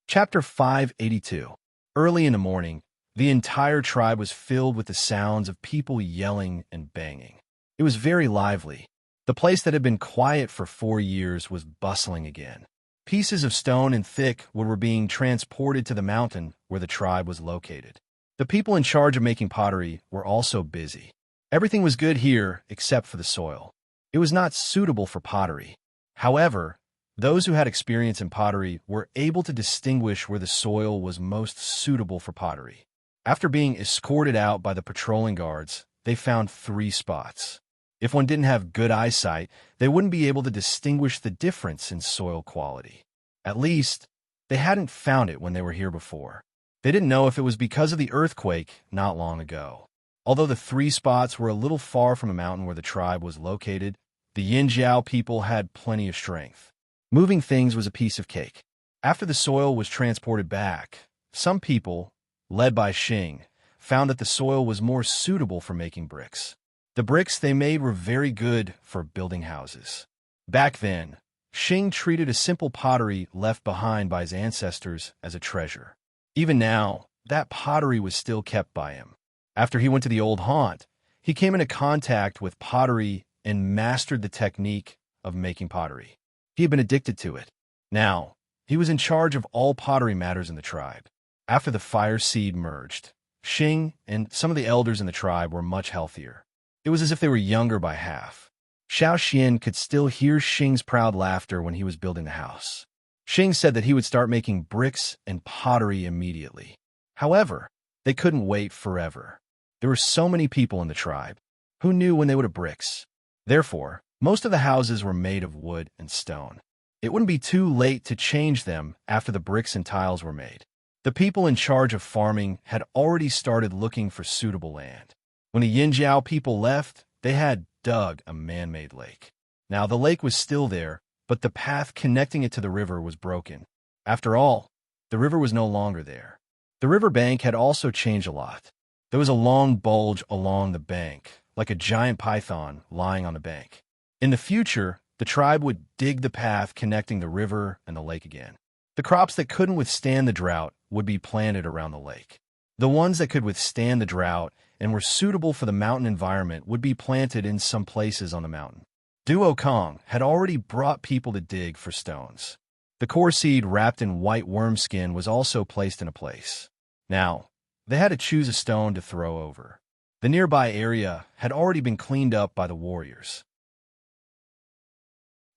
Chapter 582. Early in the morning, the entire tribe was filled with the sounds of people yelling and banging. It was very lively. The place that had been quiet for 4 years was bustling again. Pieces of stone and thick wood were being transported to the mountain where the tribe was located. The people in charge of making pottery were also busy. Everything was good here except for the soil. It was not suitable for pottery. However, those who had experience in pottery were able to distinguish where the soil was most suitable for pottery. After being escorted out by the patrolling guards, they found 3 spots. If one didn't have good eyesight, they wouldn't be able to distinguish the difference in soil quality. At least, they hadn't found it when they were here before. They didn't know if it was because of the earthquake not long ago. Although the 3 spots were a little far from the mountain where the tribe was located, the Yinjiao people had plenty of strength. Moving things was a piece of cake. After the soil was transported back, some people, led by Xing, found that the soil was more suitable for making bricks. The bricks they made were very good for building houses. Back then, Xing treated a simple pottery left behind by his ancestors as a treasure. Even now, that pottery was still kept by him. After he went to the old haunt, he came into contact with pottery and mastered the technique of making pottery. He had been addicted to it. Now, he was in charge of all pottery matters in the tribe. After the fire seed merged, Xing and some of the elders in the tribe were much healthier. It was as if they were younger by half. Xiao Xian could still hear Xing's proud laughter when he was building the house. Xing said that he would start making bricks and pottery immediately. However, they couldn't wait forever. There were so many people in the tribe. Who knew when they would have bricks? Therefore, most of the houses were made of wood and stone. It wouldn't be too late to change them after the bricks and tiles were made. The people in charge of farming had already started looking for suitable land. When the Yinjiao people left, they had dug a man-made lake. Now, the lake was still there, but the path connecting it to the river was broken. After all, the river was no longer there. The river bank had also changed a lot. There was a long bulge along the bank, like a giant python lying on the bank. In the future, the tribe would dig the path connecting the river and the lake again. The crops that couldn't withstand the drought would be planted around the lake. The ones that could withstand the drought and were suitable for the mountain environment would be planted in some places on the mountain. Duo Kong had already brought people to dig for stones. The core seed wrapped in white worm skin was also placed in a place. Now, they had to choose a stone to throw over. The nearby area had already been cleaned up by the warriors.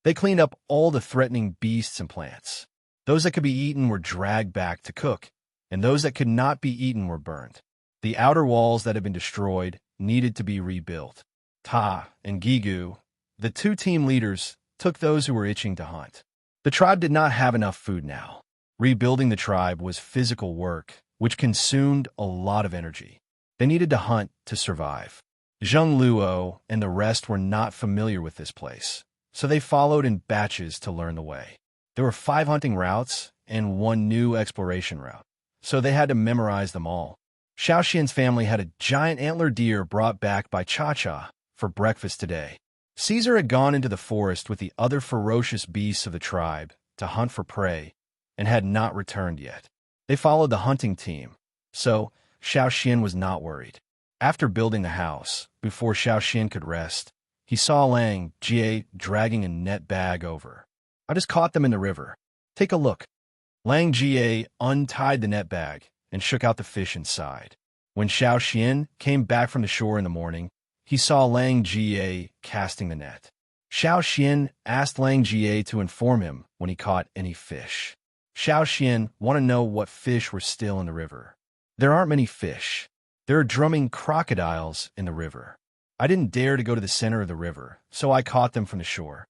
They cleaned up all the threatening beasts and plants. Those that could be eaten were dragged back to cook, and those that could not be eaten were burned. The outer walls that had been destroyed needed to be rebuilt. Ta and Gigu, the two team leaders, took those who were itching to hunt. The tribe did not have enough food now. Rebuilding the tribe was physical work, which consumed a lot of energy. They needed to hunt to survive. Zheng Luo and the rest were not familiar with this place, so they followed in batches to learn the way. There were 5 hunting routes and 1 new exploration route, so they had to memorize them all. Xiao Xian's family had a giant antler deer brought back by Cha-Cha for breakfast today. Caesar had gone into the forest with the other ferocious beasts of the tribe to hunt for prey and had not returned yet. They followed the hunting team, so Xiao Xian was not worried. After building the house, before Xiao Xian could rest, he saw Lang Jie dragging a net bag over. I just caught them in the river. Take a look. Lang Jie untied the net bag and shook out the fish inside. When Xiao Xian came back from the shore in the morning, he saw Lang Jie casting the net. Xiao Xian asked Lang Jie to inform him when he caught any fish. Xiao Xian wanted to know what fish were still in the river. There aren't many fish. There are drumming crocodiles in the river. I didn't dare to go to the center of the river, so I caught them from the shore.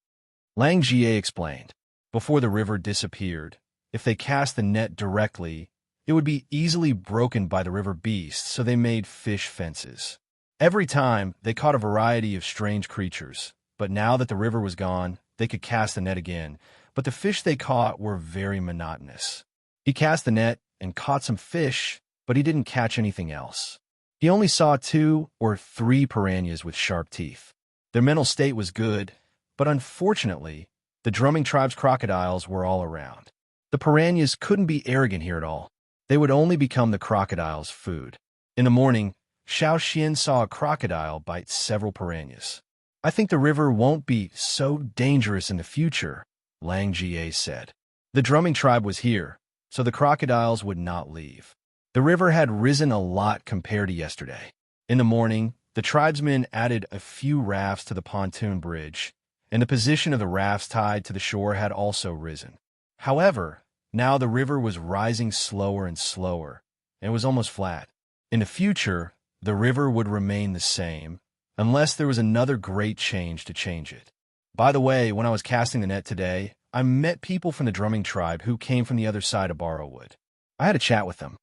Lang Jie explained. Before the river disappeared, if they cast the net directly, it would be easily broken by the river beasts, so they made fish fences. Every time, they caught a variety of strange creatures, but now that the river was gone, they could cast the net again, but the fish they caught were very monotonous. He cast the net and caught some fish, but he didn't catch anything else. He only saw 2 or 3 piranhas with sharp teeth. Their mental state was good, but unfortunately, the drumming tribe's crocodiles were all around. The piranhas couldn't be arrogant here at all. They would only become the crocodile's food. In the morning, Xiao Xian saw a crocodile bite several piranhas. I think the river won't be so dangerous in the future, Lang Jie said. The drumming tribe was here, so the crocodiles would not leave. The river had risen a lot compared to yesterday. In the morning, the tribesmen added a few rafts to the pontoon bridge, and the position of the rafts tied to the shore had also risen. However, now the river was rising slower and slower, and was almost flat. In the future, the river would remain the same, unless there was another great change to change it. By the way, when I was casting the net today, I met people from the drumming tribe who came from the other side of Barrowwood. I had a chat with them.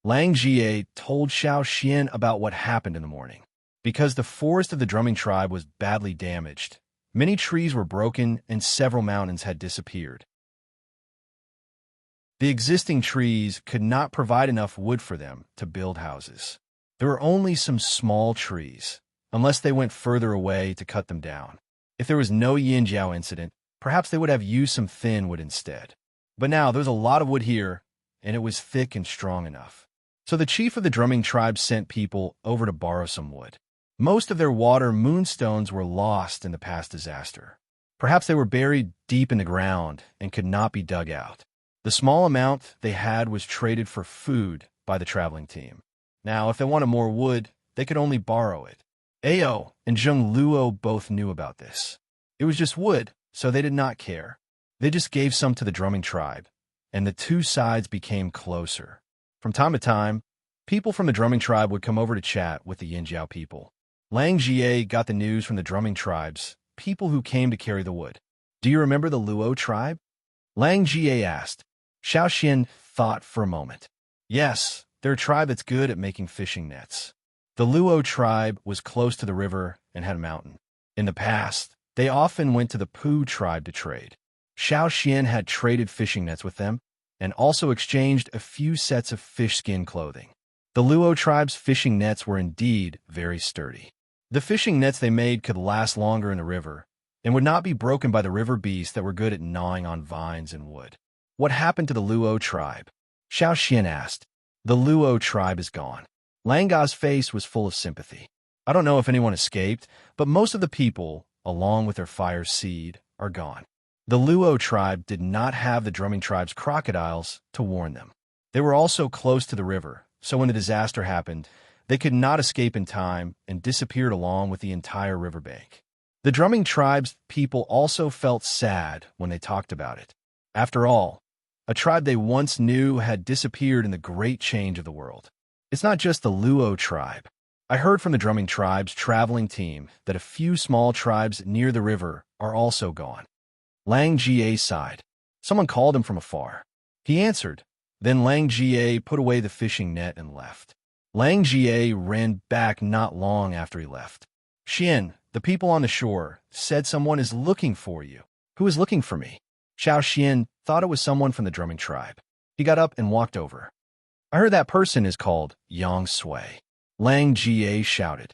Lang Jie told Xiao Xian about what happened in the morning. Because the forest of the drumming tribe was badly damaged, many trees were broken and several mountains had disappeared. The existing trees could not provide enough wood for them to build houses. There were only some small trees, unless they went further away to cut them down. If there was no Yinjiao incident, perhaps they would have used some thin wood instead. But now there's a lot of wood here, and it was thick and strong enough. So the chief of the drumming tribe sent people over to borrow some wood. Most of their water moonstones were lost in the past disaster. Perhaps they were buried deep in the ground and could not be dug out. The small amount they had was traded for food by the traveling team. Now, if they wanted more wood, they could only borrow it. Ao and Zheng Luo both knew about this. It was just wood, so they did not care. They just gave some to the drumming tribe, and the two sides became closer. From time to time, people from the drumming tribe would come over to chat with the Yinjiao people. Lang Jie got the news from the drumming tribes, people who came to carry the wood. Do you remember the Luo tribe? Lang Jie asked. Xiao Xian thought for a moment. Yes, they're a tribe that's good at making fishing nets. The Luo tribe was close to the river and had a mountain. In the past, they often went to the Pu tribe to trade. Xiao Xian had traded fishing nets with them and also exchanged a few sets of fish skin clothing. The Luo tribe's fishing nets were indeed very sturdy. The fishing nets they made could last longer in the river and would not be broken by the river beasts that were good at gnawing on vines and wood. What happened to the Luo tribe? Xiao Xian asked. The Luo tribe is gone. Langa's face was full of sympathy. I don't know if anyone escaped, but most of the people, along with their fire seed, are gone. The Luo tribe did not have the drumming tribe's crocodiles to warn them. They were also close to the river, so when the disaster happened, they could not escape in time and disappeared along with the entire riverbank. The drumming tribe's people also felt sad when they talked about it. After all, a tribe they once knew had disappeared in the great change of the world. It's not just the Luo tribe. I heard from the drumming tribe's traveling team that a few small tribes near the river are also gone. Lang Jie sighed. Someone called him from afar. He answered. Then Lang Jie put away the fishing net and left. Lang Jie ran back not long after he left. Xian, the people on the shore, said someone is looking for you. Who is looking for me? Xiao Xian thought it was someone from the drumming tribe. He got up and walked over. I heard that person is called Yang Sui. Lang Jie shouted.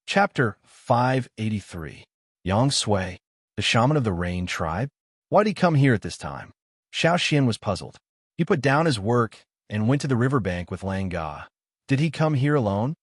Chapter 583. Yang Sui, the shaman of the Rain tribe? Why did he come here at this time? Xiao Xian was puzzled. He put down his work and went to the riverbank with Lang Ga. Did he come here alone?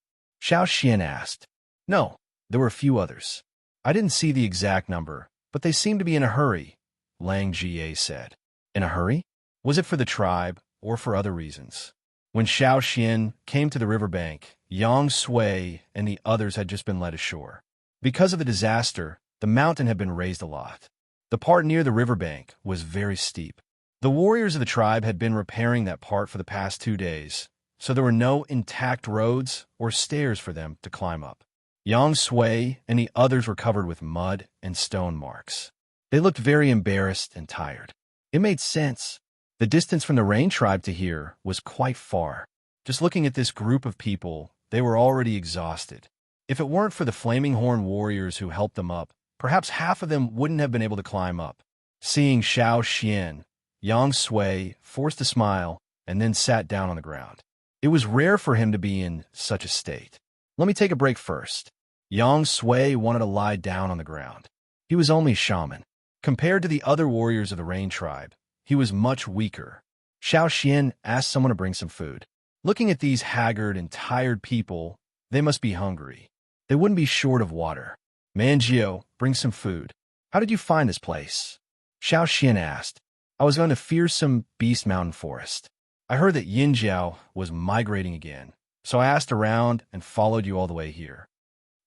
Xiao Xian asked. No, there were a few others. I didn't see the exact number, but they seemed to be in a hurry, Lang Jie said. In a hurry? Was it for the tribe or for other reasons? When Xiao Xian came to the riverbank, Yang Sui and the others had just been led ashore. Because of the disaster, the mountain had been raised a lot. The part near the riverbank was very steep. The warriors of the tribe had been repairing that part for the past 2 days, so there were no intact roads or stairs for them to climb up. Yang Sui and the others were covered with mud and stone marks. They looked very embarrassed and tired. It made sense. The distance from the Rain tribe to here was quite far. Just looking at this group of people, they were already exhausted. If it weren't for the Flaming Horn warriors who helped them up, perhaps half of them wouldn't have been able to climb up. Seeing Xiao Xian, Yang Sui forced a smile and then sat down on the ground. It was rare for him to be in such a state. Let me take a break first. Yang Sui wanted to lie down on the ground. He was only a shaman. Compared to the other warriors of the Rain tribe, he was much weaker. Xiao Xian asked someone to bring some food. Looking at these haggard and tired people, they must be hungry. They wouldn't be short of water. Manjio, bring some food. How did you find this place? Xiao Xian asked. I was going to fearsome Beast Mountain Forest. I heard that Yinjiao was migrating again, so I asked around and followed you all the way here.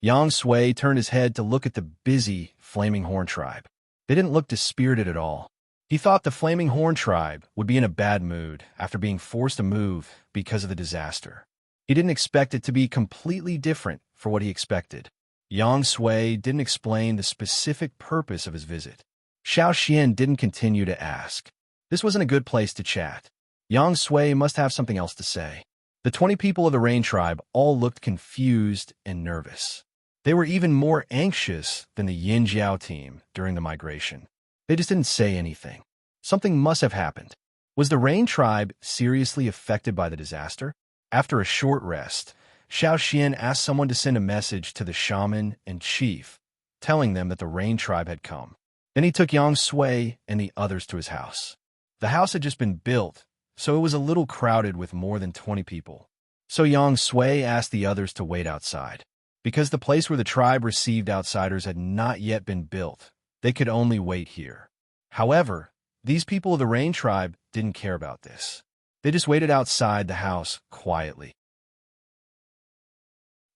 Yang Sui turned his head to look at the busy Flaming Horn tribe. They didn't look dispirited at all. He thought the Flaming Horn tribe would be in a bad mood after being forced to move because of the disaster. He didn't expect it to be completely different for what he expected. Yang Sui didn't explain the specific purpose of his visit. Xiao Xian didn't continue to ask. This wasn't a good place to chat. Yang Sui must have something else to say. The 20 people of the Rain tribe all looked confused and nervous. They were even more anxious than the Yinjiao team during the migration. They just didn't say anything. Something must have happened. Was the Rain tribe seriously affected by the disaster? After a short rest, Xiao Xian asked someone to send a message to the shaman and chief, telling them that the Rain tribe had come. Then he took Yang Sui and the others to his house. The house had just been built, so it was a little crowded with more than 20 people. So Yang Sui asked the others to wait outside. Because the place where the tribe received outsiders had not yet been built, they could only wait here. However, these people of the Rain tribe didn't care about this. They just waited outside the house quietly.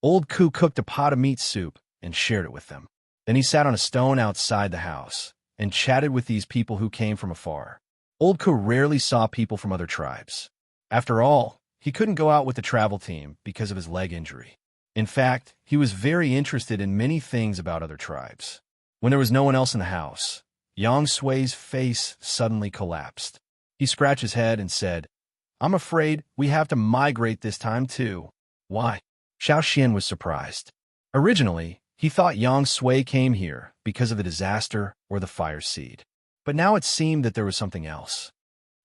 Old Ku cooked a pot of meat soup and shared it with them. Then he sat on a stone outside the house and chatted with these people who came from afar. Old Ku rarely saw people from other tribes. After all, he couldn't go out with the travel team because of his leg injury. In fact, he was very interested in many things about other tribes. When there was no one else in the house, Yang Sui's face suddenly collapsed. He scratched his head and said, "I'm afraid we have to migrate this time too." "Why?" Xiao Xian was surprised. Originally, he thought Yang Sui came here because of the disaster or the fire seed. But now it seemed that there was something else.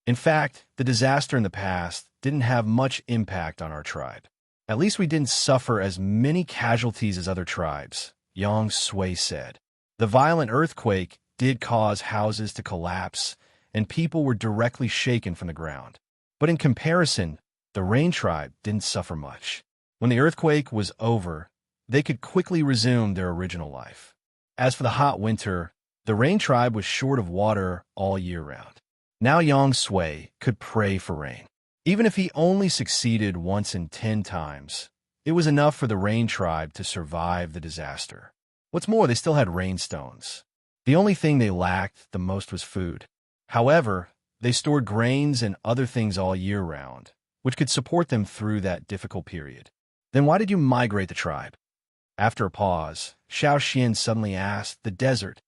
In fact, the disaster in the past didn't have much impact on our tribe. At least we didn't suffer as many casualties as other tribes, Yang Sui said. The violent earthquake did cause houses to collapse, and people were directly shaken from the ground. But in comparison, the Rain tribe didn't suffer much. When the earthquake was over, they could quickly resume their original life. As for the hot winter, the Rain tribe was short of water all year round. Now Yang Sui could pray for rain. Even if he only succeeded once in 10 times, it was enough for the Rain tribe to survive the disaster. What's more, they still had rainstones. The only thing they lacked the most was food. However, they stored grains and other things all year round, which could support them through that difficult period. Then why did you migrate the tribe? After a pause, Xiao Xian suddenly asked, "The desert."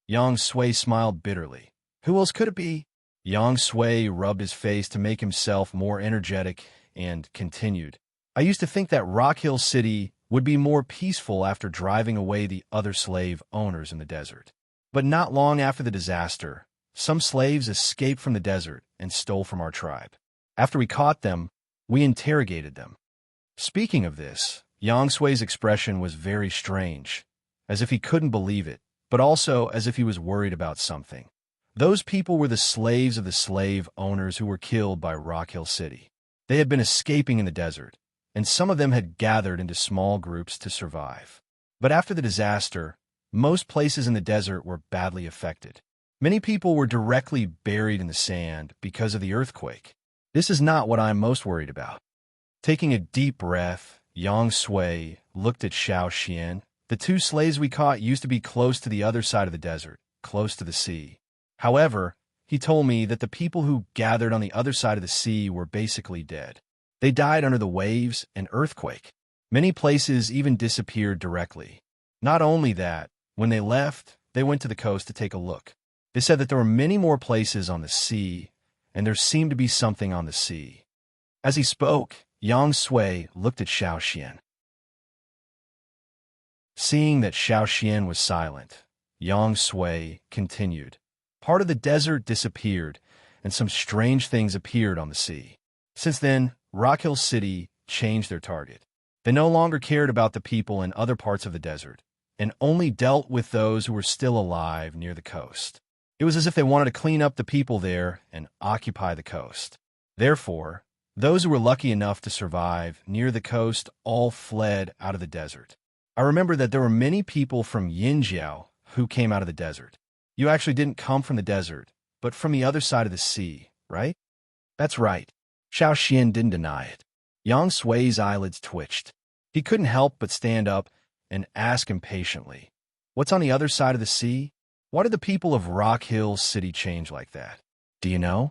Yang Sui smiled bitterly. "Who else could it be?" Yang Sui rubbed his face to make himself more energetic and continued, "I used to think that Rock Hill City would be more peaceful after driving away the other slave owners in the desert. But not long after the disaster, some slaves escaped from the desert and stole from our tribe. After we caught them, we interrogated them." Speaking of this, Yang Sui's expression was very strange, as if he couldn't believe it, but also as if he was worried about something. Those people were the slaves of the slave owners who were killed by Rock Hill City. They had been escaping in the desert, and some of them had gathered into small groups to survive. But after the disaster, most places in the desert were badly affected. Many people were directly buried in the sand because of the earthquake. This is not what I'm most worried about. Taking a deep breath, Yang Sui looked at Xiao Xian. The 2 slaves we caught used to be close to the other side of the desert, close to the sea. However, he told me that the people who gathered on the other side of the sea were basically dead. They died under the waves and earthquake. Many places even disappeared directly. Not only that, when they left, they went to the coast to take a look. They said that there were many more places on the sea, and there seemed to be something on the sea. As he spoke, Yang Sui looked at Xiao Xian. Seeing that Xiao Xian was silent, Yang Sui continued. Part of the desert disappeared, and some strange things appeared on the sea. Since then, Rock Hill City changed their target. They no longer cared about the people in other parts of the desert, and only dealt with those who were still alive near the coast. It was as if they wanted to clean up the people there and occupy the coast. Therefore, those who were lucky enough to survive near the coast all fled out of the desert. I remember that there were many people from Yinjiao who came out of the desert. You actually didn't come from the desert, but from the other side of the sea, right? That's right. Xiao Xian didn't deny it. Yang Sui's eyelids twitched. He couldn't help but stand up and ask impatiently, "What's on the other side of the sea? Why did the people of Rock Hill City change like that? Do you know?"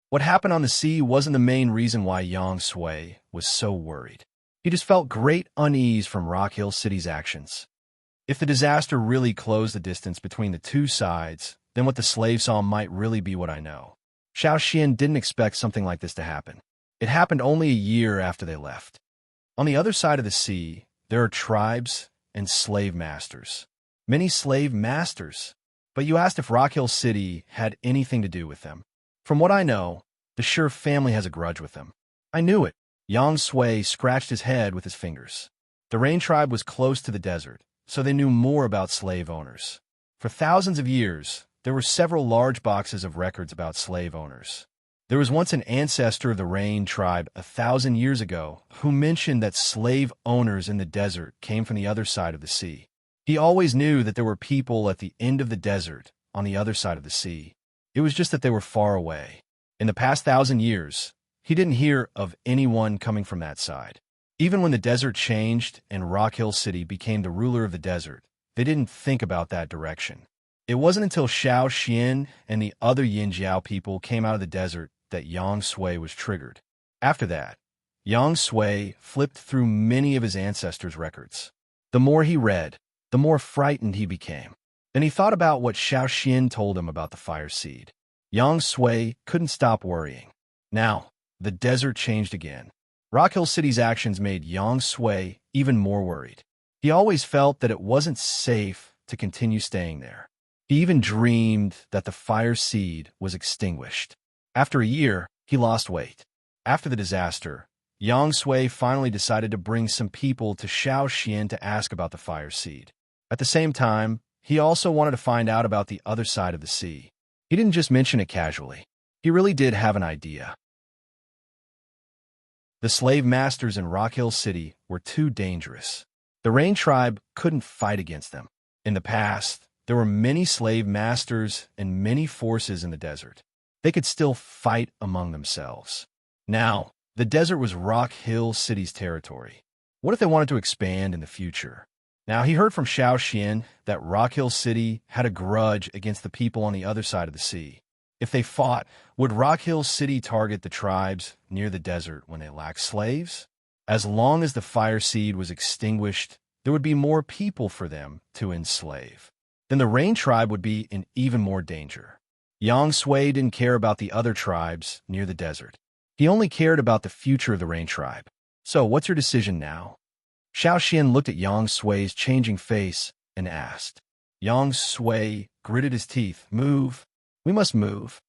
What happened on the sea wasn't the main reason why Yang Sui was so worried. He just felt great unease from Rock Hill City's actions. If the disaster really closed the distance between the 2 sides, then what the slave saw might really be what I know. Xiao Xian didn't expect something like this to happen. It happened only a year after they left. On the other side of the sea, there are tribes and slave masters. Many slave masters. But you asked if Rock Hill City had anything to do with them. From what I know, the Sure family has a grudge with them. I knew it. Yang Sui scratched his head with his fingers. The Rain tribe was close to the desert, so they knew more about slave owners. For thousands of years, there were several large boxes of records about slave owners. There was once an ancestor of the Rain tribe 1,000 years ago who mentioned that slave owners in the desert came from the other side of the sea. He always knew that there were people at the end of the desert on the other side of the sea. It was just that they were far away. In the past 1,000 years, he didn't hear of anyone coming from that side. Even when the desert changed and Rock Hill City became the ruler of the desert, they didn't think about that direction. It wasn't until Xiao Xian and the other Yin Jiao people came out of the desert that Yang Sui was triggered. After that, Yang Sui flipped through many of his ancestors' records. The more he read, the more frightened he became. Then he thought about what Xiao Xian told him about the fire seed. Yang Sui couldn't stop worrying. Now, the desert changed again. Rock Hill City's actions made Yang Sui even more worried. He always felt that it wasn't safe to continue staying there. He even dreamed that the fire seed was extinguished. After a year, he lost weight. After the disaster, Yang Sui finally decided to bring some people to Xiao Xian to ask about the fire seed. At the same time, he also wanted to find out about the other side of the sea. He didn't just mention it casually. He really did have an idea. The slave masters in Rock Hill City were too dangerous. The Rain tribe couldn't fight against them. In the past, there were many slave masters and many forces in the desert. They could still fight among themselves. Now, the desert was Rock Hill City's territory. What if they wanted to expand in the future? Now, he heard from Xiao Xian that Rock Hill City had a grudge against the people on the other side of the sea. If they fought, would Rock Hill City target the tribes near the desert when they lacked slaves? As long as the fire seed was extinguished, there would be more people for them to enslave. Then the Rain tribe would be in even more danger. Yang Sui didn't care about the other tribes near the desert. He only cared about the future of the Rain tribe. So, what's your decision now? Xiao Xian looked at Yang Sui's changing face and asked. Yang Sui gritted his teeth. Move. We must move.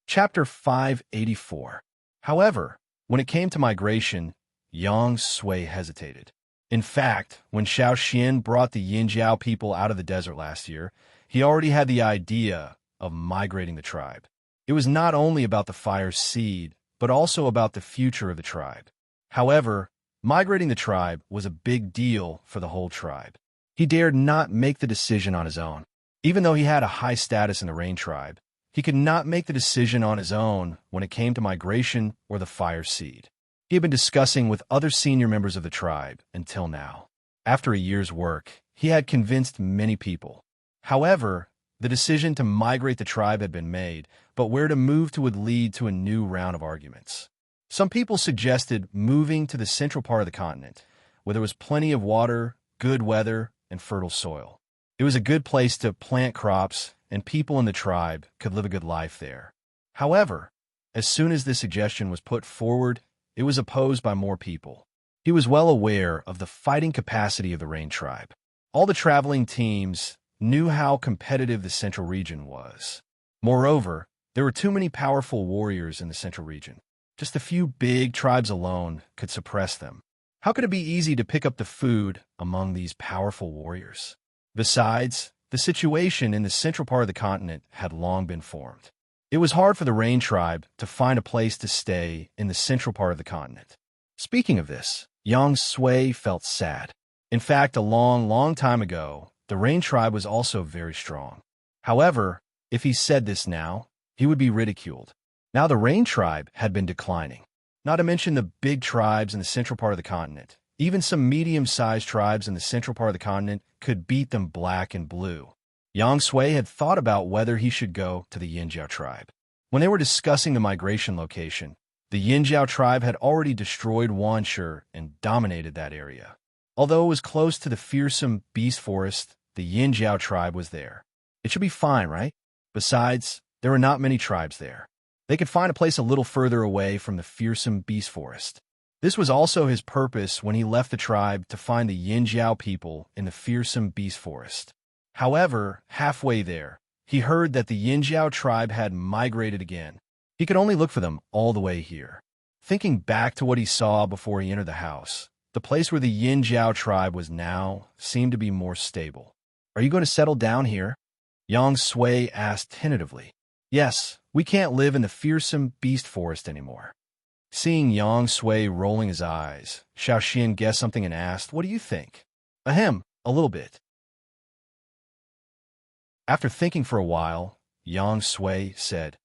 Chapter 584. However, when it came to migration, Yang Sui hesitated. In fact, when Xiao Xian brought the Yin Jiao people out of the desert last year, he already had the idea of migrating the tribe. It was not only about the fire seed, but also about the future of the tribe. However, migrating the tribe was a big deal for the whole tribe. He dared not make the decision on his own. Even though he had a high status in the Rain tribe, he could not make the decision on his own when it came to migration or the fire seed. He had been discussing with other senior members of the tribe until now. After a year's work, he had convinced many people. However, the decision to migrate the tribe had been made, but where to move to would lead to a new round of arguments. Some people suggested moving to the central part of the continent, where there was plenty of water, good weather, and fertile soil. It was a good place to plant crops, and people in the tribe could live a good life there. However, as soon as this suggestion was put forward, it was opposed by more people. He was well aware of the fighting capacity of the Rain tribe. All the traveling teams knew how competitive the central region was. Moreover, there were too many powerful warriors in the central region. Just a few big tribes alone could suppress them. How could it be easy to pick up the food among these powerful warriors? Besides, the situation in the central part of the continent had long been formed. It was hard for the Rain tribe to find a place to stay in the central part of the continent. Speaking of this, Yang Sui felt sad. In fact, a long time ago, the Rain tribe was also very strong. However, if he said this now, he would be ridiculed. Now the Rain tribe had been declining. Not to mention the big tribes in the central part of the continent. Even some medium-sized tribes in the central part of the continent could beat them black and blue. Yang Sui had thought about whether he should go to the Yin Jiao tribe. When they were discussing the migration location, the Yin Jiao tribe had already destroyed Wanshe and dominated that area. Although it was close to the fearsome beast forest, the Yin Jiao tribe was there. It should be fine, right? Besides, there were not many tribes there. They could find a place a little further away from the fearsome beast forest. This was also his purpose when he left the tribe to find the Yin Jiao people in the fearsome beast forest. However, halfway there, he heard that the Yin Jiao tribe had migrated again. He could only look for them all the way here. Thinking back to what he saw before he entered the house, the place where the Yin Jiao tribe was now seemed to be more stable. Are you going to settle down here? Yang Sui asked tentatively. Yes, we can't live in the fearsome beast forest anymore. Seeing Yang Sui rolling his eyes, Xiao Xian guessed something and asked, What do you think? Ahem, a little bit. After thinking for a while, Yang Sui said,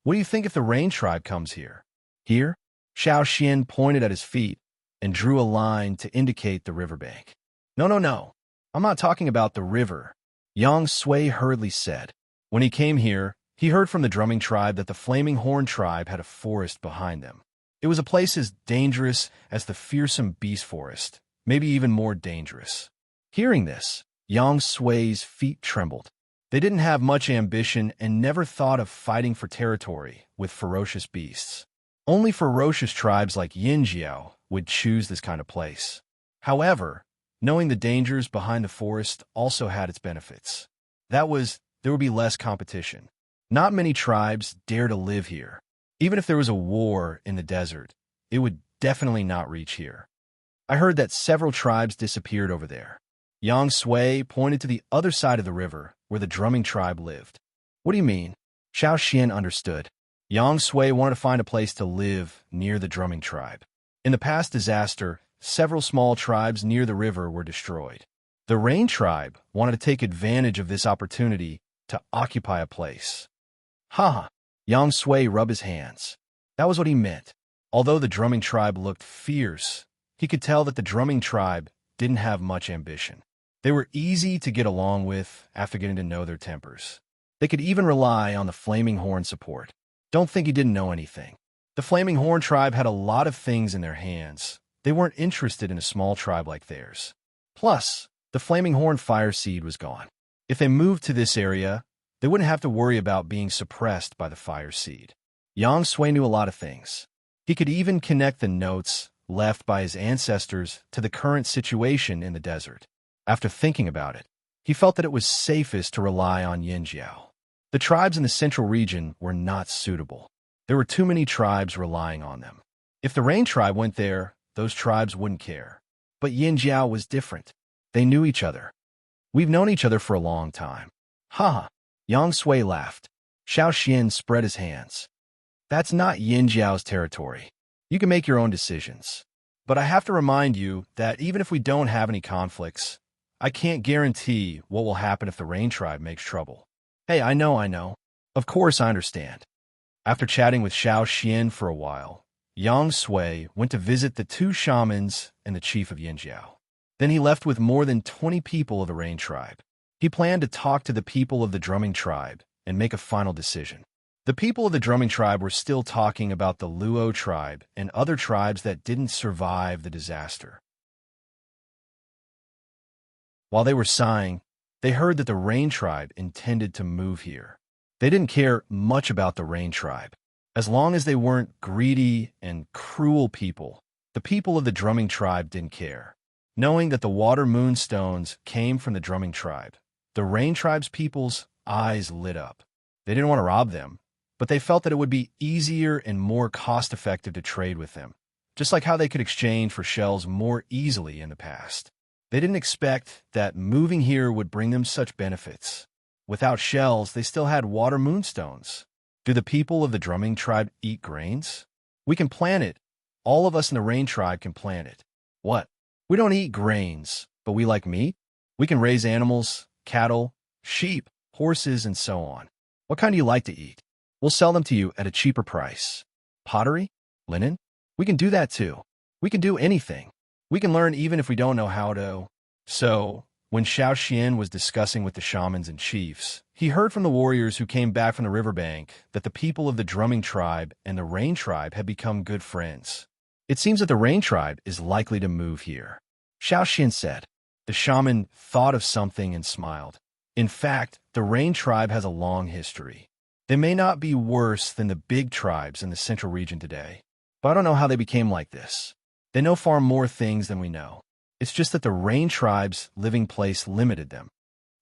What do you think if the Rain Tribe comes here? Here? Xiao Xian pointed at his feet and drew a line to indicate the riverbank. No. I'm not talking about the river. Yang Sui hurriedly said. When he came here, he heard from the drumming tribe that the Flaming Horn tribe had a forest behind them. It was a place as dangerous as the fearsome beast forest, maybe even more dangerous. Hearing this, Yang Sui's feet trembled. They didn't have much ambition and never thought of fighting for territory with ferocious beasts. Only ferocious tribes like Yinjiao would choose this kind of place. However, knowing the dangers behind the forest also had its benefits. There would be less competition. Not many tribes dare to live here. Even if there was a war in the desert, it would definitely not reach here. I heard that several tribes disappeared over there. Yang Sui pointed to the other side of the river where the drumming tribe lived. What do you mean? Xiao Xian understood. Yang Sui wanted to find a place to live near the drumming tribe. In the past disaster, several small tribes near the river were destroyed. The Rain tribe wanted to take advantage of this opportunity to occupy a place. Ha! Yang Sui rubbed his hands. That was what he meant. Although the drumming tribe looked fierce, he could tell that the drumming tribe didn't have much ambition. They were easy to get along with after getting to know their tempers. They could even rely on the Flaming Horn support. Don't think he didn't know anything. The Flaming Horn tribe had a lot of things in their hands. They weren't interested in a small tribe like theirs. Plus, the Flaming Horn fire seed was gone. If they moved to this area, they wouldn't have to worry about being suppressed by the fire seed. Yang Sui knew a lot of things. He could even connect the notes left by his ancestors to the current situation in the desert. After thinking about it, he felt that it was safest to rely on Yinjiao. The tribes in the central region were not suitable. There were too many tribes relying on them. If the Rain tribe went there, those tribes wouldn't care. But Yinjiao was different. They knew each other. We've known each other for a long time. Ha! Yang Sui laughed. Xiao Xian spread his hands. That's not Yinjiao's territory. You can make your own decisions. But I have to remind you that even if we don't have any conflicts, I can't guarantee what will happen if the Rain tribe makes trouble. Hey, I know. Of course I understand. After chatting with Xiao Xian for a while, Yang Sui went to visit the two shamans and the chief of Yinjiao. Then he left with more than 20 people of the Rain tribe. He planned to talk to the people of the drumming tribe and make a final decision. The people of the drumming tribe were still talking about the Luo tribe and other tribes that didn't survive the disaster. While they were sighing, they heard that the Rain tribe intended to move here. They didn't care much about the Rain tribe. As long as they weren't greedy and cruel people, the people of the drumming tribe didn't care. Knowing that the water moonstones came from the drumming tribe, the Rain tribe's people's eyes lit up. They didn't want to rob them, but they felt that it would be easier and more cost-effective to trade with them, just like how they could exchange for shells more easily in the past. They didn't expect that moving here would bring them such benefits. Without shells, they still had water moonstones. Do the people of the drumming tribe eat grains? We can plant it. All of us in the Rain tribe can plant it. What? We don't eat grains, but we like meat? We can raise animals, cattle, sheep, horses, and so on. What kind do you like to eat? We'll sell them to you at a cheaper price. Pottery? Linen? We can do that too. We can do anything. We can learn even if we don't know how to. So, when Xiao Xian was discussing with the shamans and chiefs, he heard from the warriors who came back from the riverbank that the people of the drumming tribe and the Rain tribe had become good friends. It seems that the Rain tribe is likely to move here. Xiao Xian said. The shaman thought of something and smiled. In fact, the Rain tribe has a long history. They may not be worse than the big tribes in the central region today, but I don't know how they became like this. They know far more things than we know. It's just that the Rain tribe's living place limited them.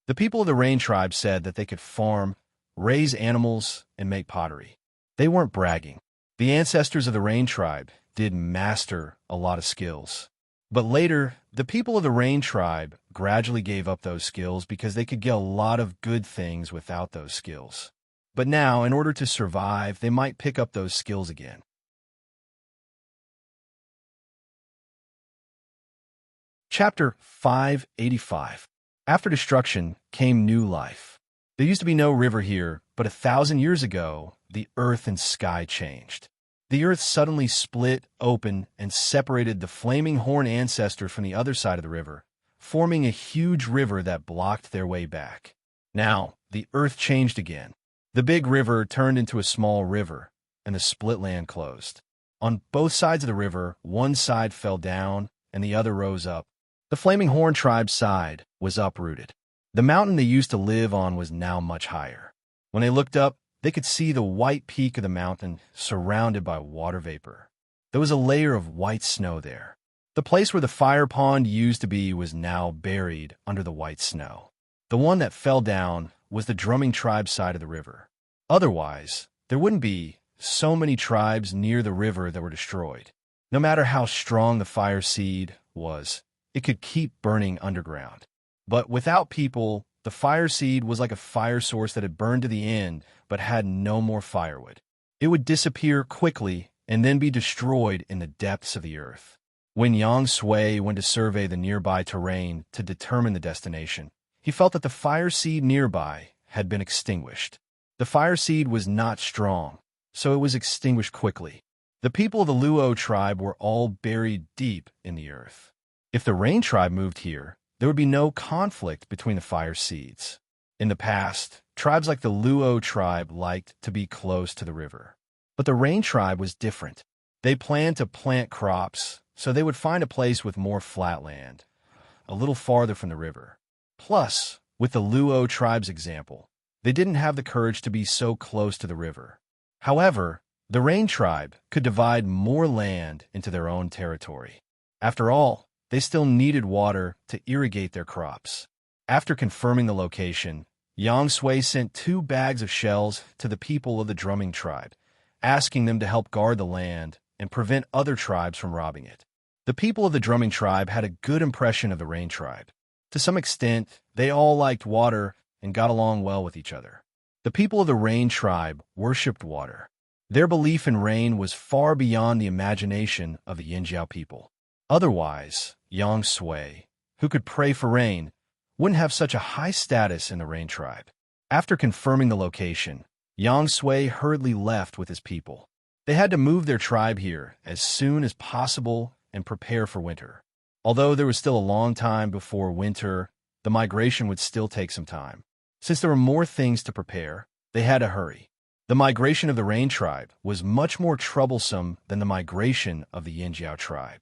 The people of the Rain tribe said that they could farm, raise animals, and make pottery. They weren't bragging. The ancestors of the Rain tribe did master a lot of skills. But later, the people of the Rain tribe gradually gave up those skills because they could get a lot of good things without those skills. But now, in order to survive, they might pick up those skills again. Chapter 585. After destruction came new life. There used to be no river here, but 1,000 years ago, the earth and sky changed. The earth suddenly split open and separated the flaming horn ancestor from the other side of the river, forming a huge river that blocked their way back. Now, the earth changed again. The big river turned into a small river, and the split land closed. On both sides of the river, one side fell down, and the other rose up. The Flaming Horn tribe's side was uprooted. The mountain they used to live on was now much higher. When they looked up, they could see the white peak of the mountain surrounded by water vapor. There was a layer of white snow there. The place where the fire pond used to be was now buried under the white snow. The one that fell down was the drumming tribe's side of the river. Otherwise, there wouldn't be so many tribes near the river that were destroyed. No matter how strong the fire seed was, it could keep burning underground. But without people, the fire seed was like a fire source that had burned to the end but had no more firewood. It would disappear quickly and then be destroyed in the depths of the earth. When Yang Sui went to survey the nearby terrain to determine the destination, he felt that the fire seed nearby had been extinguished. The fire seed was not strong, so it was extinguished quickly. The people of the Luo tribe were all buried deep in the earth. If the Rain tribe moved here, there would be no conflict between the fire seeds. In the past, tribes like the Luo tribe liked to be close to the river. But the Rain tribe was different. They planned to plant crops, so they would find a place with more flat land, a little farther from the river. Plus, with the Luo tribe's example, they didn't have the courage to be so close to the river. However, the Rain tribe could divide more land into their own territory. After all, they still needed water to irrigate their crops. After confirming the location, Yang Sui sent 2 bags of shells to the people of the drumming tribe, asking them to help guard the land and prevent other tribes from robbing it. The people of the drumming tribe had a good impression of the Rain tribe. To some extent, they all liked water and got along well with each other. The people of the Rain tribe worshipped water. Their belief in rain was far beyond the imagination of the Yinjiao people. Otherwise, Yang Sui, who could pray for rain, wouldn't have such a high status in the Rain tribe. After confirming the location, Yang Sui hurriedly left with his people. They had to move their tribe here as soon as possible and prepare for winter. Although there was still a long time before winter, the migration would still take some time. Since there were more things to prepare, they had to hurry. The migration of the Rain tribe was much more troublesome than the migration of the Yinjiao tribe.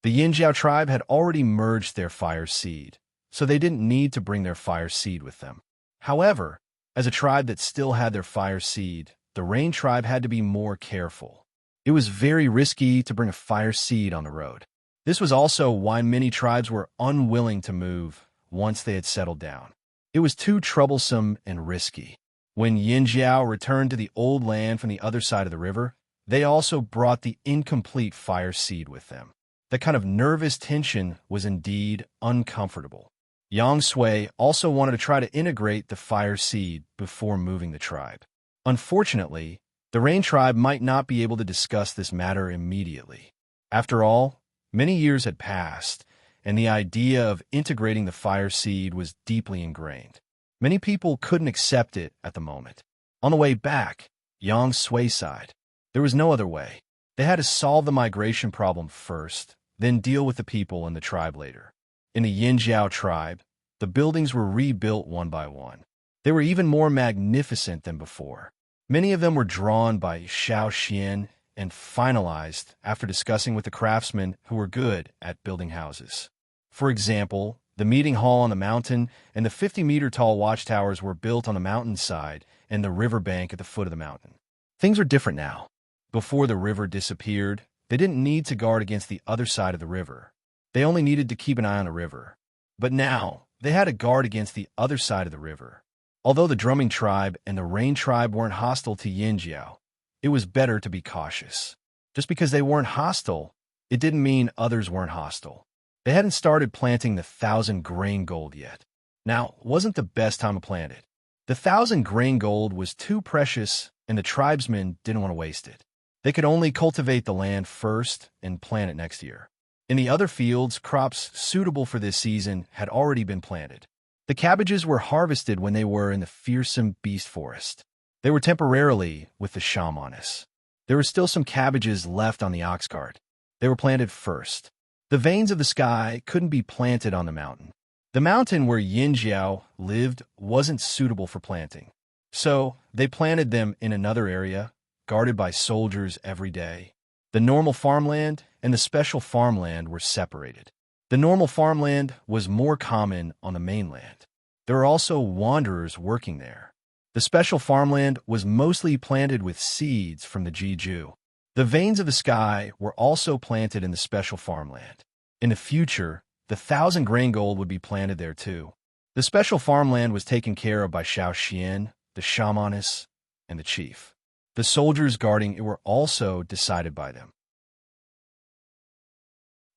The Yinjiao tribe had already merged their fire seed, so they didn't need to bring their fire seed with them. However, as a tribe that still had their fire seed, the Rain tribe had to be more careful. It was very risky to bring a fire seed on the road. This was also why many tribes were unwilling to move once they had settled down. It was too troublesome and risky. When Yinjiao returned to the old land from the other side of the river, they also brought the incomplete fire seed with them. That kind of nervous tension was indeed uncomfortable. Yang Sui also wanted to try to integrate the fire seed before moving the tribe. Unfortunately, the Rain tribe might not be able to discuss this matter immediately. After all, many years had passed, and the idea of integrating the fire seed was deeply ingrained. Many people couldn't accept it at the moment. On the way back, Yang Sui sighed. There was no other way. They had to solve the migration problem first, then deal with the people in the tribe later. In the Yinjiao tribe, the buildings were rebuilt one by one. They were even more magnificent than before. Many of them were drawn by Xiao Xian and finalized after discussing with the craftsmen who were good at building houses. For example, the meeting hall on the mountain and the 50-meter-tall watchtowers were built on the mountainside and the river bank at the foot of the mountain. Things are different now. Before the river disappeared, they didn't need to guard against the other side of the river. They only needed to keep an eye on the river. But now, they had to guard against the other side of the river. Although the drumming tribe and the Rain tribe weren't hostile to Yinjiao, it was better to be cautious. Just because they weren't hostile, it didn't mean others weren't hostile. They hadn't started planting the 1,000-grain gold yet. Now, wasn't the best time to plant it. The 1,000-grain gold was too precious, and the tribesmen didn't want to waste it. They could only cultivate the land first and plant it next year. In the other fields, crops suitable for this season had already been planted. The cabbages were harvested when they were in the fearsome beast forest. They were temporarily with the shamanists. There were still some cabbages left on the ox cart. They were planted first. The veins of the sky couldn't be planted on the mountain. The mountain where Yin Jiao lived wasn't suitable for planting. So they planted them in another area, guarded by soldiers every day. The normal farmland and the special farmland were separated. The normal farmland was more common on the mainland. There were also wanderers working there. The special farmland was mostly planted with seeds from the Jeju. The veins of the sky were also planted in the special farmland. In the future, the 1,000-grain gold would be planted there too. The special farmland was taken care of by Xiao Xian, the shamanists, and the chief. The soldiers guarding it were also decided by them.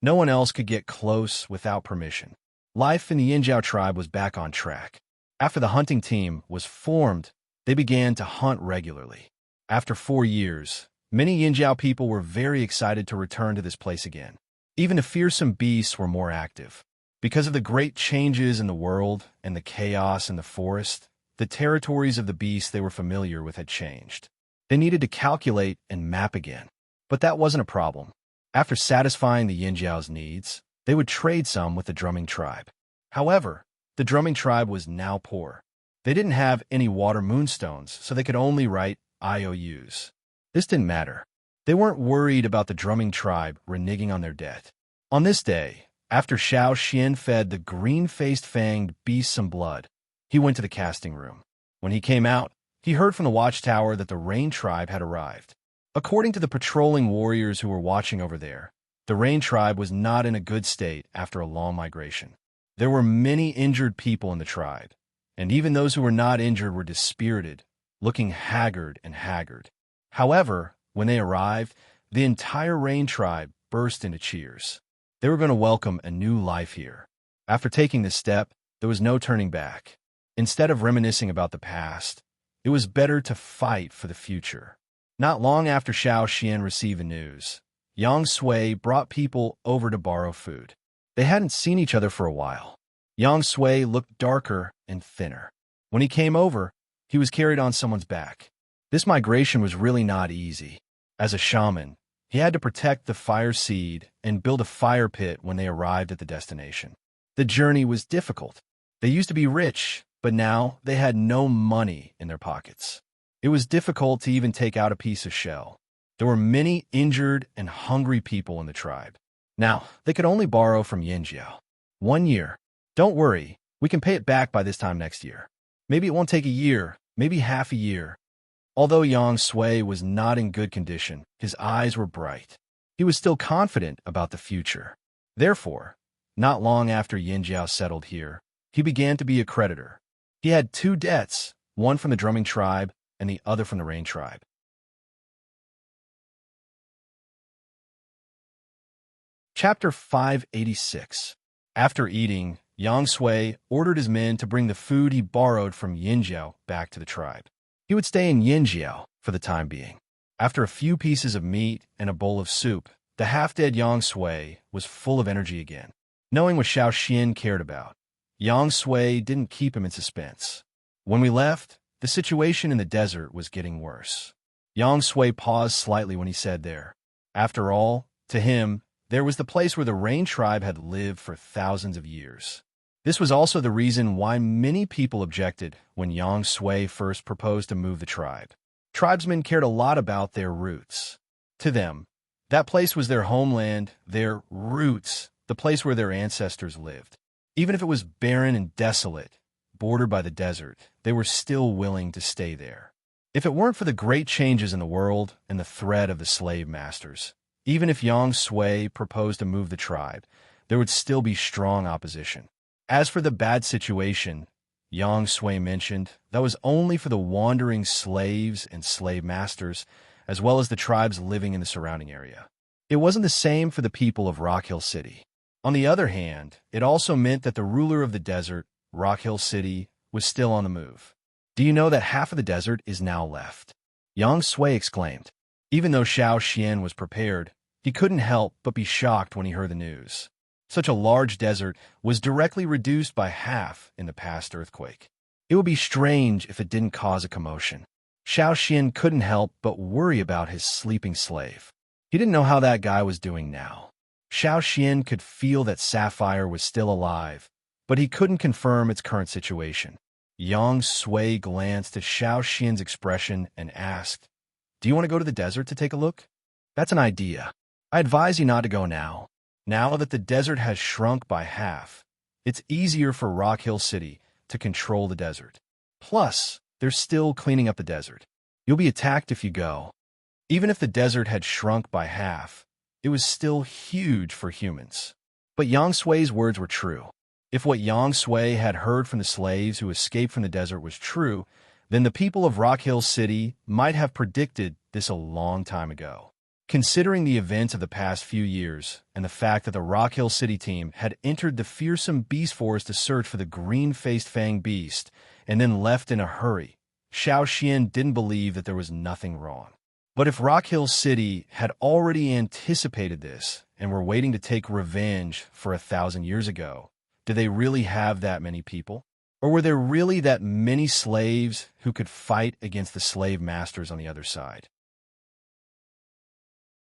No one else could get close without permission. Life in the Yinjiao tribe was back on track. After the hunting team was formed, they began to hunt regularly. After 4 years, many Yinjiao people were very excited to return to this place again. Even the fearsome beasts were more active. Because of the great changes in the world and the chaos in the forest, the territories of the beasts they were familiar with had changed. They needed to calculate and map again. But that wasn't a problem. After satisfying the Yinjiao's needs, they would trade some with the drumming tribe. However, the drumming tribe was now poor. They didn't have any water moonstones, so they could only write IOUs. This didn't matter. They weren't worried about the drumming tribe reneging on their debt. On this day, after Xiao Xian fed the green-faced fanged beast some blood, he went to the casting room. When he came out, he heard from the watchtower that the Rain tribe had arrived. According to the patrolling warriors who were watching over there, the Rain tribe was not in a good state after a long migration. There were many injured people in the tribe, and even those who were not injured were dispirited, looking haggard and haggard. However, when they arrived, the entire Rain tribe burst into cheers. They were going to welcome a new life here. After taking this step, there was no turning back. Instead of reminiscing about the past, it was better to fight for the future. Not long after Xiao Xian received the news, Yang Sui brought people over to borrow food. They hadn't seen each other for a while. Yang Sui looked darker and thinner. When he came over, he was carried on someone's back. This migration was really not easy. As a shaman, he had to protect the fire seed and build a fire pit when they arrived at the destination. The journey was difficult. They used to be rich, but now they had no money in their pockets. It was difficult to even take out a piece of shell. There were many injured and hungry people in the tribe. Now, they could only borrow from Yinjiao. 1 year. Don't worry, we can pay it back by this time next year. Maybe it won't take a year, maybe half a year. Although Yang Sui was not in good condition, his eyes were bright. He was still confident about the future. Therefore, not long after Yinjiao settled here, he began to be a creditor. He had 2 debts, one from the drumming tribe and the other from the Rain tribe. Chapter 586. After eating, Yang Sui ordered his men to bring the food he borrowed from Yinjiao back to the tribe. He would stay in Yinjiao for the time being. After a few pieces of meat and a bowl of soup, the half-dead Yang Sui was full of energy again. Knowing what Xiao Xian cared about, Yang Sui didn't keep him in suspense. When we left, the situation in the desert was getting worse. Yang Sui paused slightly when he said there. After all, to him, there was the place where the Rain tribe had lived for thousands of years. This was also the reason why many people objected when Yang Sui first proposed to move the tribe. Tribesmen cared a lot about their roots. To them, that place was their homeland, their roots, the place where their ancestors lived. Even if it was barren and desolate, bordered by the desert, they were still willing to stay there. If it weren't for the great changes in the world and the threat of the slave masters, even if Yang Sui proposed to move the tribe, there would still be strong opposition. As for the bad situation Yang Sui mentioned, that was only for the wandering slaves and slave masters, as well as the tribes living in the surrounding area. It wasn't the same for the people of Rock Hill City. On the other hand, it also meant that the ruler of the desert, Rock Hill City, was still on the move. Do you know that half of the desert is now left? Yang Sui exclaimed. Even though Xiao Xian was prepared, he couldn't help but be shocked when he heard the news. Such a large desert was directly reduced by half in the past earthquake. It would be strange if it didn't cause a commotion. Xiao Xian couldn't help but worry about his sleeping slave. He didn't know how that guy was doing now. Xiao Xian could feel that Sapphire was still alive, but he couldn't confirm its current situation. Yang Sui glanced at Xiao Xian's expression and asked, "Do you want to go to the desert to take a look?" "That's an idea. I advise you not to go now. Now that the desert has shrunk by half, it's easier for Rock Hill City to control the desert. Plus, they're still cleaning up the desert. You'll be attacked if you go." Even if the desert had shrunk by half, it was still huge for humans. But Yang Sui's words were true. If what Yang Sui had heard from the slaves who escaped from the desert was true, then the people of Rock Hill City might have predicted this a long time ago. Considering the events of the past few years and the fact that the Rock Hill City team had entered the fearsome beast forest to search for the green-faced fang beast and then left in a hurry, Xiao Xian didn't believe that there was nothing wrong. But if Rock Hill City had already anticipated this and were waiting to take revenge for 1,000 years ago, did they really have that many people? Or were there really that many slaves who could fight against the slave masters on the other side?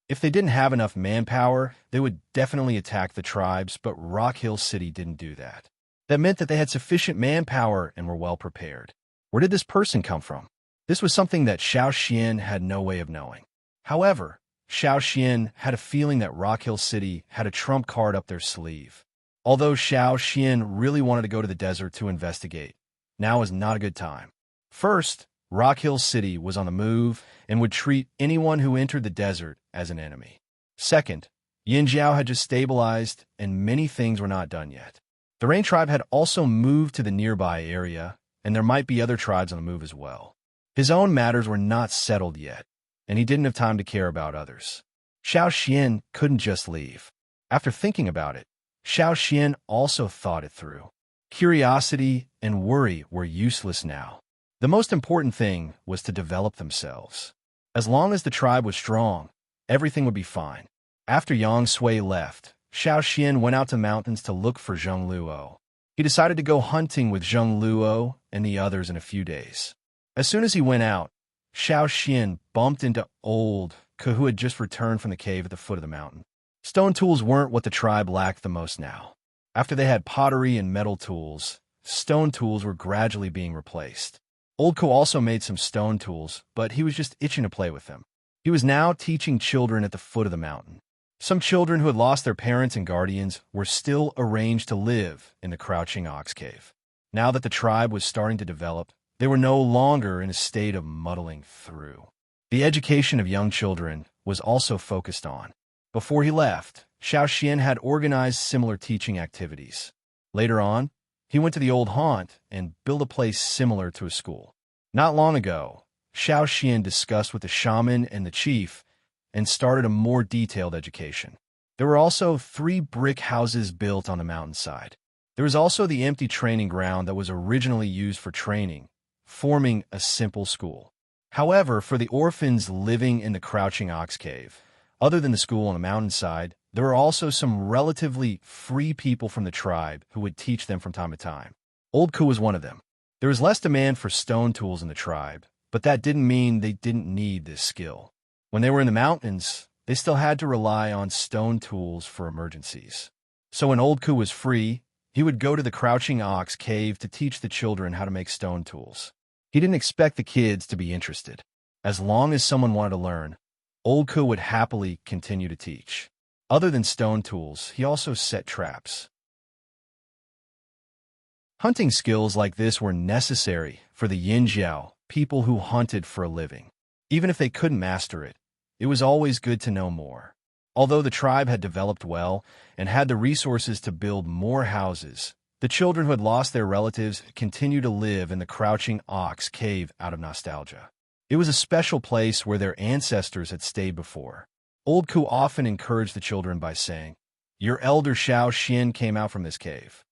If they didn't have enough manpower, they would definitely attack the tribes, but Rock Hill City didn't do that. That meant that they had sufficient manpower and were well prepared. Where did this person come from? This was something that Xiao Xian had no way of knowing. However, Xiao Xian had a feeling that Rock Hill City had a trump card up their sleeve. Although Xiao Xian really wanted to go to the desert to investigate, now was not a good time. First, Rock Hill City was on the move and would treat anyone who entered the desert as an enemy. Second, Yinjiao had just stabilized and many things were not done yet. The Rain tribe had also moved to the nearby area, and there might be other tribes on the move as well. His own matters were not settled yet, and he didn't have time to care about others. Xiao Xian couldn't just leave. After thinking about it, Xiao Xian also thought it through. Curiosity and worry were useless now. The most important thing was to develop themselves. As long as the tribe was strong, everything would be fine. After Yang Sui left, Xiao Xian went out to mountains to look for Zheng Luo. He decided to go hunting with Zheng Luo and the others in a few days. As soon as he went out, Xiao Xian bumped into Old Ke, who had just returned from the cave at the foot of the mountain. Stone tools weren't what the tribe lacked the most now. After they had pottery and metal tools, stone tools were gradually being replaced. Old Ke also made some stone tools, but he was just itching to play with them. He was now teaching children at the foot of the mountain. Some children who had lost their parents and guardians were still arranged to live in the Crouching Ox Cave. Now that the tribe was starting to develop, they were no longer in a state of muddling through. The education of young children was also focused on. Before he left, Xiao Xian had organized similar teaching activities. Later on, he went to the old haunt and built a place similar to a school. Not long ago, Xiao Xian discussed with the shaman and the chief and started a more detailed education. There were also 3 brick houses built on the mountainside. There was also the empty training ground that was originally used for training, forming a simple school. However, for the orphans living in the Crouching Ox Cave, other than the school on the mountainside, there were also some relatively free people from the tribe who would teach them from time to time. Old Ke was one of them. There was less demand for stone tools in the tribe, but that didn't mean they didn't need this skill. When they were in the mountains, they still had to rely on stone tools for emergencies. So when Old Ke was free, he would go to the Crouching Ox Cave to teach the children how to make stone tools. He didn't expect the kids to be interested. As long as someone wanted to learn, Old Ke would happily continue to teach. Other than stone tools, he also set traps. Hunting skills like this were necessary for the Yinjiao, people who hunted for a living. Even if they couldn't master it, it was always good to know more. Although the tribe had developed well and had the resources to build more houses, the children who had lost their relatives continued to live in the Crouching Ox Cave out of nostalgia. It was a special place where their ancestors had stayed before. Old Ku often encouraged the children by saying, "Your elder Xiao Xian came out from this cave."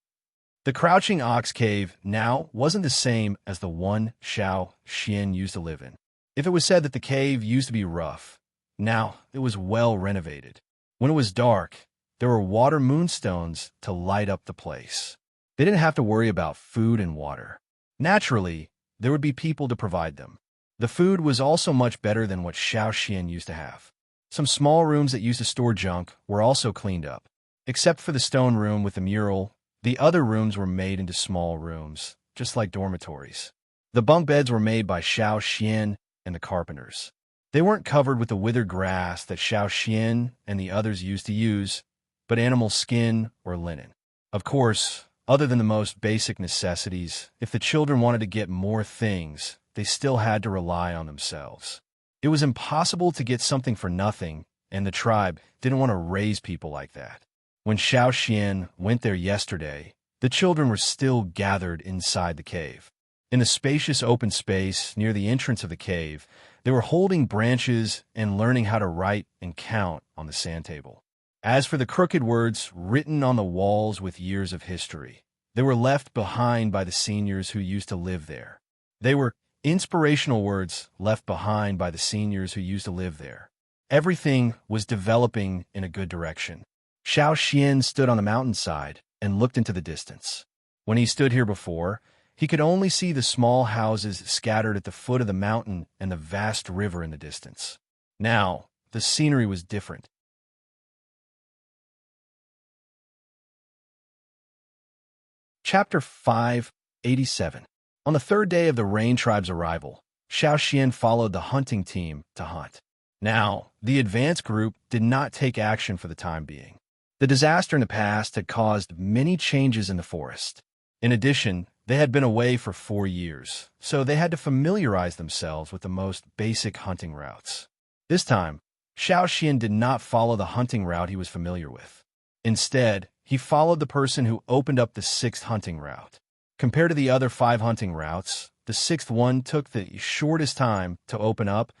The Crouching Ox Cave now wasn't the same as the one Xiao Xian used to live in. If it was said that the cave used to be rough, now it was well renovated. When it was dark, there were water moonstones to light up the place. They didn't have to worry about food and water. Naturally, there would be people to provide them. The food was also much better than what Xiao Xian used to have. Some small rooms that used to store junk were also cleaned up. Except for the stone room with the mural, the other rooms were made into small rooms, just like dormitories. The bunk beds were made by Xiao Xian and the carpenters. They weren't covered with the withered grass that Xiao Xian and the others used to use, but animal skin or linen. Of course, other than the most basic necessities, if the children wanted to get more things, they still had to rely on themselves. It was impossible to get something for nothing, and the tribe didn't want to raise people like that. When Xiao Xian went there yesterday, the children were still gathered inside the cave. In the spacious open space near the entrance of the cave, they were holding branches and learning how to write and count on the sand table. As for the crooked words written on the walls with years of history, they were left behind by the seniors who used to live there. They were inspirational words left behind by the seniors who used to live there. Everything was developing in a good direction. Xiao Xian stood on the mountainside and looked into the distance. When he stood here before, he could only see the small houses scattered at the foot of the mountain and the vast river in the distance. Now, the scenery was different. Chapter 587. On the third day of the Rain Tribe's arrival, Xiao Xian followed the hunting team to hunt. Now, the advance group did not take action for the time being. The disaster in the past had caused many changes in the forest. In addition, they had been away for 4 years, so they had to familiarize themselves with the most basic hunting routes. This time, Xiao Xian did not follow the hunting route he was familiar with. Instead, he followed the person who opened up the 6th hunting route. Compared to the other 5 hunting routes, the 6th one took the shortest time to open up,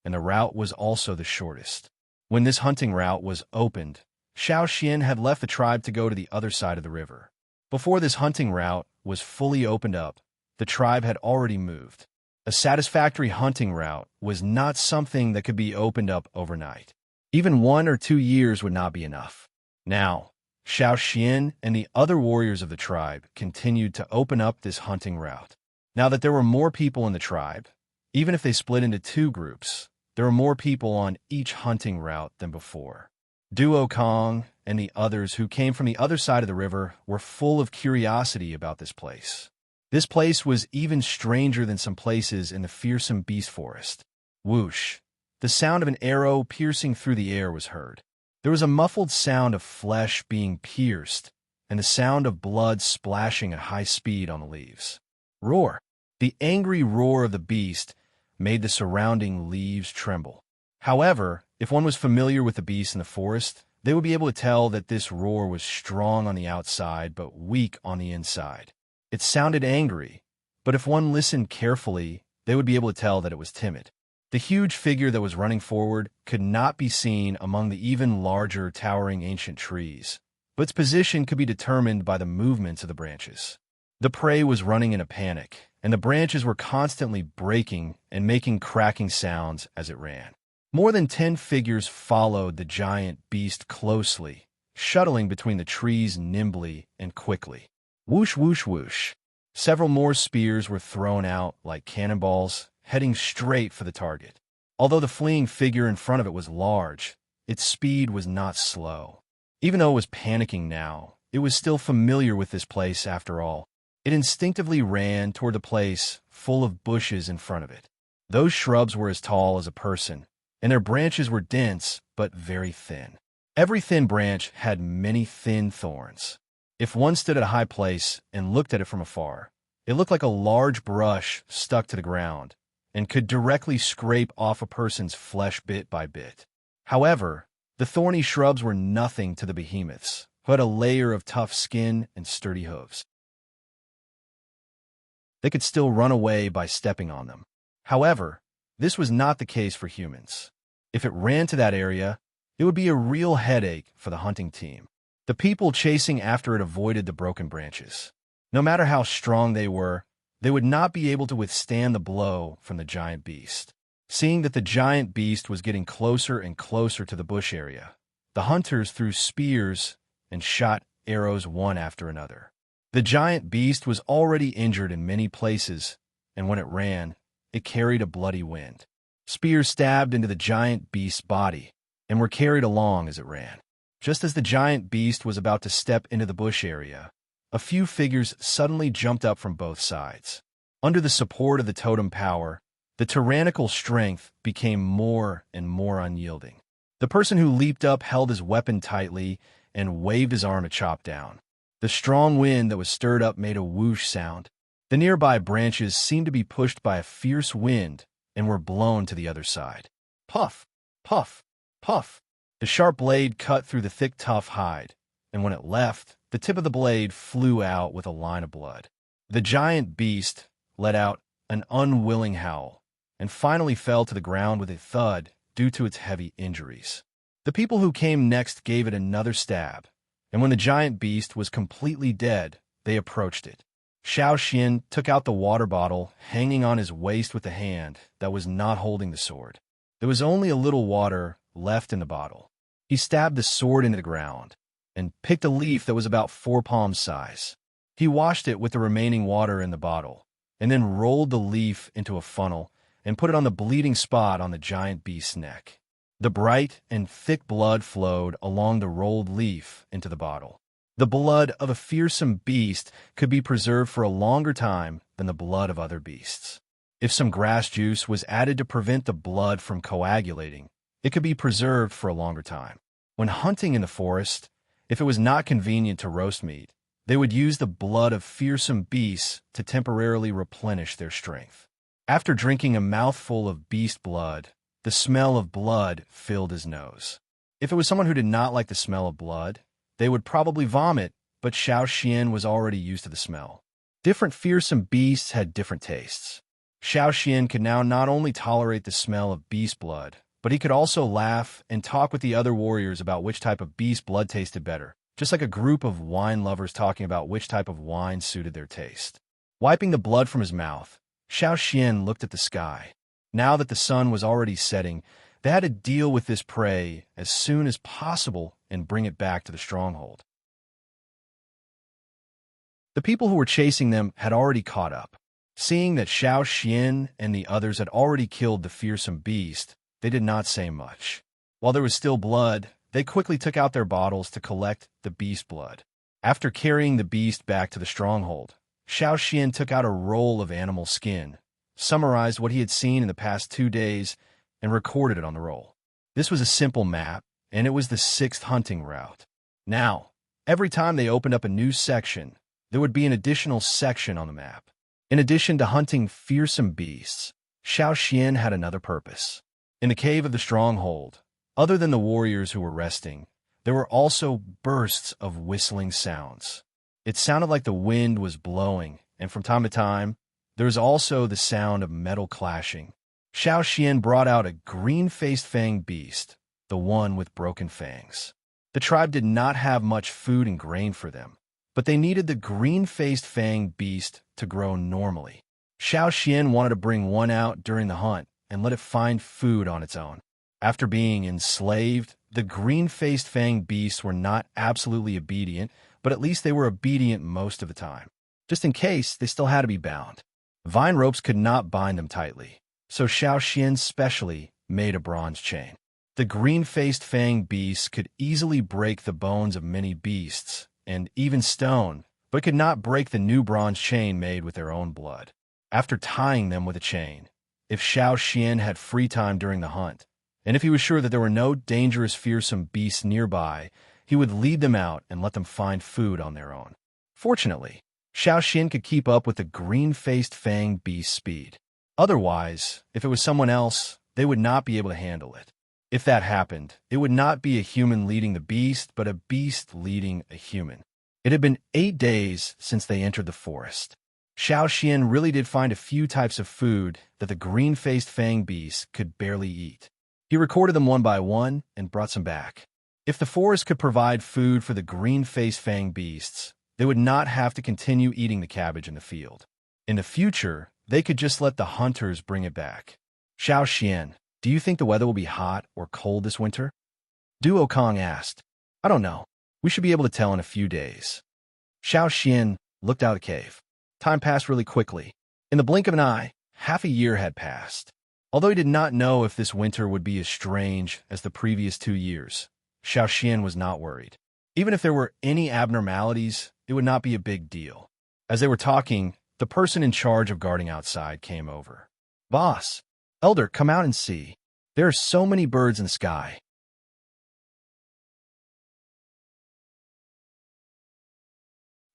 and the route was also the shortest. When this hunting route was opened, Xiao Xian had left the tribe to go to the other side of the river. Before this hunting route was fully opened up, the tribe had already moved. A satisfactory hunting route was not something that could be opened up overnight. Even 1 or 2 years would not be enough. Now, Xiao Xian and the other warriors of the tribe continued to open up this hunting route. Now that there were more people in the tribe, even if they split into 2 groups, there were more people on each hunting route than before. Duo Kong and the others who came from the other side of the river were full of curiosity about this place. This place was even stranger than some places in the fearsome beast forest. Whoosh! The sound of an arrow piercing through the air was heard. There was a muffled sound of flesh being pierced, and the sound of blood splashing at high speed on the leaves. Roar! The angry roar of the beast made the surrounding leaves tremble. However, if one was familiar with the beast in the forest, they would be able to tell that this roar was strong on the outside but weak on the inside. It sounded angry, but if one listened carefully, they would be able to tell that it was timid. The huge figure that was running forward could not be seen among the even larger towering ancient trees, but its position could be determined by the movements of the branches. The prey was running in a panic, and the branches were constantly breaking and making cracking sounds as it ran. More than 10 figures followed the giant beast closely, shuttling between the trees nimbly and quickly. Whoosh, whoosh, whoosh. Several more spears were thrown out like cannonballs, heading straight for the target. Although the fleeing figure in front of it was large, its speed was not slow. Even though it was panicking now, it was still familiar with this place after all. It instinctively ran toward the place full of bushes in front of it. Those shrubs were as tall as a person, and their branches were dense but very thin. Every thin branch had many thin thorns. If one stood at a high place and looked at it from afar, it looked like a large brush stuck to the ground and could directly scrape off a person's flesh bit by bit. However, the thorny shrubs were nothing to the behemoths, who had a layer of tough skin and sturdy hooves. They could still run away by stepping on them. However, this was not the case for humans. If it ran to that area, It would be a real headache for the hunting team. The people chasing after it avoided the broken branches. No matter how strong they would not be able to withstand the blow from the giant beast. Seeing that the giant beast was getting closer and closer to the bush area, the hunters threw spears and shot arrows one after another. The giant beast was already injured in many places, and when it ran, it carried a bloody wind. Spears stabbed into the giant beast's body and were carried along as it ran. Just as the giant beast was about to step into the bush area, a few figures suddenly jumped up from both sides. Under the support of the totem power, the tyrannical strength became more and more unyielding. The person who leaped up held his weapon tightly and waved his arm to chop down. The strong wind that was stirred up made a whoosh sound. The nearby branches seemed to be pushed by a fierce wind and were blown to the other side. Puff, puff, puff. The sharp blade cut through the thick, tough hide, and when it left, the tip of the blade flew out with a line of blood. The giant beast let out an unwilling howl and finally fell to the ground with a thud due to its heavy injuries. The people who came next gave it another stab, and when the giant beast was completely dead, they approached it. Xiao Xian took out the water bottle hanging on his waist with the hand that was not holding the sword. There was only a little water left in the bottle. He stabbed the sword into the ground and picked a leaf that was about 4 palms size. He washed it with the remaining water in the bottle, and then rolled the leaf into a funnel and put it on the bleeding spot on the giant beast's neck. The bright and thick blood flowed along the rolled leaf into the bottle. The blood of a fearsome beast could be preserved for a longer time than the blood of other beasts. If some grass juice was added to prevent the blood from coagulating, it could be preserved for a longer time. When hunting in the forest, if it was not convenient to roast meat, they would use the blood of fearsome beasts to temporarily replenish their strength. After drinking a mouthful of beast blood, the smell of blood filled his nose. If it was someone who did not like the smell of blood, they would probably vomit, but Xiao Xian was already used to the smell. Different fearsome beasts had different tastes. Xiao Xian could now not only tolerate the smell of beast blood, but he could also laugh and talk with the other warriors about which type of beast blood tasted better, just like a group of wine lovers talking about which type of wine suited their taste. Wiping the blood from his mouth, Xiao Xian looked at the sky. Now that the sun was already setting, they had to deal with this prey as soon as possible and bring it back to the stronghold. The people who were chasing them had already caught up. Seeing that Xiao Xian and the others had already killed the fearsome beast, they did not say much. While there was still blood, they quickly took out their bottles to collect the beast blood. After carrying the beast back to the stronghold, Xiao Xian took out a roll of animal skin, summarized what he had seen in the past 2 days, and recorded it on the roll. This was a simple map, and it was the 6th hunting route. Now, every time they opened up a new section, there would be an additional section on the map. In addition to hunting fearsome beasts, Xiao Xian had another purpose. In the cave of the stronghold, other than the warriors who were resting, there were also bursts of whistling sounds. It sounded like the wind was blowing, and from time to time, there was also the sound of metal clashing. Xiao Xian brought out a green-faced fang beast, the one with broken fangs. The tribe did not have much food and grain for them, but they needed the green-faced fang beast to grow normally. Xiao Xian wanted to bring one out during the hunt and let it find food on its own. After being enslaved, the green-faced fang beasts were not absolutely obedient, but at least they were obedient most of the time. Just in case, they still had to be bound. Vine ropes could not bind them tightly, so Xiao Xian specially made a bronze chain. The green-faced fang beasts could easily break the bones of many beasts, and even stone, but could not break the new bronze chain made with their own blood. After tying them with a chain, if Xiao Xian had free time during the hunt, and if he was sure that there were no dangerous fearsome beasts nearby, he would lead them out and let them find food on their own. Fortunately, Xiao Xian could keep up with the green-faced fang beast's speed. Otherwise, if it was someone else, they would not be able to handle it. If that happened, it would not be a human leading the beast, but a beast leading a human. It had been 8 days since they entered the forest. Xiao Xian really did find a few types of food that the green-faced fang beast could barely eat. He recorded them one by one and brought some back. If the forest could provide food for the green-faced fanged beasts, they would not have to continue eating the cabbage in the field. In the future, they could just let the hunters bring it back. Xiao Xian, do you think the weather will be hot or cold this winter? Duo Kong asked. I don't know. We should be able to tell in a few days. Xiao Xian looked out of the cave. Time passed really quickly. In the blink of an eye, half a year had passed. Although he did not know if this winter would be as strange as the previous 2 years, Xiao Xian was not worried. Even if there were any abnormalities, it would not be a big deal. As they were talking, the person in charge of guarding outside came over. Boss, Elder, come out and see. There are so many birds in the sky.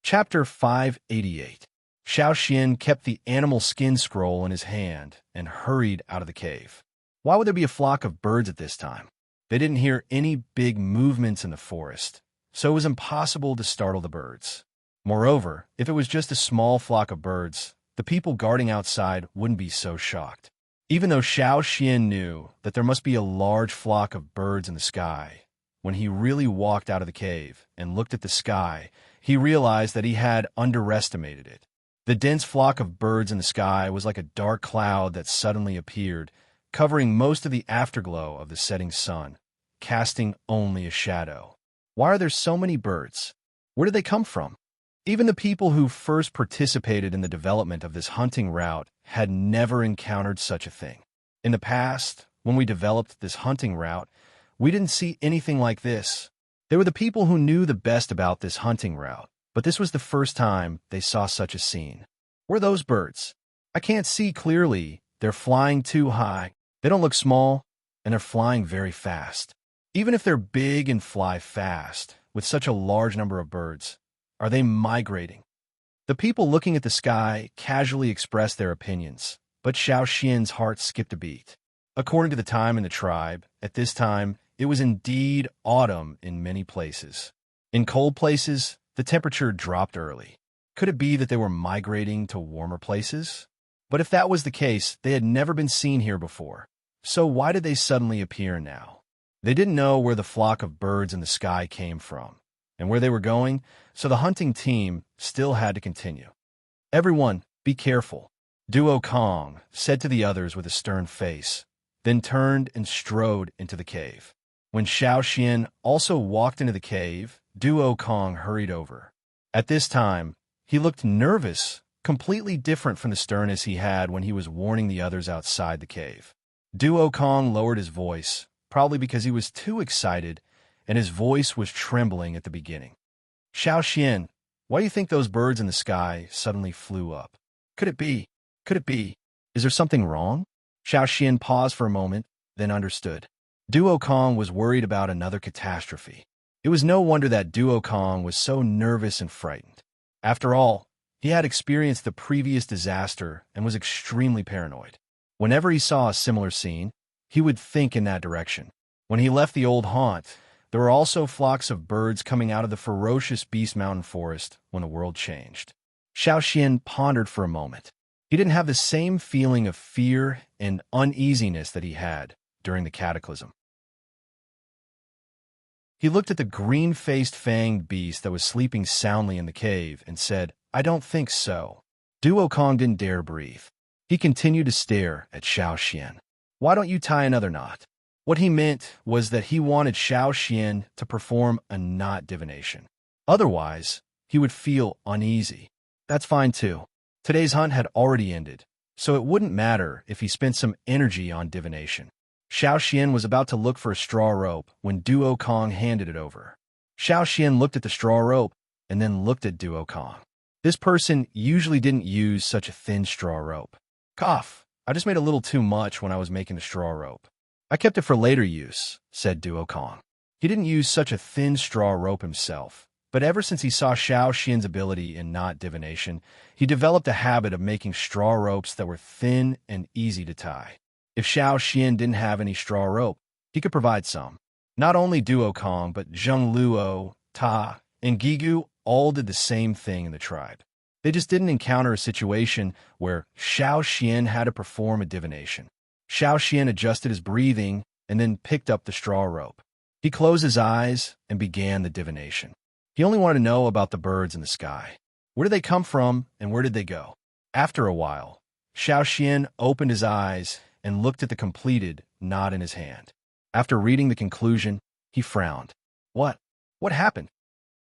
Chapter 588. Xiao Xian kept the animal skin scroll in his hand and hurried out of the cave. Why would there be a flock of birds at this time? They didn't hear any big movements in the forest, so it was impossible to startle the birds. Moreover, if it was just a small flock of birds, the people guarding outside wouldn't be so shocked. Even though Xiao Xian knew that there must be a large flock of birds in the sky, when he really walked out of the cave and looked at the sky, he realized that he had underestimated it. The dense flock of birds in the sky was like a dark cloud that suddenly appeared, covering most of the afterglow of the setting sun, casting only a shadow. Why are there so many birds? Where did they come from? Even the people who first participated in the development of this hunting route had never encountered such a thing. In the past, when we developed this hunting route, we didn't see anything like this. They were the people who knew the best about this hunting route, but this was the first time they saw such a scene. Where are those birds? I can't see clearly. They're flying too high. They don't look small, and they're flying very fast. Even if they're big and fly fast, with such a large number of birds, are they migrating? The people looking at the sky casually expressed their opinions, but Xiao Xian's heart skipped a beat. According to the time in the tribe, at this time, it was indeed autumn in many places. In cold places, the temperature dropped early. Could it be that they were migrating to warmer places? But if that was the case, they had never been seen here before. So why did they suddenly appear now? They didn't know where the flock of birds in the sky came from and where they were going, so the hunting team still had to continue. Everyone, be careful, Duo Kong said to the others with a stern face, then turned and strode into the cave. When Xiao Xian also walked into the cave, Duo Kong hurried over. At this time, he looked nervous, completely different from the sternness he had when he was warning the others outside the cave. Duo Kong lowered his voice, probably because he was too excited, and his voice was trembling at the beginning. Xiao Xian, why do you think those birds in the sky suddenly flew up? Could it be? Could it be? Is there something wrong? Xiao Xian paused for a moment, then understood. Duo Kong was worried about another catastrophe. It was no wonder that Duo Kong was so nervous and frightened. After all, he had experienced the previous disaster and was extremely paranoid. Whenever he saw a similar scene, he would think in that direction. When he left the old haunt, there were also flocks of birds coming out of the ferocious Beast Mountain forest when the world changed. Xiao Xian pondered for a moment. He didn't have the same feeling of fear and uneasiness that he had during the cataclysm. He looked at the green-faced fanged beast that was sleeping soundly in the cave and said, I don't think so. Duo Kong didn't dare breathe. He continued to stare at Xiao Xian. Why don't you tie another knot? What he meant was that he wanted Xiao Xian to perform a knot divination. Otherwise, he would feel uneasy. That's fine too. Today's hunt had already ended, so it wouldn't matter if he spent some energy on divination. Xiao Xian was about to look for a straw rope when Duo Kong handed it over. Xiao Xian looked at the straw rope and then looked at Duo Kong. This person usually didn't use such a thin straw rope. Cough, I just made a little too much when I was making the straw rope. I kept it for later use, said Duo Kong. He didn't use such a thin straw rope himself, but ever since he saw Xiao Xian's ability in knot divination, he developed a habit of making straw ropes that were thin and easy to tie. If Xiao Xian didn't have any straw rope, he could provide some. Not only Duo Kong, but Zheng Luo, Ta, and Gigu all did the same thing in the tribe. They just didn't encounter a situation where Xiao Xian had to perform a divination. Xiao Xian adjusted his breathing and then picked up the straw rope. He closed his eyes and began the divination. He only wanted to know about the birds in the sky. Where did they come from, and where did they go? After a while, Xiaoxian opened his eyes and looked at the completed knot in his hand. After reading the conclusion, he frowned. What? What happened?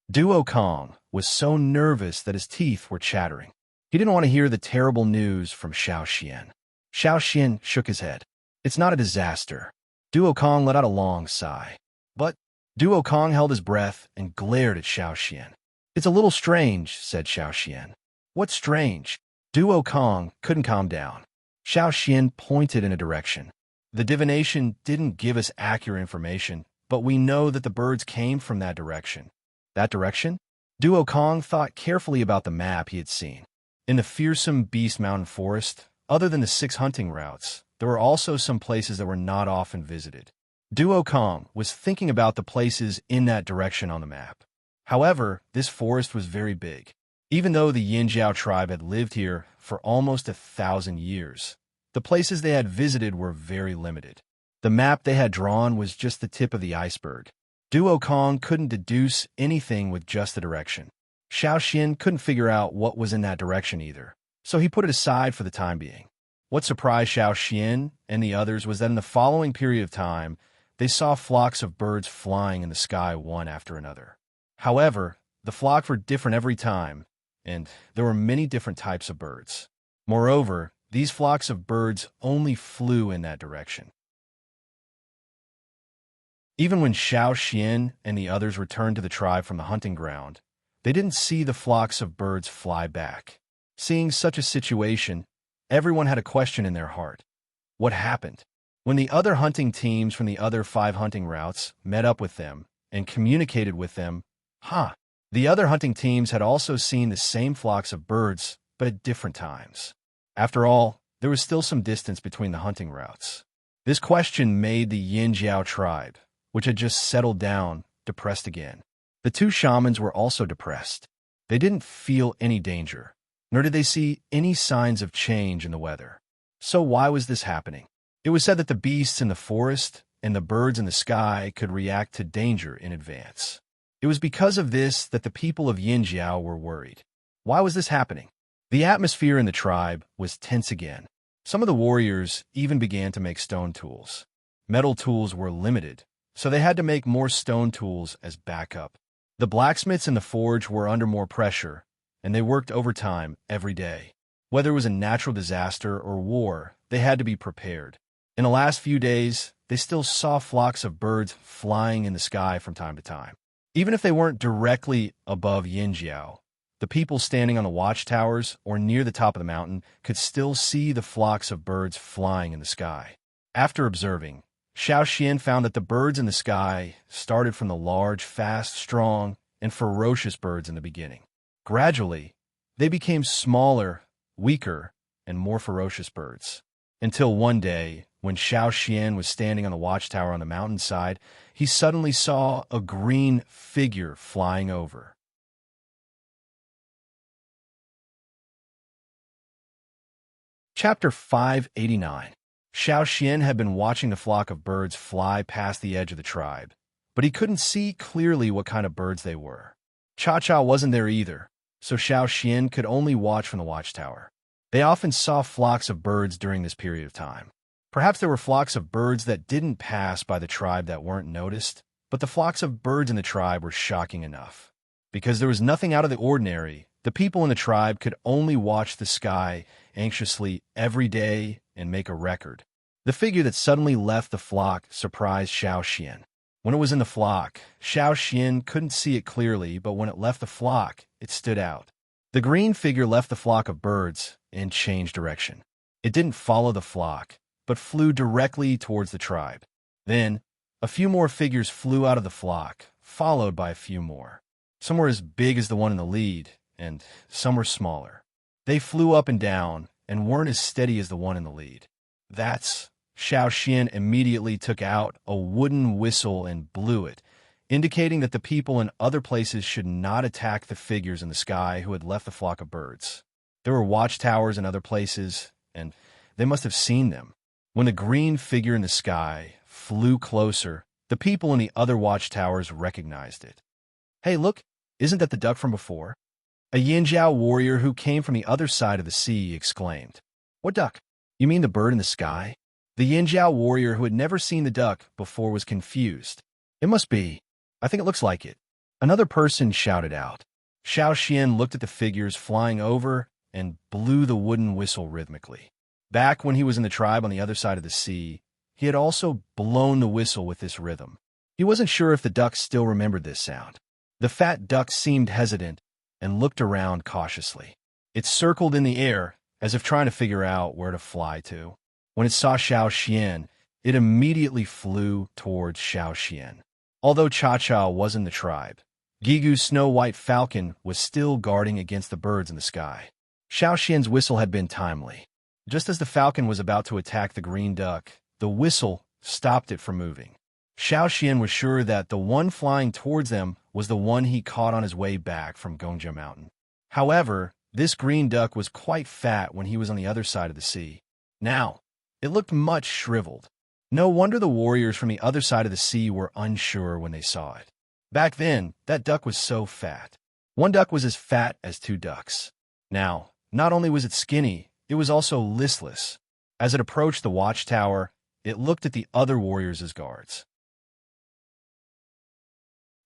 Duo Kong was so nervous that his teeth were chattering. He didn't want to hear the terrible news from Xiaoxian. Xiaoxian shook his head. It's not a disaster. Duo Kong let out a long sigh. But Duo Kong held his breath and glared at Xiaoxian. It's a little strange, said Xiaoxian. What's strange? Duo Kong couldn't calm down. Xiaoxian pointed in a direction. The divination didn't give us accurate information, but we know that the birds came from that direction. That direction? Duo Kong thought carefully about the map he had seen. In the fearsome Beast Mountain Forest, other than the 6 hunting routes, there were also some places that were not often visited. Duo Kong was thinking about the places in that direction on the map. However, this forest was very big. Even though the Yinjiao tribe had lived here for almost 1,000 years, the places they had visited were very limited. The map they had drawn was just the tip of the iceberg. Duo Kong couldn't deduce anything with just the direction. Xiaoxian couldn't figure out what was in that direction either, so he put it aside for the time being. What surprised Xiaoxian and the others was that in the following period of time, they saw flocks of birds flying in the sky one after another. However, the flocks were different every time, and there were many different types of birds. Moreover, these flocks of birds only flew in that direction. Even when Xiaoxian and the others returned to the tribe from the hunting ground, they didn't see the flocks of birds fly back. Seeing such a situation, everyone had a question in their heart. What happened? When the other hunting teams from the other 5 hunting routes met up with them and communicated with them, the other hunting teams had also seen the same flocks of birds, but at different times. After all, there was still some distance between the hunting routes. This question made the Yinjiao tribe, which had just settled down, depressed again. The 2 shamans were also depressed. They didn't feel any danger, nor did they see any signs of change in the weather. So why was this happening? It was said that the beasts in the forest and the birds in the sky could react to danger in advance. It was because of this that the people of Yinjiao were worried. Why was this happening? The atmosphere in the tribe was tense again. Some of the warriors even began to make stone tools. Metal tools were limited, so they had to make more stone tools as backup. The blacksmiths in the forge were under more pressure, and they worked overtime every day. Whether it was a natural disaster or war, they had to be prepared. In the last few days, they still saw flocks of birds flying in the sky from time to time. Even if they weren't directly above Yinjiao, the people standing on the watchtowers or near the top of the mountain could still see the flocks of birds flying in the sky. After observing, Xiaoxian found that the birds in the sky started from the large, fast, strong, and ferocious birds in the beginning. Gradually, they became smaller, weaker, and more ferocious birds. Until one day, when Xiaoxian was standing on the watchtower on the mountainside, he suddenly saw a green figure flying over. Chapter 589. Xiaoxian had been watching the flock of birds fly past the edge of the tribe, but he couldn't see clearly what kind of birds they were. Cha-Cha wasn't there either, so Xiaoxian could only watch from the watchtower. They often saw flocks of birds during this period of time. Perhaps there were flocks of birds that didn't pass by the tribe that weren't noticed, but the flocks of birds in the tribe were shocking enough. Because there was nothing out of the ordinary, the people in the tribe could only watch the sky anxiously every day and make a record. The figure that suddenly left the flock surprised Xiaoxian. When it was in the flock, Xiaoxian couldn't see it clearly, but when it left the flock, it stood out. The green figure left the flock of birds and changed direction. It didn't follow the flock, but flew directly towards the tribe. Then, a few more figures flew out of the flock, followed by a few more. Some were as big as the one in the lead, and some were smaller. They flew up and down, and weren't as steady as the one in the lead. Xiaoxian immediately took out a wooden whistle and blew it, indicating that the people in other places should not attack the figures in the sky who had left the flock of birds. There were watchtowers in other places, and they must have seen them. When the green figure in the sky flew closer, the people in the other watchtowers recognized it. "Hey, look, isn't that the duck from before?" A Yinjiao warrior who came from the other side of the sea exclaimed. "What duck? You mean the bird in the sky?" The Yinjiao warrior who had never seen the duck before was confused. "It must be. I think it looks like it." Another person shouted out. Xiao Xian looked at the figures flying over and blew the wooden whistle rhythmically. Back when he was in the tribe on the other side of the sea, he had also blown the whistle with this rhythm. He wasn't sure if the duck still remembered this sound. The fat duck seemed hesitant and looked around cautiously. It circled in the air, as if trying to figure out where to fly to. When it saw Xiao Xian, it immediately flew towards Xiao Xian. Although Cha-Cha was in the tribe, Gigu's snow-white falcon was still guarding against the birds in the sky. Xiao Xian's whistle had been timely. Just as the falcon was about to attack the green duck, the whistle stopped it from moving. Xiao Xian was sure that the one flying towards them was the one he caught on his way back from Gongjia Mountain. However, this green duck was quite fat when he was on the other side of the sea. Now, it looked much shriveled. No wonder the warriors from the other side of the sea were unsure when they saw it. Back then, that duck was so fat. One duck was as fat as two ducks. Now, not only was it skinny, it was also listless. As it approached the watchtower, it looked at the other warriors as guards.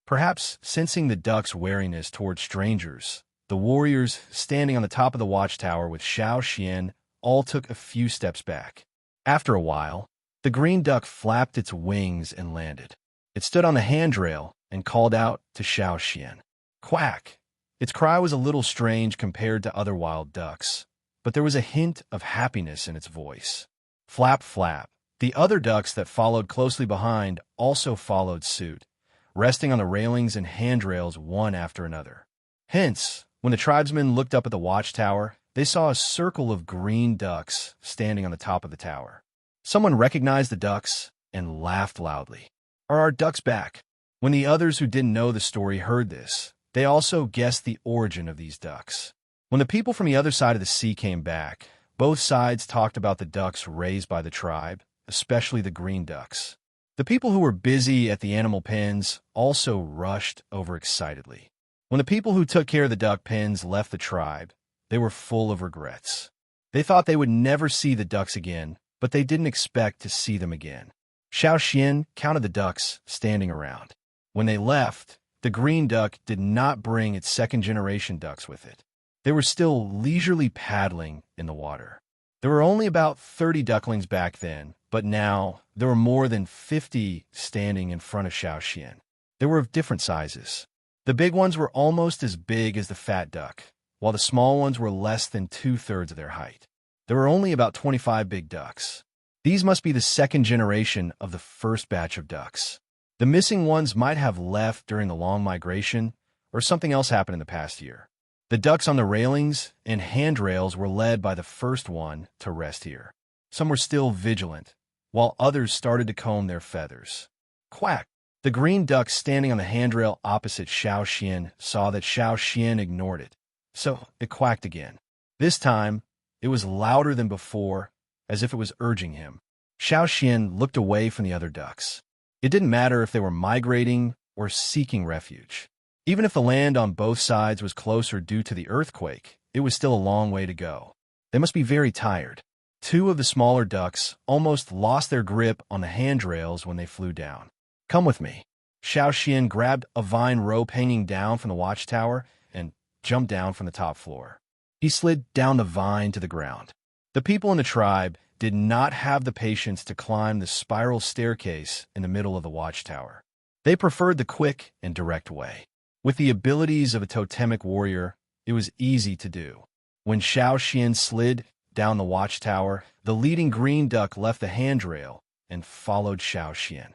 Perhaps sensing the duck's wariness toward strangers, the warriors standing on the top of the watchtower with Xiao Xian all took a few steps back. After a while, the green duck flapped its wings and landed. It stood on the handrail and called out to Xiao Xian. "Quack!" Its cry was a little strange compared to other wild ducks, but there was a hint of happiness in its voice. Flap, flap. The other ducks that followed closely behind also followed suit, resting on the railings and handrails one after another. Hence, when the tribesmen looked up at the watchtower, they saw a circle of green ducks standing on the top of the tower. Someone recognized the ducks and laughed loudly. "Are our ducks back?" When the others who didn't know the story heard this, they also guessed the origin of these ducks. When the people from the other side of the sea came back, both sides talked about the ducks raised by the tribe, especially the green ducks. The people who were busy at the animal pens also rushed overexcitedly. When the people who took care of the duck pens left the tribe, they were full of regrets. They thought they would never see the ducks again, but they didn't expect to see them again. Xiao Xian counted the ducks standing around. When they left, the green duck did not bring its second-generation ducks with it. They were still leisurely paddling in the water. There were only about 30 ducklings back then, but now there were more than 50 standing in front of Xiao Xian. They were of different sizes. The big ones were almost as big as the fat duck, while the small ones were less than 2/3 of their height. There were only about 25 big ducks. These must be the second generation of the first batch of ducks. The missing ones might have left during the long migration, or something else happened in the past year. The ducks on the railings and handrails were led by the first one to rest here. Some were still vigilant, while others started to comb their feathers. Quack! The green duck standing on the handrail opposite Xiao Xian saw that Xiao Xian ignored it, so it quacked again. This time, it was louder than before, as if it was urging him. Xiao Xian looked away from the other ducks. It didn't matter if they were migrating or seeking refuge. Even if the land on both sides was closer due to the earthquake, it was still a long way to go. They must be very tired. Two of the smaller ducks almost lost their grip on the handrails when they flew down. "Come with me." Xiao Xian grabbed a vine rope hanging down from the watchtower and jumped down from the top floor. He slid down the vine to the ground. The people in the tribe did not have the patience to climb the spiral staircase in the middle of the watchtower. They preferred the quick and direct way. With the abilities of a totemic warrior, it was easy to do. When Xiao Xian slid down the watchtower, the leading green duck left the handrail and followed Xiao Xian.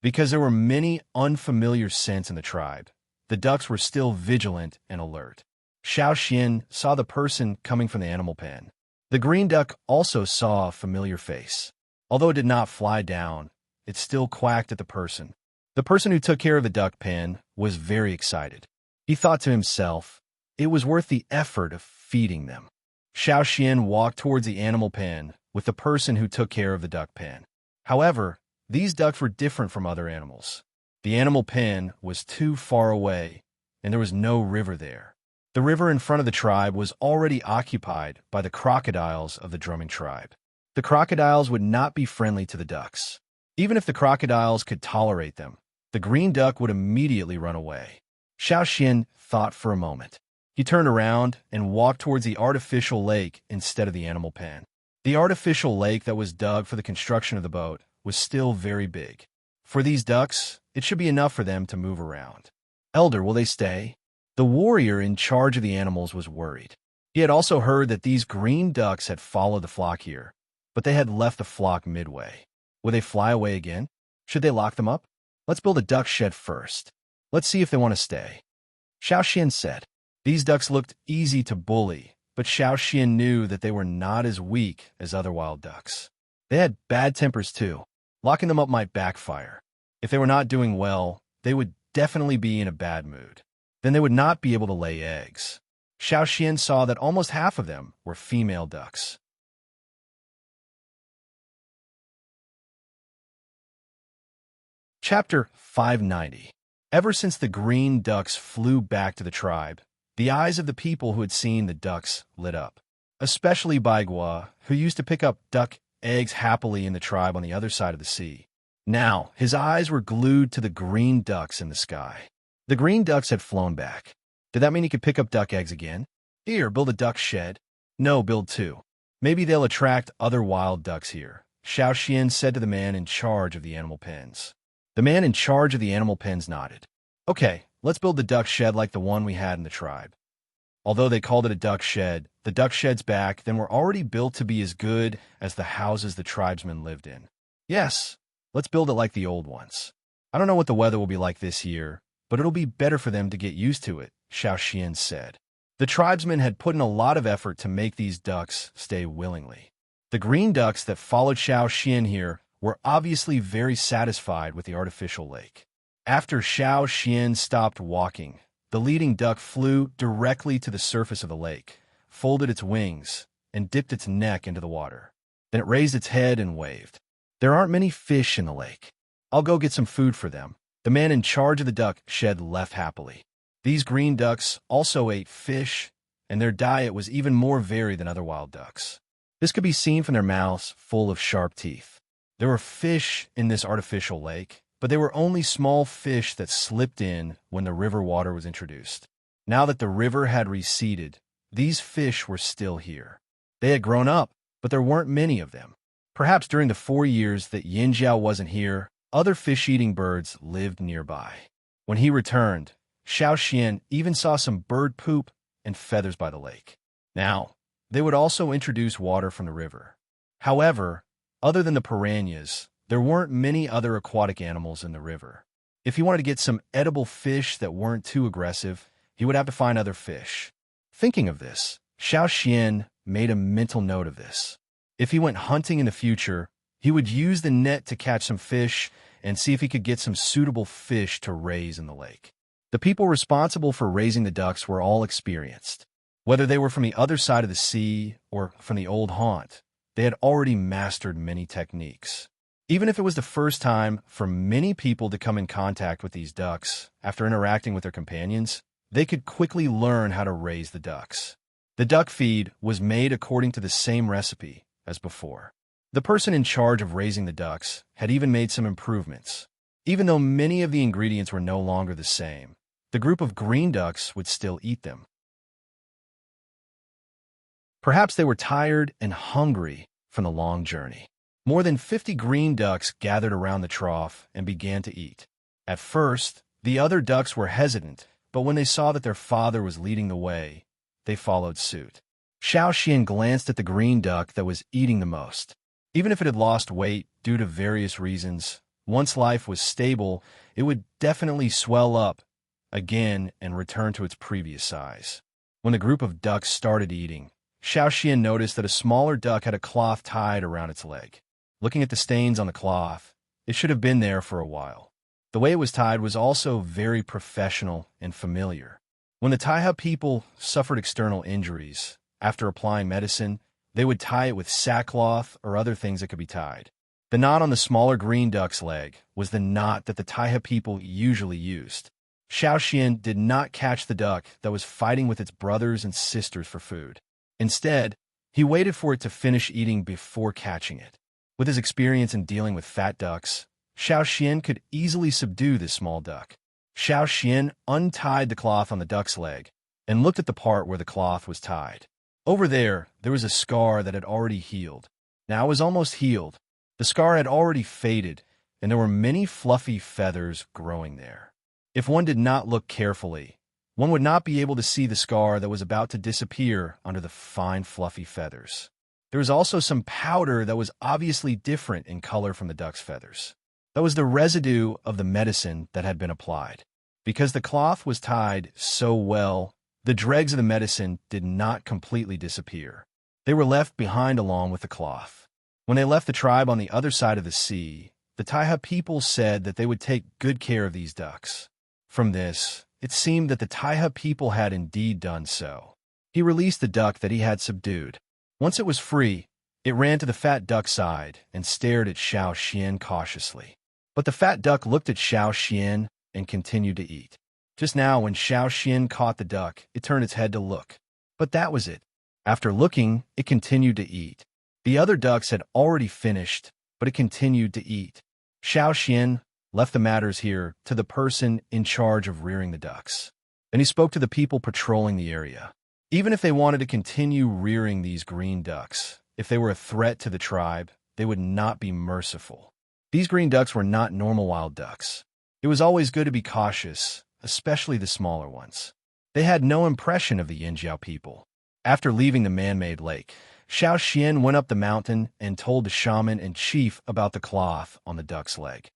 Because there were many unfamiliar scents in the tribe, the ducks were still vigilant and alert. Xiao Xian saw the person coming from the animal pen. The green duck also saw a familiar face. Although it did not fly down, it still quacked at the person. The person who took care of the duck pen was very excited. He thought to himself, it was worth the effort of feeding them. Xiao Xian walked towards the animal pen with the person who took care of the duck pen. However, these ducks were different from other animals. The animal pen was too far away, and there was no river there. The river in front of the tribe was already occupied by the crocodiles of the drumming tribe. The crocodiles would not be friendly to the ducks. Even if the crocodiles could tolerate them, the green duck would immediately run away. Xiaoxian thought for a moment. He turned around and walked towards the artificial lake instead of the animal pen. The artificial lake that was dug for the construction of the boat was still very big. For these ducks, it should be enough for them to move around. Elder, will they stay? The warrior in charge of the animals was worried. He had also heard that these green ducks had followed the flock here, but they had left the flock midway. Will they fly away again? Should they lock them up? Let's build a duck shed first. Let's see if they want to stay. Xiaoxian said. These ducks looked easy to bully, but Xiaoxian knew that they were not as weak as other wild ducks. They had bad tempers too. Locking them up might backfire. If they were not doing well, they would definitely be in a bad mood. Then they would not be able to lay eggs. Xiaoxian saw that almost half of them were female ducks. Chapter 590. Ever since the green ducks flew back to the tribe, the eyes of the people who had seen the ducks lit up. Especially Baigua, who used to pick up duck eggs happily in the tribe on the other side of the sea. Now, his eyes were glued to the green ducks in the sky. The green ducks had flown back. Did that mean he could pick up duck eggs again? Here, build a duck shed. No, build two. Maybe they'll attract other wild ducks here, Xiaoxian said to the man in charge of the animal pens. The man in charge of the animal pens nodded. Okay, let's build the duck shed like the one we had in the tribe. Although they called it a duck shed, the duck sheds back then were already built to be as good as the houses the tribesmen lived in. Yes, let's build it like the old ones. I don't know what the weather will be like this year, but it'll be better for them to get used to it, Xiaoxian said. The tribesmen had put in a lot of effort to make these ducks stay willingly. The green ducks that followed Xiaoxian here were obviously very satisfied with the artificial lake. After Xiaoxian stopped walking, the leading duck flew directly to the surface of the lake, folded its wings, and dipped its neck into the water. Then it raised its head and waved. There aren't many fish in the lake. I'll go get some food for them. The man in charge of the duck shed left happily. These green ducks also ate fish, and their diet was even more varied than other wild ducks. This could be seen from their mouths full of sharp teeth. There were fish in this artificial lake, but they were only small fish that slipped in when the river water was introduced. Now that the river had receded, these fish were still here. They had grown up, but there weren't many of them. Perhaps during the 4 years that Yinjiao wasn't here, other fish-eating birds lived nearby. When he returned, Xiaoxian even saw some bird poop and feathers by the lake. Now, they would also introduce water from the river. However, other than the piranhas, there weren't many other aquatic animals in the river. If he wanted to get some edible fish that weren't too aggressive, he would have to find other fish. Thinking of this, Xiaoxian made a mental note of this. If he went hunting in the future, he would use the net to catch some fish and see if he could get some suitable fish to raise in the lake. The people responsible for raising the ducks were all experienced. Whether they were from the other side of the sea or from the old haunt, they had already mastered many techniques. Even if it was the first time for many people to come in contact with these ducks after interacting with their companions, they could quickly learn how to raise the ducks. The duck feed was made according to the same recipe as before. The person in charge of raising the ducks had even made some improvements. Even though many of the ingredients were no longer the same, the group of green ducks would still eat them. Perhaps they were tired and hungry from the long journey. More than 50 green ducks gathered around the trough and began to eat. At first, the other ducks were hesitant, but when they saw that their father was leading the way, they followed suit. Xiaoxian glanced at the green duck that was eating the most. Even if it had lost weight due to various reasons, once life was stable, it would definitely swell up again and return to its previous size. When the group of ducks started eating, Xiaoxian noticed that a smaller duck had a cloth tied around its leg. Looking at the stains on the cloth, it should have been there for a while. The way it was tied was also very professional and familiar. When the Taiha people suffered external injuries, after applying medicine, They would tie it with sackcloth or other things that could be tied. The knot on the smaller green duck's leg was the knot that the Taiha people usually used. Xiao Xian did not catch the duck that was fighting with its brothers and sisters for food. Instead, he waited for it to finish eating before catching it. With his experience in dealing with fat ducks, Xiao Xian could easily subdue this small duck. Xiao Xian untied the cloth on the duck's leg and looked at the part where the cloth was tied. Over there was a scar that had already healed. Now it was almost healed. The scar had already faded, and there were many fluffy feathers growing there. If one did not look carefully, one would not be able to see the scar that was about to disappear under the fine fluffy feathers. There was also some powder that was obviously different in color from the duck's feathers. That was the residue of the medicine that had been applied. Because the cloth was tied so well, the dregs of the medicine did not completely disappear. They were left behind along with the cloth. When they left the tribe on the other side of the sea, the Taiha people said that they would take good care of these ducks. From this, it seemed that the Taiha people had indeed done so. He released the duck that he had subdued. Once it was free, it ran to the fat duck's side and stared at Xiao Xian cautiously. But the fat duck looked at Xiao Xian and continued to eat. Just now, when Xiao Xian caught the duck, it turned its head to look. But that was it. After looking, it continued to eat. The other ducks had already finished, but it continued to eat. Xiao Xian left the matters here to the person in charge of rearing the ducks. Then he spoke to the people patrolling the area. Even if they wanted to continue rearing these green ducks, if they were a threat to the tribe, they would not be merciful. These green ducks were not normal wild ducks. It was always good to be cautious, especially the smaller ones. They had no impression of the Yinjiao people. After leaving the man-made lake, Xiao Xian went up the mountain and told the shaman and chief about the cloth on the duck's leg.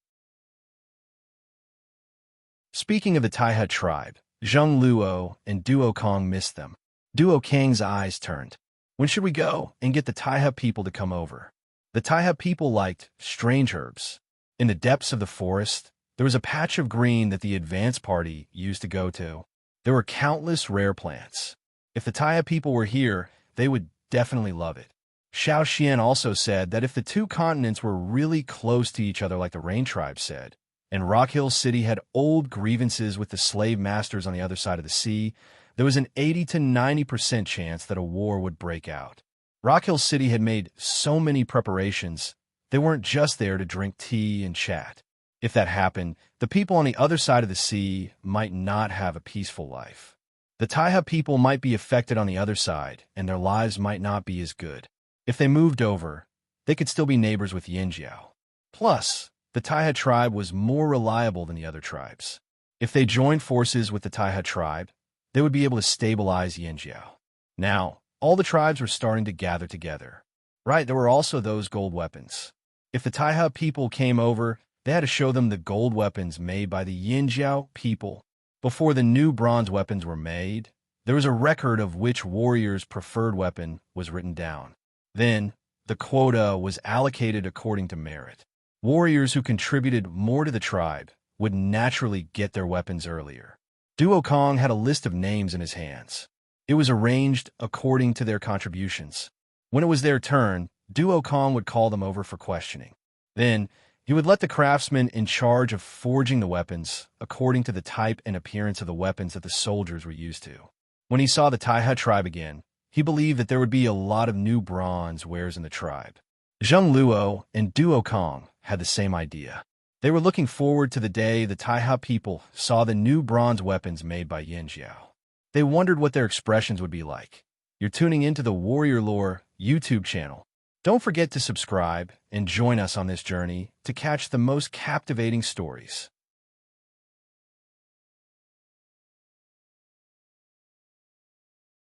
Speaking of the Taiha tribe, Zheng Luo and Duo Kong missed them. Duo Kang's eyes turned. When should we go and get the Taiha people to come over? The Taiha people liked strange herbs. In the depths of the forest, there was a patch of green that the advance party used to go to. There were countless rare plants. If the Taiha people were here, they would definitely love it. Xiao Xian also said that if the two continents were really close to each other like the Rain Tribe said, and Rock Hill City had old grievances with the slave masters on the other side of the sea, there was an 80 to 90% chance that a war would break out. Rock Hill City had made so many preparations, they weren't just there to drink tea and chat. If that happened, the people on the other side of the sea might not have a peaceful life. The Taiha people might be affected on the other side, and their lives might not be as good. If they moved over, they could still be neighbors with Yinjiao. Plus, the Taiha tribe was more reliable than the other tribes. If they joined forces with the Taiha tribe, they would be able to stabilize Yinjiao. Now, all the tribes were starting to gather together. Right, there were also those gold weapons. If the Taiha people came over, they had to show them the gold weapons made by the Yinjiao people. Before the new bronze weapons were made, there was a record of which warrior's preferred weapon was written down. Then, the quota was allocated according to merit. Warriors who contributed more to the tribe would naturally get their weapons earlier. Duo Kong had a list of names in his hands. It was arranged according to their contributions. When it was their turn, Duo Kong would call them over for questioning. Then, he would let the craftsman in charge of forging the weapons according to the type and appearance of the weapons that the soldiers were used to. When he saw the Taiha tribe again, he believed that there would be a lot of new bronze wares in the tribe. Zheng Luo and Duo Kong had the same idea. They were looking forward to the day the Taiha people saw the new bronze weapons made by Yinjiao. They wondered what their expressions would be like. You're tuning into the Warrior Lore YouTube channel. Don't forget to subscribe and join us on this journey to catch the most captivating stories.